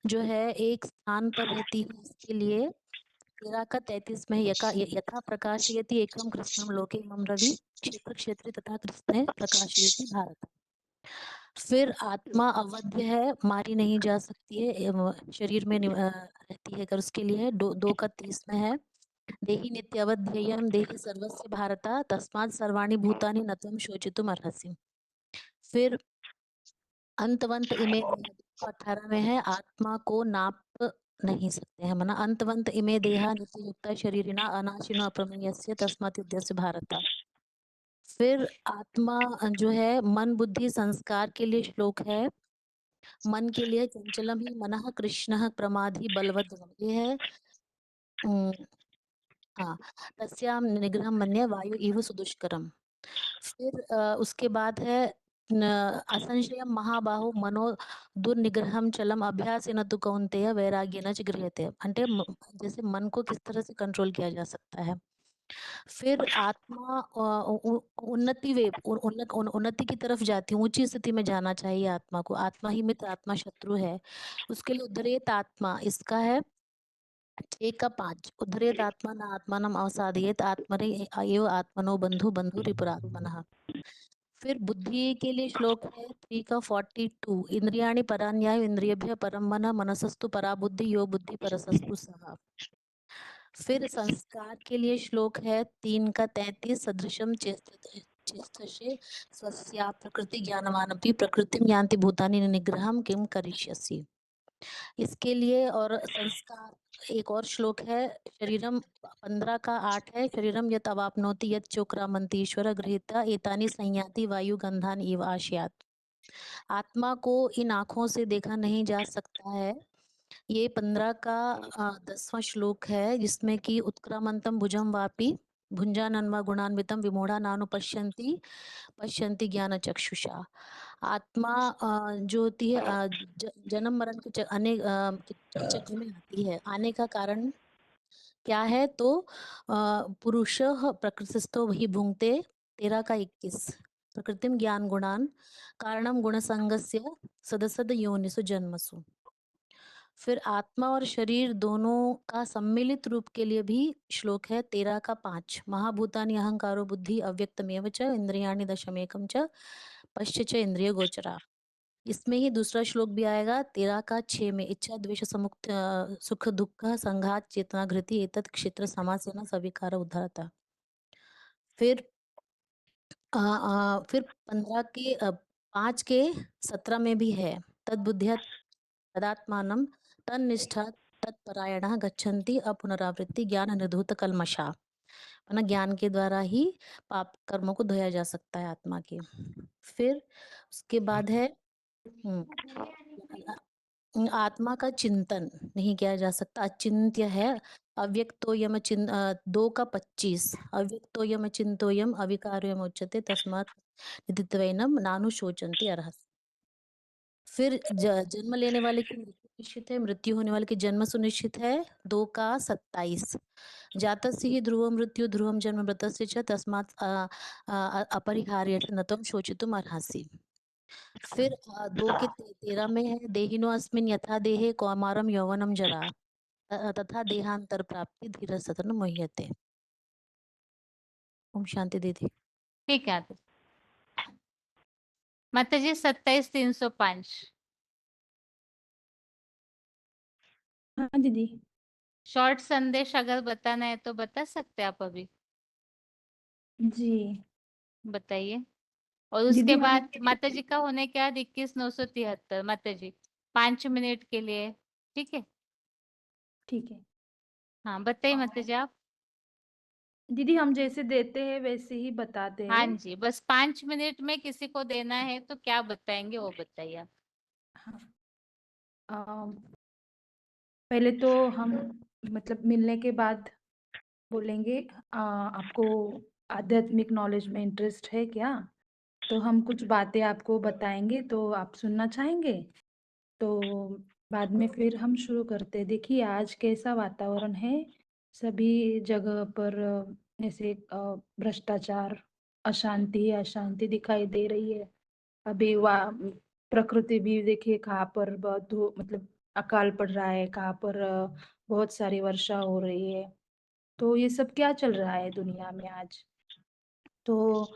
जो है एक स्थान पर रहती है, इसके लिए 13 का 33 में यथा प्रकाशयति एकम कृष्णम लोके इमं रवि क्षेत्र क्षेत्री तथा कृष्ण प्रकाशयति भारत। फिर आत्मा अवध्य है, मारी नहीं जा सकती है, शरीर में रहती है, कर उसके लिए 2 का 30 में है देहि नित्यवध्ययम देहि सर्वस्य भारता तस्मात् सर्वाणि भूतानि न त्वं शोचितुम् अर्हसि। फिर अंतवंत इमे 18 में है आत्मा को नाप नहीं सकते हैं, मना अंतवंत इमे देहा नित्य युक्ता शरीरिणा अनाशिनो अप्रमेयस्य तस्मात् युद्धस्य भारता। फिर आत्मा जो है मन बुद्धि संस्कार के लिए श्लोक है मन के लिए चंचलम ही मनः कृष्णः प्रमादी बलवद् ये है हाँ तस्याम निग्रहम मन्ये वायु इव सुदुष्करम। फिर उसके बाद है असंशयम महाबाहु मनो दुर्निग्रहम चलम अभ्यासेन तु कौन्तेय वैराग्येन च गृह्यते। అంటే जैसे मन को किस तरह से कंट्रोल किया जा सकता है। फिर आत्मा उन्नति वे उन्नति की तरफ जाती है, ऊंची स्थिति में जाना चाहिए आत्मा को। आत्मा ही मित्र आत्मा शत्रु है, उसके लिए उद्धरेत आत्मा इसका है 6 का 5 उद्धरेत आत्मा न आत्मानम अवसादयेत आत्मने एव आत्मनो बंधु बंधु रिपुरात्मनः। फिर बुद्धि के लिए श्लोक है 3 का 42 इंद्रियाणि परान्याय इंद्रियभ्य परम मन मनसस्तु परा बुद्धि यो बुद्धि परसस्तु सहा। फिर संस्कार के लिए श्लोक है 3 का 33 सदृशम चेष्टसे स्वस्या प्रकृति ज्ञानवानपि प्रकृतिम यान्ति भूतानि निग्रहम किम करिष्यसि। इसके लिए और संस्कार एक और श्लोक है शरीरम 15 का 8 है शरीरम यत अवापनोति यत चोक्रामंति ईश्वर गृहीता एतानि संयाति वायु गंधान इव आशयात। आत्मा को इन आँखों से देखा नहीं जा सकता है। ये 15 का 10वां श्लोक है जिसमें कि उत्क्रामंतम भुजम वापी भुंजानन्वा गुणान्वितम विमूढ़ा नानु पश्यन्ति ज्ञान चक्षुषा। आत्मा जो होती है जन्म मरण के अनेक चक्र में आती है। आने का कारण क्या है तो पुरुष प्रकृतिस्थो वही भुंगते 13 का 21 प्रकृतिम ज्ञान गुणान कारणम गुण संगस्य सदसद योनिसु जन्मसु। फिर आत्मा और शरीर दोनों का सम्मिलित रूप के लिए भी श्लोक है 13 का 5 महाभूतानि अहंकारो बुद्धि अव्यक्तमेव च इंद्रियाणि दशमेकम च पश्य च इंद्रिय गोचरा। इसमें ही दूसरा श्लोक भी आएगा 13 का 6 में इच्छा द्वेष समुक्त सुख दुख संघात चेतना घृति एतत् क्षेत्र समासेन सविकार उद्धारता। फिर 15 के 5 के 17 में भी है तद्बुद्ध्या तदात्मानं तन्निष्ठा तत्परायणः गच्छन्ति अपुनरावृत्ति ज्ञान निर्धूत कल्मषा। ना ज्ञान के द्वारा ही पाप कर्मों को धोया जा सकता है आत्मा के। फिर उसके बाद है आत्मा का चिंतन नहीं किया जा सकता, अचिंत्य है। अव्यक्तोयम 2 का 25 अव्यक्तोयम चिंतोयम अविकार्यम उच्यते तस्मात् निदित्वैनम नानु शोचन्ति अर्हसि। फिर जन्म लेने वाले की मृत्यु निश्चित है, मृत्यु होने वाले की जन्म सुनिश्चित है 2 का 27 जातस्य ही ध्रुव मृत्यु ध्रुवम जन्म मृतस्य च तस्मात् अपरिहार्य न त्वं शोचितुम् अर्हसि। फिर 2 के 13 में है देहिनो अस्मिन् यथा देहे कौमारम यौवनम जरा तथा देहांतर प्राप्ति धीर सतन मुह्यते। ओम शांति दीदी। ठीक है माताजी 27,305। हाँ दीदी। शॉर्ट संदेश अगर बताना है तो बता सकते हैं आप अभी। जी बताइए। और उसके बाद माताजी का होने के बाद 21,973 माताजी 5 मिनट के लिए। ठीक है ठीक है। हाँ बताइए माताजी आप। दीदी हम जैसे देते हैं वैसे ही बताते हैं। हाँ जी बस 5 मिनट में किसी को देना है तो क्या बताएंगे वो बताइए आप। पहले तो हम मतलब मिलने के बाद बोलेंगे आपको आध्यात्मिक नॉलेज में इंटरेस्ट है क्या, तो हम कुछ बातें आपको बताएंगे तो आप सुनना चाहेंगे। तो बाद में फिर हम शुरू करते हैं। देखिए आज कैसा वातावरण है, सभी जगह पर ऐसे भ्रष्टाचार अशांति दिखाई दे रही है। अभी प्रकृति भी देखिए कहाँ पर बहुत मतलब अकाल पड़ रहा है, कहाँ पर बहुत सारी वर्षा हो रही है। तो ये सब क्या चल रहा है दुनिया में आज। तो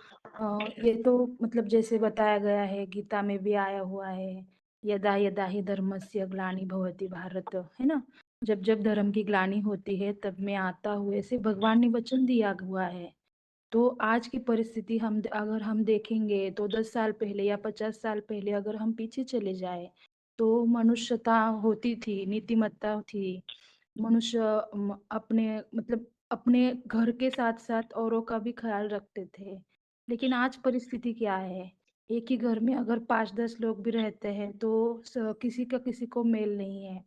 ये तो मतलब जैसे बताया गया है गीता में भी आया हुआ है यदा यदा ही धर्मस्य ग्लानि भवति भारत, है ना। जब जब धर्म की ग्लानि होती है तब में आता हुए से भगवान ने वचन दिया हुआ है। तो आज की परिस्थिति हम अगर हम देखेंगे तो 10 साल पहले या 50 साल पहले अगर हम पीछे चले जाए तो मनुष्यता होती थी, नीतिमत्ता थी। मनुष्य अपने मतलब अपने घर के साथ साथ औरों का भी ख्याल रखते थे। लेकिन आज परिस्थिति क्या है, एक ही घर में अगर 5-10 लोग भी रहते हैं तो किसी का किसी को मेल नहीं है।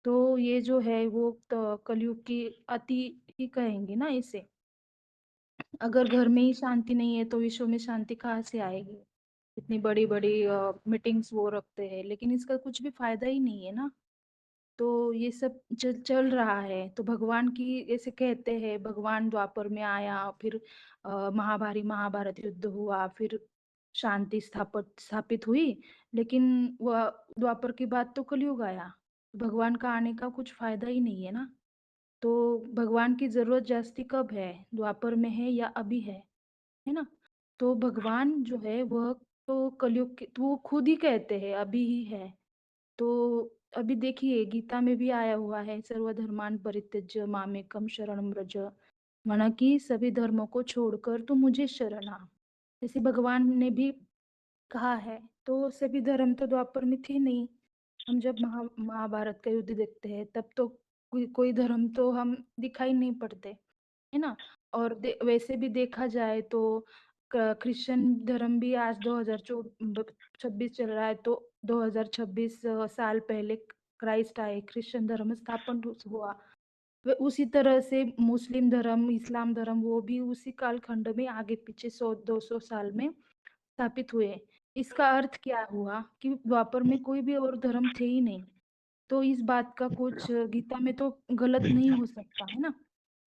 तो ये जो है वो तो कलयुग की अति ही कहेंगे ना इसे। अगर घर में ही शांति नहीं है तो विश्व में शांति कहाँ से आएगी? इतनी बड़ी-बड़ी मीटिंग्स वो रखते हैं, लेकिन इसका कुछ भी फायदा ही नहीं है ना। तो ये सब चल रहा है। तो भगवान की ऐसे कहते हैं भगवान द्वापर में आया, फिर महाभारत युद्ध हुआ, फिर शांति स्थापित हुई, लेकिन वह द्वापर के बाद तो कलयुग आया। भगवान का आने का कुछ फायदा ही नहीं है ना। तो भगवान की जरूरत जास्ती कब है? द्वापर में है या अभी है ना? तो भगवान जो है वह तो कलयुग के तो वो खुद ही कहते हैं अभी ही है। तो अभी देखिए गीता में भी आया हुआ है सर्वधर्मान् परित्यज्य मामेकं शरणं व्रज, माना कि सभी धर्मों को छोड़कर तू मुझे शरण आ। जैसे भगवान ने भी कहा है। तो सभी धर्म तो द्वापर में थे नहीं। हम जब महाभारत का युद्ध देखते हैं तब तो कोई धर्म तो हम दिखाई नहीं पड़ते, है ना? और वैसे भी देखा जाए तो क्रिश्चियन धर्म भी आज 2026 चल रहा है, तो 2026 साल पहले क्राइस्ट आए, क्रिश्चियन धर्म स्थापन हुआ। उसी तरह से मुस्लिम धर्म, इस्लाम धर्म वो भी उसी कालखंड में आगे पीछे 100-200 साल में स्थापित हुए। इसका अर्थ क्या हुआ कि द्वापर में कोई भी और धर्म थे ही नहीं। तो इस बात का कुछ गीता में तो गलत नहीं हो सकता, है ना?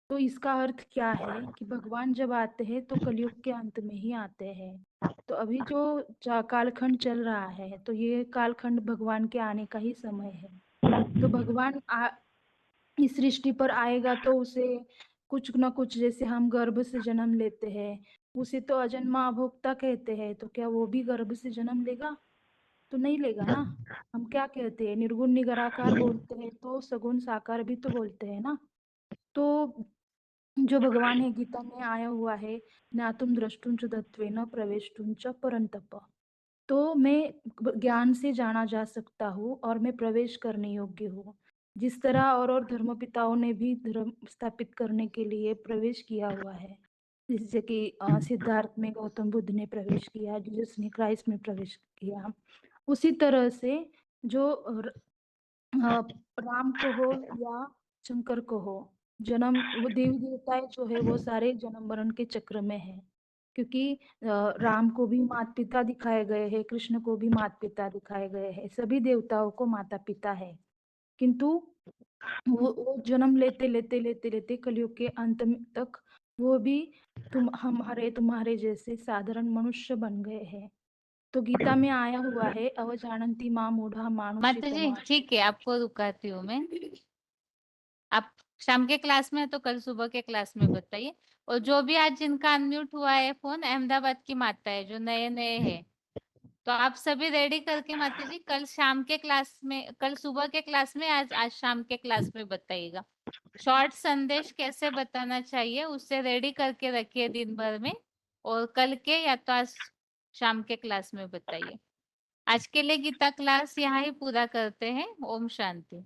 तो इसका अर्थ क्या है कि भगवान जब आते हैं तो कलयुग के अंत में ही आते हैं। तो अभी जो कालखंड चल रहा है तो ये कालखंड भगवान के आने का ही समय है। तो भगवान इस सृष्टि पर आएगा तो उसे कुछ ना कुछ, जैसे हम गर्भ से जन्म लेते हैं, उसे तो अजन्मा अभोक्ता कहते हैं, तो क्या वो भी गर्भ से जन्म लेगा? तो नहीं लेगा ना। हम क्या कहते हैं, निर्गुण निराकार बोलते हैं तो सगुण साकार भी तो बोलते हैं ना। तो जो भगवान है गीता में आया हुआ है, ज्ञातुम द्रष्टुम च तत्त्वेन प्रवेष्टुम च परंतप। तो मैं ज्ञान से जाना जा सकता हूँ और मैं प्रवेश करने योग्य हूँ। जिस तरह और धर्मपिताओं ने भी धर्म स्थापित करने के लिए प्रवेश किया हुआ है, जैसे कि सिद्धार्थ में गौतम बुद्ध ने प्रवेश किया, जीसस ने क्राइस्ट में प्रवेश किया। उसी तरह से जो राम को हो या शंकर को हो, जन्म वो देवी देवताएं जो है वो सारे जन्म मरण के चक्र में है। क्योंकि राम को भी माता पिता दिखाए गए हैं, कृष्ण को भी माता पिता दिखाए गए हैं, सभी देवताओं को माता पिता है। किंतु वो जन्म लेते कलयुग के अंत तक वो भी तुम्हारे जैसे साधारण मनुष्य बन गए हैं। तो गीता में आया हुआ है अवजानन्ति मां मूढ़ा मानुषी माता जी तमा। ठीक है, आपको रुकाती हूँ मैं। आप शाम के क्लास में है तो कल सुबह के क्लास में बताइए। और जो भी आज जिनका अनम्यूट हुआ है फोन, अहमदाबाद की माता है जो नए नए है, तो आप सभी रेडी करके माता जी कल शाम के क्लास में, कल सुबह के क्लास में, आज शाम के क्लास में बताइएगा। शॉर्ट संदेश कैसे बताना चाहिए उससे रेडी करके रखिए दिन भर में, और कल के या तो आज शाम के क्लास में बताइए। आज के लिए गीता क्लास यहाँ ही पूरा करते हैं। ओम शांति।